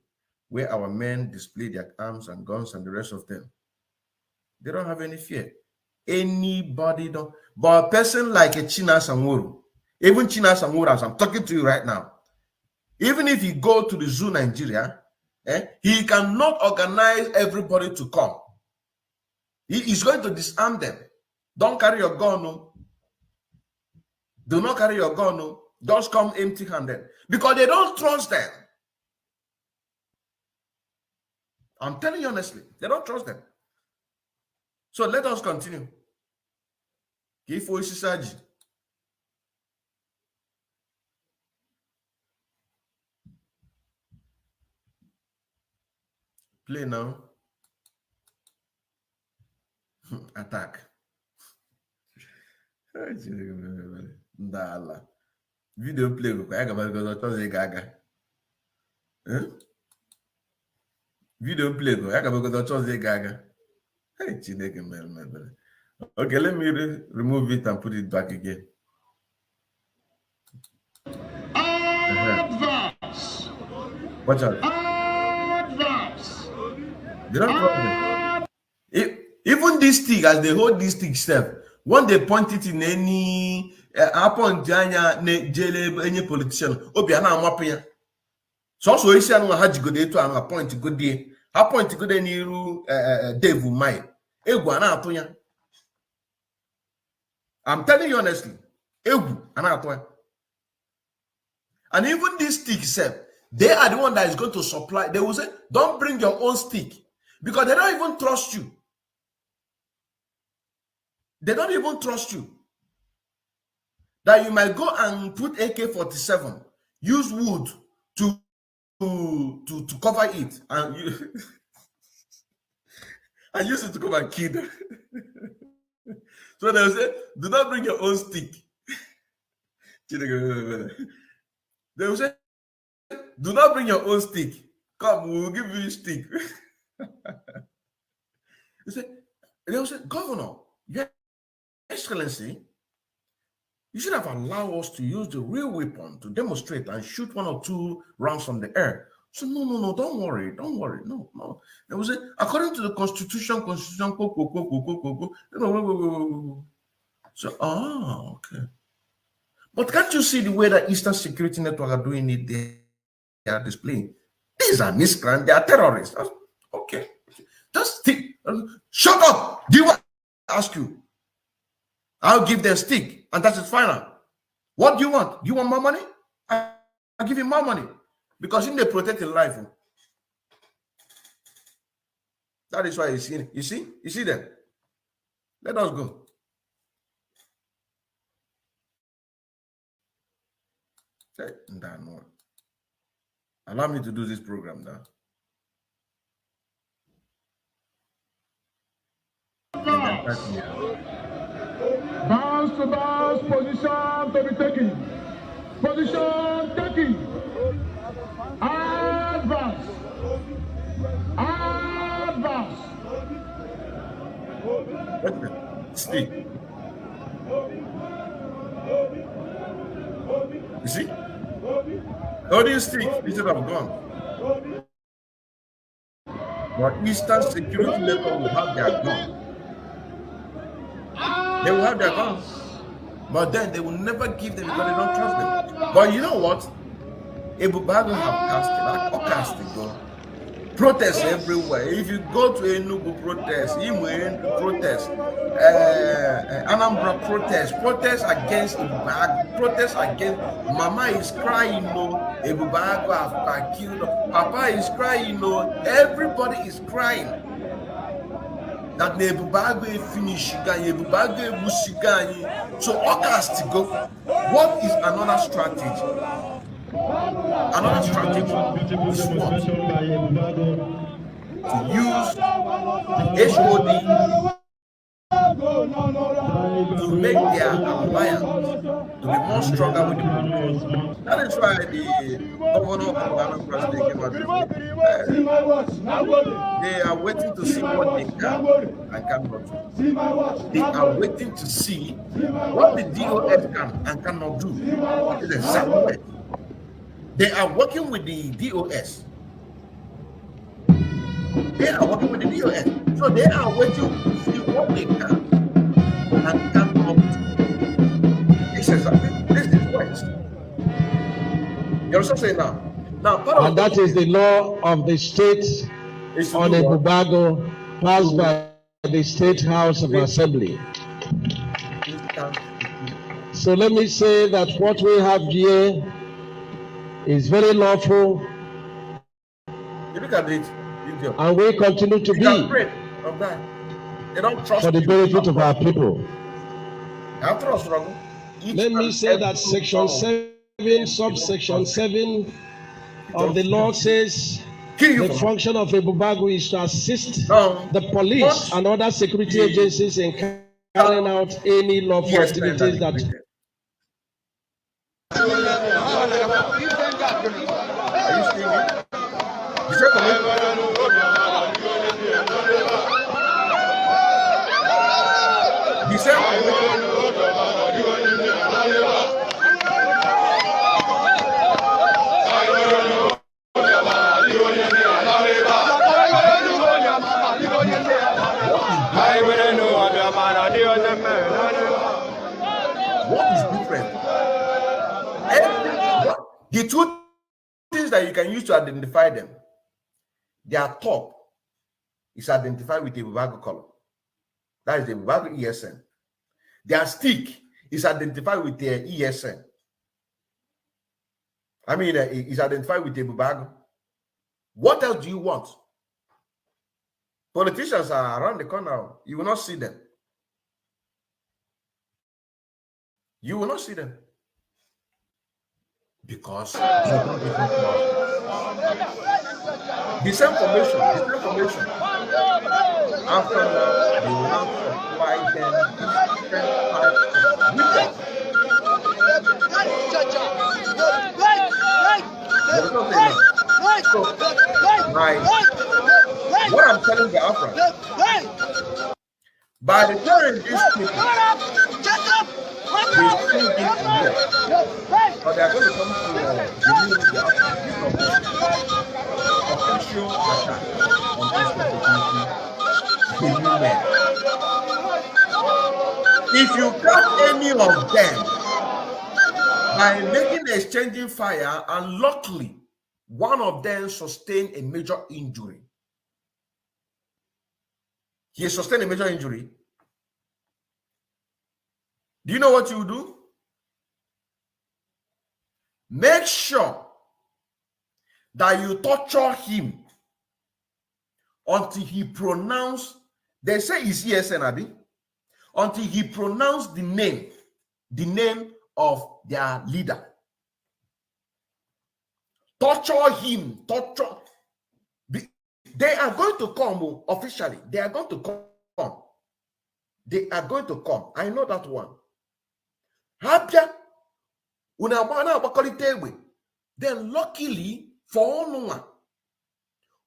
where our men display their arms and guns and the rest of them. They don't have any fear. Anybody don't. But a person like a China Samuru, even China Samuru, as I'm talking to you right now, even if you go to the Zoo Nigeria, he cannot organize everybody to come. He is going to disarm them. Don't carry your gun. No. Do not carry your gun. No. Just come empty-handed. Because they don't trust them. I'm telling you honestly, they don't trust them. So let us continue. Play now. Attack. Video play. Video play. Okay, let me remove it and put it back again. Advance. Watch out. Advance. They don't problem. Even this stick, as they hold this stick step, when they point it in any upon any politician, Obiana Mapia. So also is an Haji go there to an appoint good day. Appoint to go there near Dave Mai. I'm telling you honestly, and even this stick itself, they are the one that is going to supply. They will say, don't bring your own stick because they don't even trust you. They don't even trust you. That you might go and put AK-47, use wood to cover it, and you and use it to come and kill them. So they will say, do not bring your own stick. They will say, do not bring your own stick. Come, we will give you a stick. They will say, Governor, Your Excellency, you should have allowed us to use the real weapon to demonstrate and shoot 1 or 2 rounds from the air. So no, don't worry, no. They will say, according to the Constitution, So, okay. But can't you see the way that Eastern Security Network are doing it? They are displaying. These are miscreants. They are terrorists. Okay. Just think. Shut up. Do you want to ask you? I'll give them stick, and that is final. What do you want? Do you want more money? I'll give you more money. Because in they protect your life. That is why you see them. Let us go. Allow me to do this program now. Bounce to bounce, position to be taken. Position taken. Advance. Advance. Stick. You see? How do you stick? Instead of gun. But Eastern Security Network will have their gun. They will have their guns. But then they will never give them because they don't trust them. But you know what? Abu Bago have casted go. Protests everywhere. If you go to Enugu protest, Anambra protest against Abu Bago, protest against Mama is crying, no. Abu Bago have killed. Papa is crying, no. Everybody is crying. That the Abu Bago finish, Abu Bago Musigani. So August go. What is another strategy? Another strategy is what? to use the HOD to make their alliance to be more stronger with the people. That is why the governor of Anambra State came out to say, they are waiting to see what they can and cannot do. They are waiting to see what the DOS can and cannot do. That is exactly it. They are working with the DOS. They are working with the DOS. So they are waiting to see what they can and cannot do. This is West. You also say now. And that is the law of the state on a Bubago passed by the State House of Assembly. So let me say that what we have here is very lawful. You look at it, and we continue to be of that. They don't trust for the benefit of our people. After a struggle, let me say that Section 7, subsection 7 of the law says the function of a Bubago is to assist the police and other security agencies in carrying out any lawful activities that. What is different? The two things that you can use to identify them, their top is identified with a Bubago color. That is the Bubago ESN. Their stick is identified with their ESN. I mean, is identified with a Bubago. What else do you want? Politicians are around the corner. You will not see them. You will not see them. Because they don't give up. The same formation. After that, they will not supply them different types of weapons. What I'm telling the Afrans, by the time these people will still be here, but they are going to come to the official attack on peaceful security. If you catch any of them by making the exchanging fire, and luckily one of them sustained a major injury. He sustained a major injury. Do you know what you do? Make sure that you torture him until he pronounce, they say it's ESN, Abi, until he pronounce the name of their leader. Torture him, torture. They are going to come officially. They are going to come. They are going to come. I know that one. Then luckily for Onwa,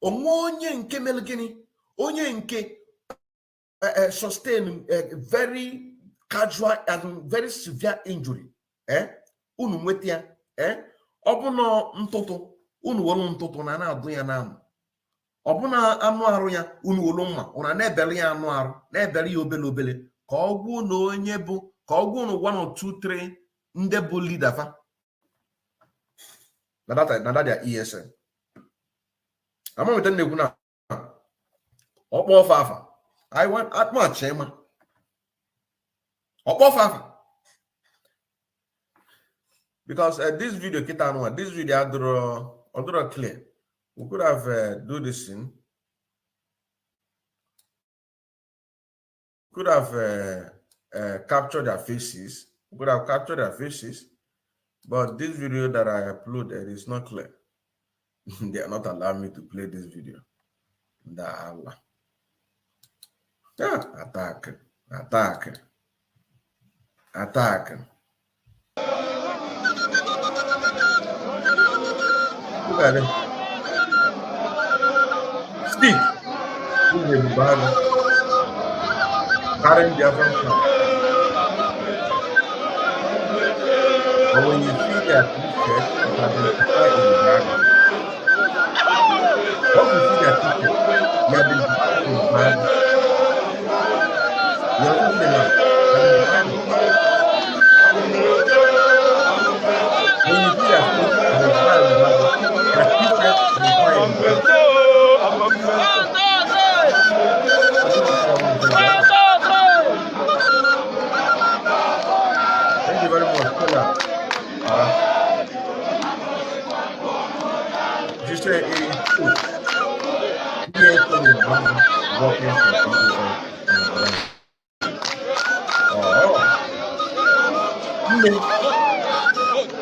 onye nke melgini, onye nke sustain a very casual and very severe injury. Unu mwetia, obuno ntoto, unu wolu ntoto na na-adu ya na ọbụna anụ arụ ya unu olu mma ụna na-ebeli ya anụ arụ na-ebeli ya obele obele ka ọ gwụ na onye bụ ka ọ gwụ na 1 or 2 3 ndị bụ leader fa na data ESN amamete nnekwu na ọkpọ ofe afa I want atma chema ọkpọ ofe afa because this video kita anụ this video adoro clear. We could have do this thing. Could have captured their faces. We could have captured their faces, but this video that I uploaded is not clear. They are not allowing me to play this video. Dala. Yeah, attack. Attack. Attack. Look at it. Speak. Who is the bad? Karen Biafran. But when you see that picture, you identify in the bag. Once you see that picture, you identify in the bag. You also say now, when you see that picture, identify in the bag. That picture, identify in the bag. Thank you very much, Stella. You say it's true. Yes, working for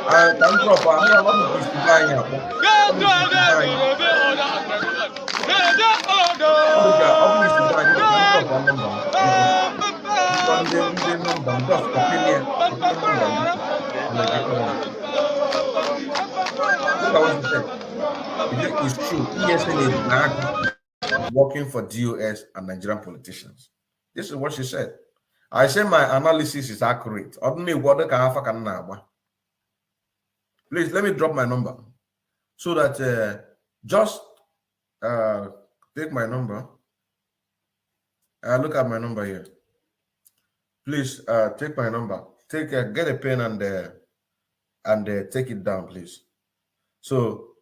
I'm drop. I'm not buying up. It's true. ESN is back working for DOS and Nigerian politicians. This is what she said. I say my analysis is accurate. Please let me drop my number so that just take my number. Look at my number here. Please take my number. Get a pen and take it down, please. So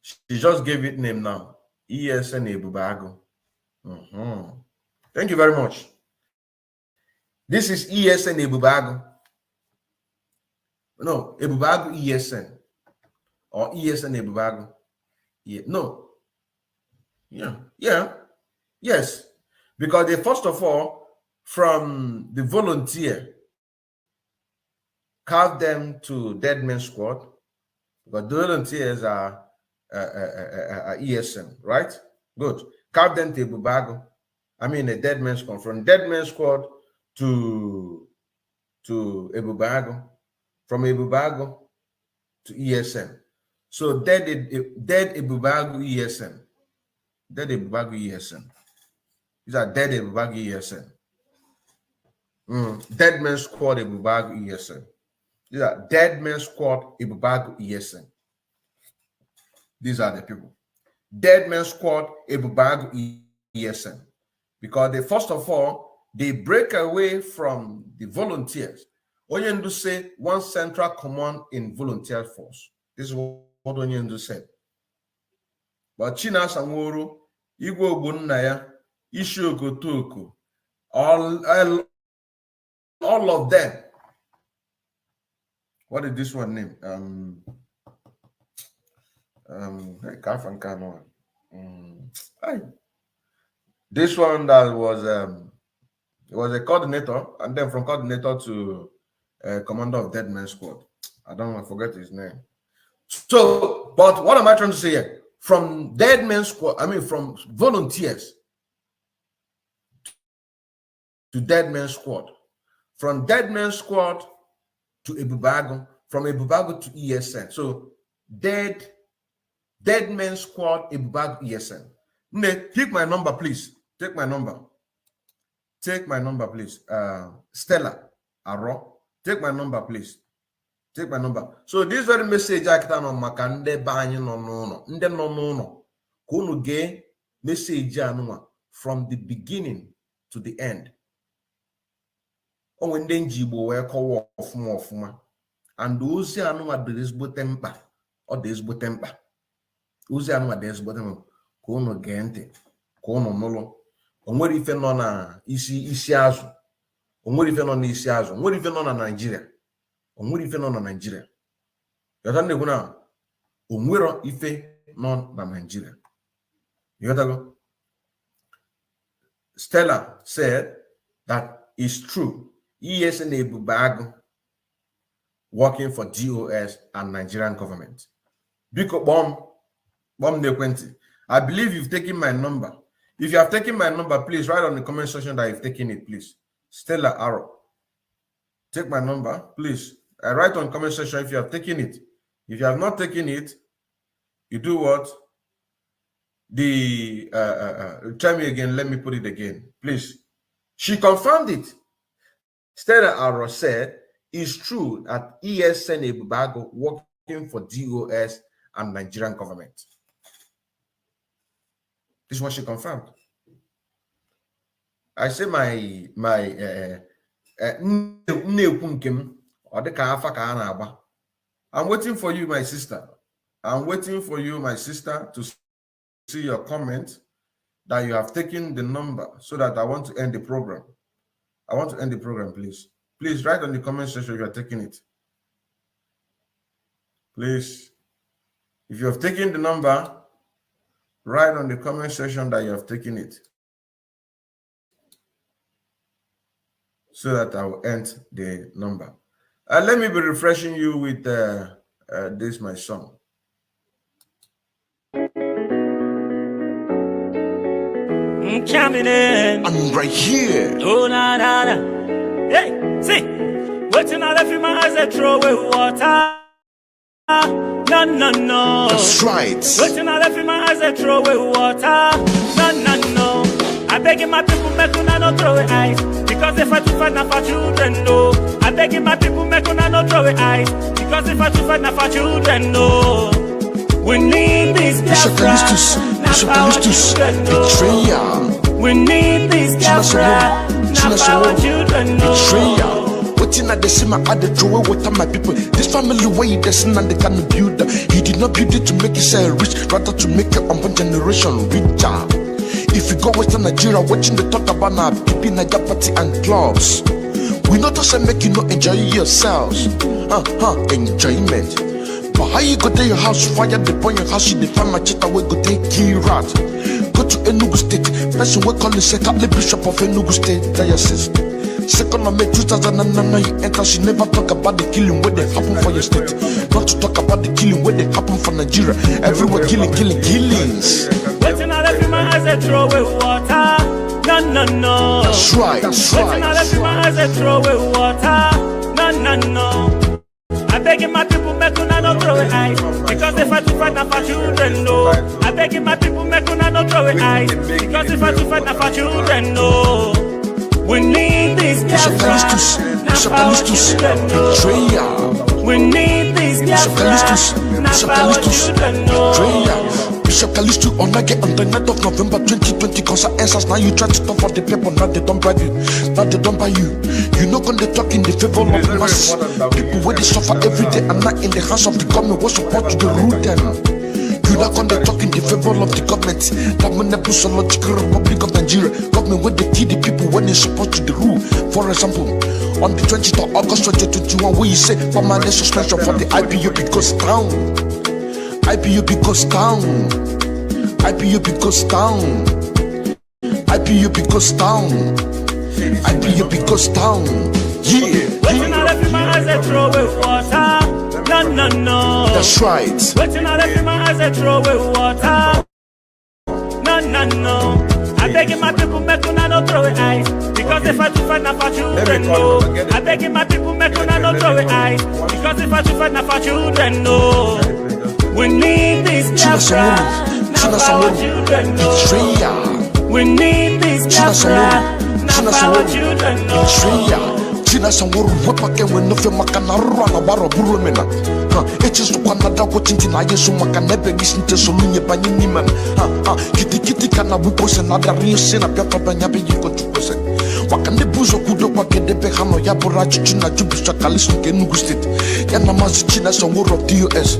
she just gave it name now. ESN Ebubago. Thank you very much. This is ESN Ebubago. No, Ebubago ESN or ESN Ebubago. Yeah, no. Yes. Because they first of all, from the volunteer, carved them to Dead Men Squad. Because the volunteers are ESN, right? Good. Carved them to Ebubago. I mean, a Dead Men Squad. From Dead Men Squad to Ebubago. From Ebubago to ESN. So dead Ebubago ESN. Dead Ebubago ESN. These are dead Ebubago ESN. Dead Men Squad Ebubago ESN. These are Dead Men Squad Ebubago ESN. These are the people. Dead Men Squad Ebubago ESN. Because they first of all, they break away from the volunteers. Onyendu say one central command in volunteer force. This is what Onyendu said. But China Sanworo, Igwe Ogbonnaya, Ishioko Toku, all of them. What is this one name? This one that was it was a coordinator, and then from coordinator to commander of Dead Men Squad. I don't want to forget his name. So, but what am I trying to say here? From Dead Men Squad, I mean from volunteers to Dead Men Squad. From Dead Men Squad to Ebubago. From Ebubago to ESN. So, Dead Men Squad, Ebubago, ESN. Take my number, please. Take my number. Take my number, please. Stella Aro. Take my number, please. Take my number. So this very message I can on Makande Banyan no. Kunu ge message from the beginning to the end. When then Jibo were call off more. And those anuma des botempa or des botempa. Those anuma des botempa. Kono gente. Kono nolo. Onwere ife no na isi azu. Onwere ife no na isi azu. Onwere ife no na Nigeria. Onwere ife no na Nigeria. Yata ndekwu na onwere ife no na Nigeria. Yata go. Stella said that is true. ESN Ebubago working for DOS and Nigerian government. Biko bomb nekwenti. I believe you've taken my number. If you have taken my number, please write on the comment section that you've taken it, please. Stella Arrow. Take my number, please. I write on the comment section if you have taken it. If you have not taken it, you do what? Tell me again, let me put it again, please. She confirmed it. Stella Arrow said, it's true that ESN Ebubago working for DOS and Nigerian government. This is what she confirmed. I say I'm waiting for you, my sister. I'm waiting for you, my sister, to see your comment that you have taken the number so that I want to end the program. I want to end the program, please. Please write on the comment section if you are taking it. Please. If you have taken the number, write on the comment section that you have taken it, so that I will end the number. Let me be refreshing you with this, my song. Coming in. I'm right here. Oh, na, na, na. Hey, see. Waiting out of my eyes, I throw away water. No, no, no. That's right. Waiting out of my eyes, I throw away water. No, no, no. I beg my people, make una no throw away eyes. Because if I do fight, not for children, no. I beg my people, make una no throw away eyes. Because if I do fight, not for children, no. We need this Biafra, not for our children, no. We need this Biafra, not for our children, no. Waiting at the same at the throw what my people. This family way that's not the kind of build. He did not build it to make it rich, rather to make your own generation richer. If you go Western Nigeria, watching the talk about now people in Nigeria party and clubs. We not just make you not enjoy yourselves. Enjoyment. But how you go to your house, fire the boy your house, you define my chita, we go take key rat. Go to Enugu State, person we call the second bishop of Enugu State diocese. Second of May 2009, you enter, she never talk about the killing where they happen for your state. Not to talk about the killing where they happen for Nigeria. Everywhere killings. Waiting out of my eyes, I throw away water. No, no, no. That's right. Waiting out of my eyes, I throw away water. No, no, no. I beg my people, make una no throw away eyes. Because if I do fight, not for children, no. I beg my people, make una no throw away eyes. Because if I do fight, not for children, no. We need this Biafra, not for our children, no. We need this Biafra, not for our children, no. Bishop Callisto on again on the night of November 2020. Cause answers now you try to stop for the people, now they don't bribe you, now they don't buy you. You not gonna talk in the favor of masses. People where they suffer every day and not in the hands of the government. What support to the root them? You not gonna talk in the favor of the government. That man never logical Republic of Nigeria. Government where they kill the people when they support to the rule. For example, on the 20th of August 2021, where you say permanent suspension for the IPOB goes down. IPOB goes down. IPOB goes down. IPOB goes down. IPOB goes down. Yeah. Waiting out of my eyes, I throw away water. No, no, no. That's right. Waiting out of my eyes, I throw away water. No, no, no. I beg my people, make una no throw away eyes. Because if I do fight, not for children, no. I beg my people, make una no throw away eyes. Because if I do fight, not for children, no. We need this Biafra, not for our children, no. We need this Biafra, not for our children, no. China Sanguru, what can we know from Macanarana Barra Burumena? It is one another watching Tinaya Sumakanebe, listen to Solunia Baniman. Kitty Kana, we post another real sin of Papa Banyabi, you got to post it. What can the Buzo Kudo Pake de Behano Yaburach China Jubisha Kalisu Kenugustit? Yanamaz China Sanguru of THDOS.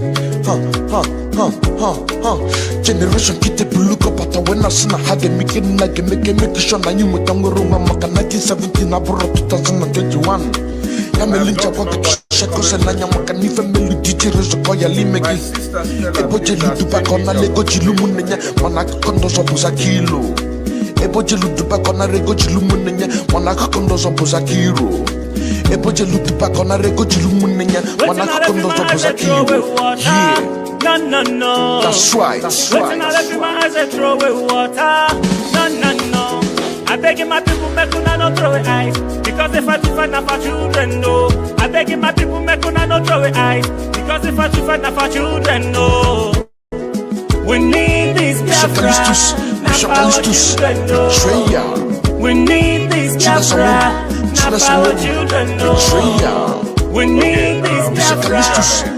Generation Kitty Buluka, but when I seen a had a making like a make sure I knew what I'm wrong. 1917, Abura 2021. Yamelinja Shakos and Nanyamaka, family teachers of Koya Limeki. Ebojelu Dubakona Lego Chilumunia, Manaka Condos of Buzakilo. Ebojelu Dubakona Rego Chilumunia, Manaka Condos of Buzakiro. Eboje lutu back on a rego jilumunenya. Wana kondo joboza kiwo. Yeah. No. That's right. Waiting all every man as I throw away water. No. I beg my people make una no throw away ice. Because if I do fight now for children, no. I beg my people make una no throw away ice. Because if I do fight now for children, no. We need this Biafra. Now for our children, no. We need this Biafra. Now for our children, no. We need this Biafra.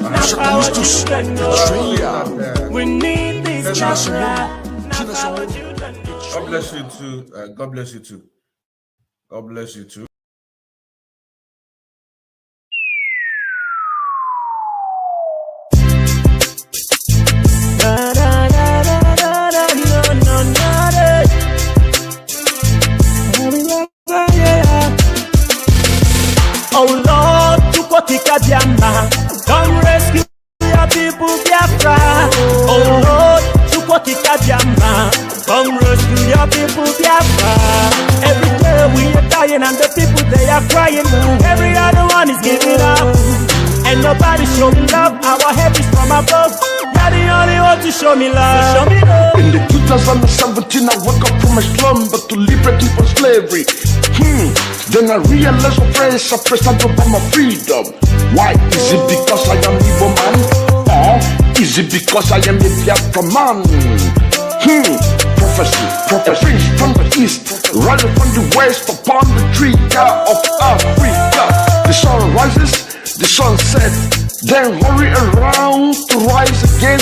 Now for our children, no. We need this Biafra. Now for our children, no. God bless you too. God bless you too. God bless you too. Oh Lord, Chukwokika Biama, come rescue your people, Biafra. Oh Lord, Chukwokika Biama, come rescue your people, Biafra. Every day we are dying and the people they are crying. Every other one is giving up, and nobody showing love. Our help is from above. You're the only one to show me love. Show me love. In the 2017, I woke up from my slumber to liberate me from slavery. Then I realized my friends are pressed out over my freedom. Why? Is it because I am Igbo man? Or is it because I am a Biafra man? Prophecy. A prince from the east, running from the west upon the trigger of Africa. The sun rises, the sun sets, then hurry around to rise again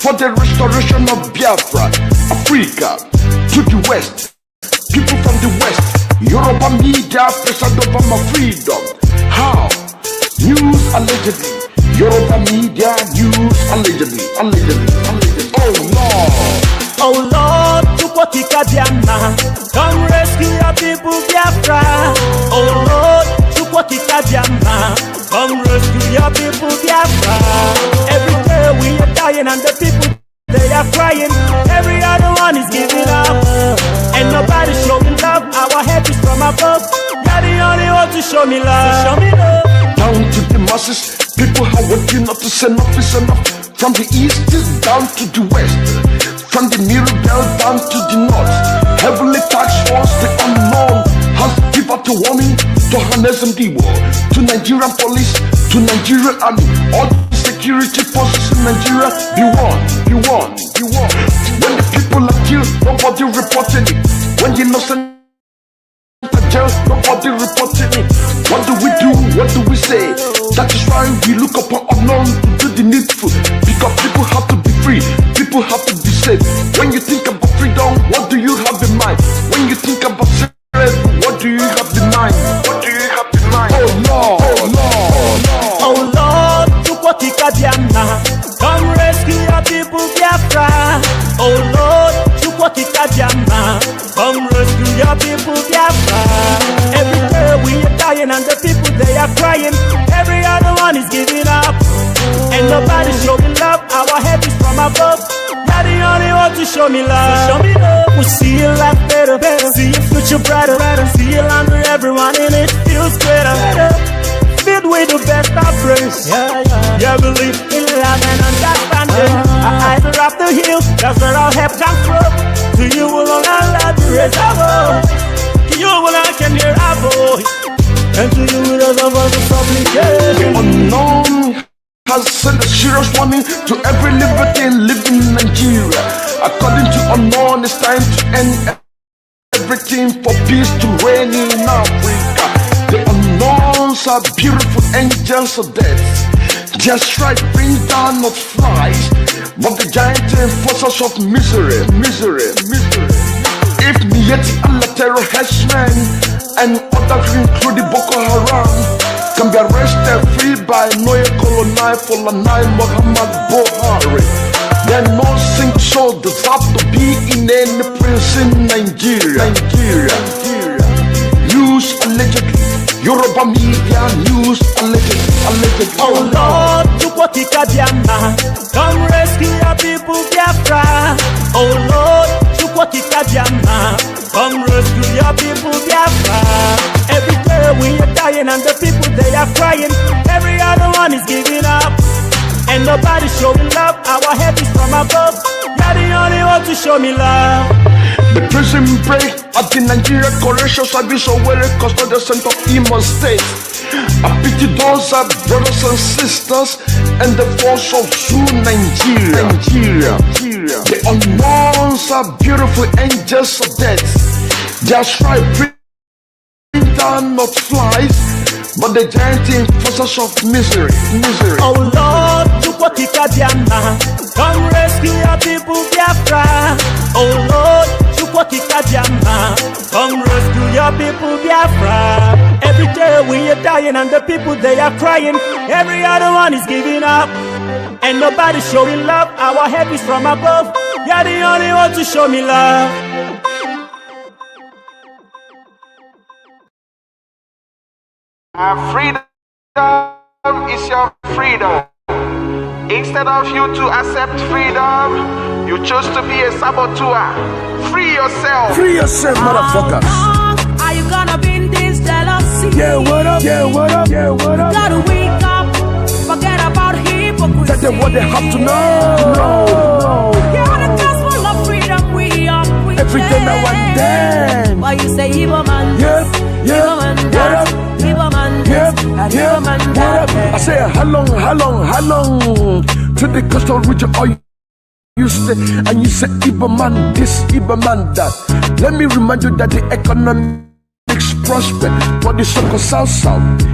for the restoration of Biafra. Africa to the west, people from the west. Yoruba media pressured over my freedom. How? News allegedly. Yoruba media news allegedly. Oh Lord, Chukwokika Biama, come rescue your people, Biafra. Oh Lord, Chukwokika Biama, come rescue your people, Biafra. Every day we are dying and the people they are crying. Every other one is giving up, and nobody showing love. Our help is from above. You're the only one to show me love. Show me love. Down to the masses, people are working not to say enough is enough. From the east down to the west, from the middle belt down to the north. Heavenly tax force, the unknown, has give out a warning to harness and the war, to Nigerian police, to Nigerian army, all the security forces in Nigeria. Be warned. When the people are killed, nobody reporting it. When the innocent jail, nobody reporting it. What do we do? What do we say? That is why we look upon unknown to do the needful. Because people have to be free, people have to be safe. When you think about freedom, what do you have in mind? When you think about slavery, what do you have in mind? Oh Lord, Chukwokika Biama, come rescue your people, Biafra. Oh Lord, Chukwokika Biama, come rescue your people, Biafra. Every day we are dying and the people they are crying. Every other one is giving up, and nobody showing love. Our help is from above. You're the only one to show me love. Show me love. We see your life better, see your future brighter, see your land where everyone in it feels greater. Filled with the best of praise. Yeah, believe in love and understanding. Our eyes are up the hill, that's where our help comes from. To you alone our love to raise our voice. To you alone I can hear our voice, and to you it is of us a supplication. Unknown has sent a serious warning to every libertine living in Nigeria. According to unknown, it's time to end everything for peace to reign in Africa. The unknowns are beautiful angels of death. Their strike brings down not flies, but the giant enforcers of misery. If Mieti Allah terror herdsmen and others including Boko Haram can be arrested free by Noye Colonel Folanai Muhammad Buhari, then no single soul deserves to be in any prison in Nigeria. News allegedly, Yoruba media news allegedly. Oh Lord, Chukwokika Biama, come rescue your people, Biafra. Oh Lord, Chukwokika Biama, come rescue your people, Biafra. Every day we are dying and Ain't nobody showing love, our head is from above. You're the only one to show me love. The prison break at the Nigeria Correctional Service of Wele Custodial Center of Imo State. I pity those are brothers and sisters and the force of Zoo Nigeria. The unknowns are beautiful angels of death. Just try bring down not flies, but the giant enforcers of misery. Oh Lord, Chukwokikadiana, come rescue your people, Biafra. Oh Lord, Chukwokikadiana, come rescue your people, Biafra. Every day we are dying and the people they are crying. Every other one is giving up. Ain't nobody showing love, our help is from above. You're the only one to show me love. Freedom is your freedom. Instead of you to accept freedom, you chose to be a saboteur. Free yourself. Free yourself, motherfuckers. Are you gonna be in this jealousy? Yeah, what up? Gotta wake up, forget about hypocrisy. Tell them what they have to know. You're the gospel of freedom, we are preaching. Every day now and then. Why you say Igbo man? Yep. Igbo man that. Igbo man this. Igbo man that. I say how long to the coastal region are you stay and you say Igbo man this, Igbo man that. Let me remind you that the economics prospect for the so-called South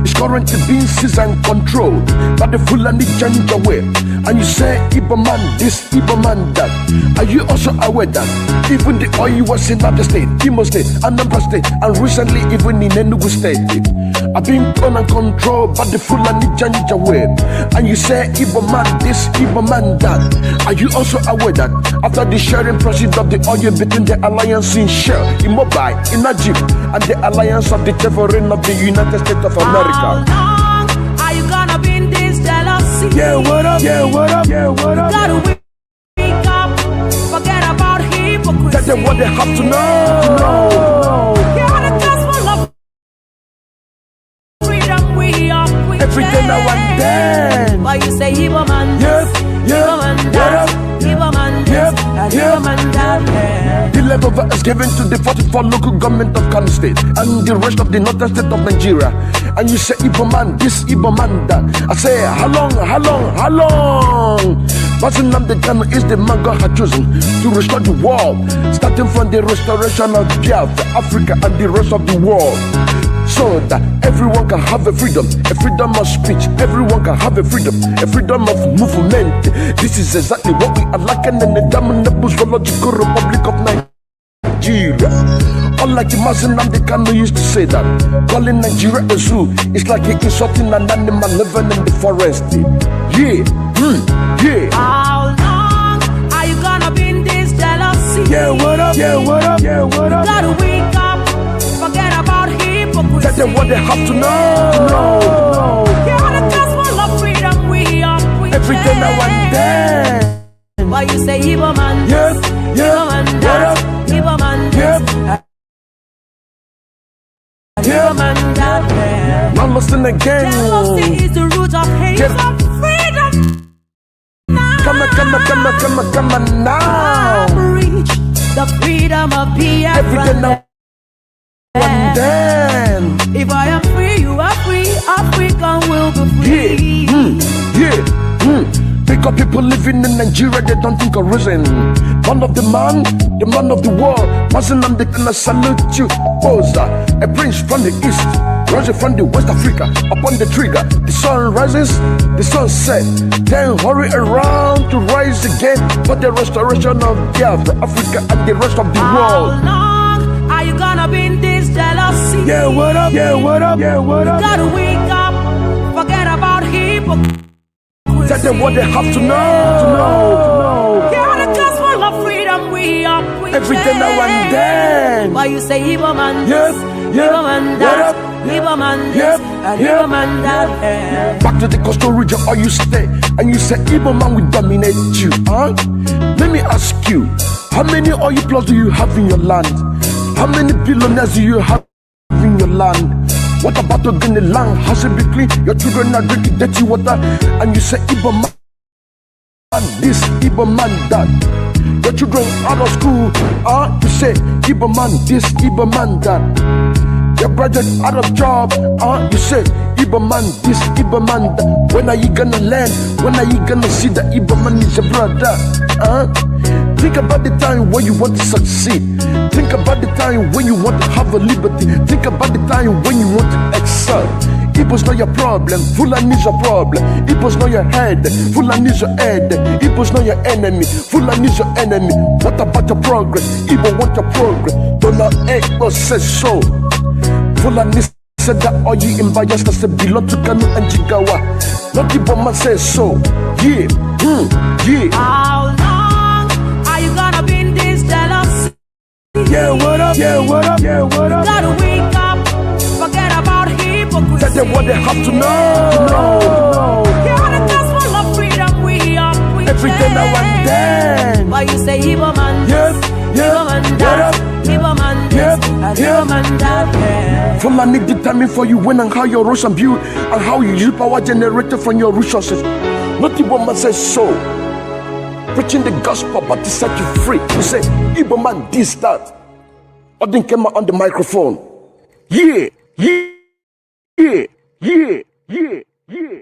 is currently being seized and controlled by the Fulani Janjaweed. And you say Igbo man this, Igbo man that. Are you also aware that even the oil was in other state, Imo State, Anambra State, and recently even in Enugu State are being owned and controlled by the Fulani Janjaweed? And you say Igbo man this, Igbo man that. Are you also aware that after the sharing process of the oil between the alliance in Shell, in Mobile, in Egypt, and the alliance of the sovereign of the United States of America? How long are you gonna be in this jealousy? Yeah, what up? Gotta wake up, forget about hypocrisy. Tell them what they have to know. You're the gospel of freedom, we are preaching. Every day now and then. Why you say Igbo man? Yep. Igbo man that. Igbo man this. Igbo man that. The level is given to the 44 local government of Kano State and the rest of the northern state of Nigeria. And you say Igbo man this, Igbo man that. I say how long? Basin the Kano is the man God had chosen to restore the world, starting from the restoration of Biafra, Africa, and the rest of the world, so that everyone can have a freedom of speech, everyone can have a freedom of movement. This is exactly what we are lacking in the Damnable Zoological Republic of Nigeria. Unlike the Masin Kano used to say that calling Nigeria a zoo is like insulting an animal living in the forest. Yeah. How long are you gonna be in this jealousy? Yeah, what up? Gotta wake up, forget about hypocrisy. Tell them what they have to know. You're the gospel of freedom, we are preaching. Every day now and then. Why you say Igbo man? Yep. Igbo man that. Igbo man this. Igbo man that. Now listen again. Jealousy is the root of hate of freedom. Come on now. Reach the freedom of Biafraland. Every day now and then. If I am free, you are free. Africa will be free. Yeah. Pick up people living in Nigeria, they don't think of reason. One of the man of the world. Masin and they gonna salute you. Posa, a prince from the east, rising from the West Africa. Upon the trigger, the sun rises, the sun sets. Then hurry around to rise again for the restoration of Biafra, Africa, and the rest of the world. How long are you gonna be in this jealousy? Yeah, what up? Gotta wake up, forget about hypocrisy. Tell them what they have to know. You're the gospel of freedom, we are preaching. Every day now and then. Why you say Igbo man Yep. Igbo man that. Igbo man this. Igbo man that. Back to the coastal region, or you stay and you say Igbo man will dominate you, huh? Let me ask you, how many oil plots do you have in your land? How many billionaires do you have in your land? What about the land? Has it been clean? Your children are drinking dirty water, and you say Igbo man man this, Igbo man that. Your children out of school, you say Igbo man this, Igbo man that. Your brother out of job, you say Igbo man this, Igbo man that. When are you gonna learn? When are you gonna see that Igbo man is your brother? Think about the time when you want to succeed. Think about the time when you want to have a liberty. Think about the time when you want to excel. Igbo's not your problem, Fulani's your problem. Igbo's not your head, Fulani's your head. Igbo's not your enemy, Fulani's your enemy. What about your progress? Igbo want your progress. Donald Igbo says so. Fulani said that all you in Bayelsa said belong to Kanu and Jigawa. Not Igbo man says so. Yeah, yeah. How long are you gonna be in this jealousy? Yeah, what up? Yeah, what up? Yeah, what up? Gotta wake up, forget about hypocrisy. That's what they have to know. You're the gospel of freedom we are preaching. Every day now and then. Why you say Igbo man yes, Igbo man that, Igbo man this, and Igbo man that. Fulani determine for you when and how your Russian build and how you use power generated from your resources. Not Igbo man says so. Preaching the gospel but to set you free. You say Igbo man this, that. Odin came out on the microphone. Yeah, yeah, yeah, yeah, yeah, yeah.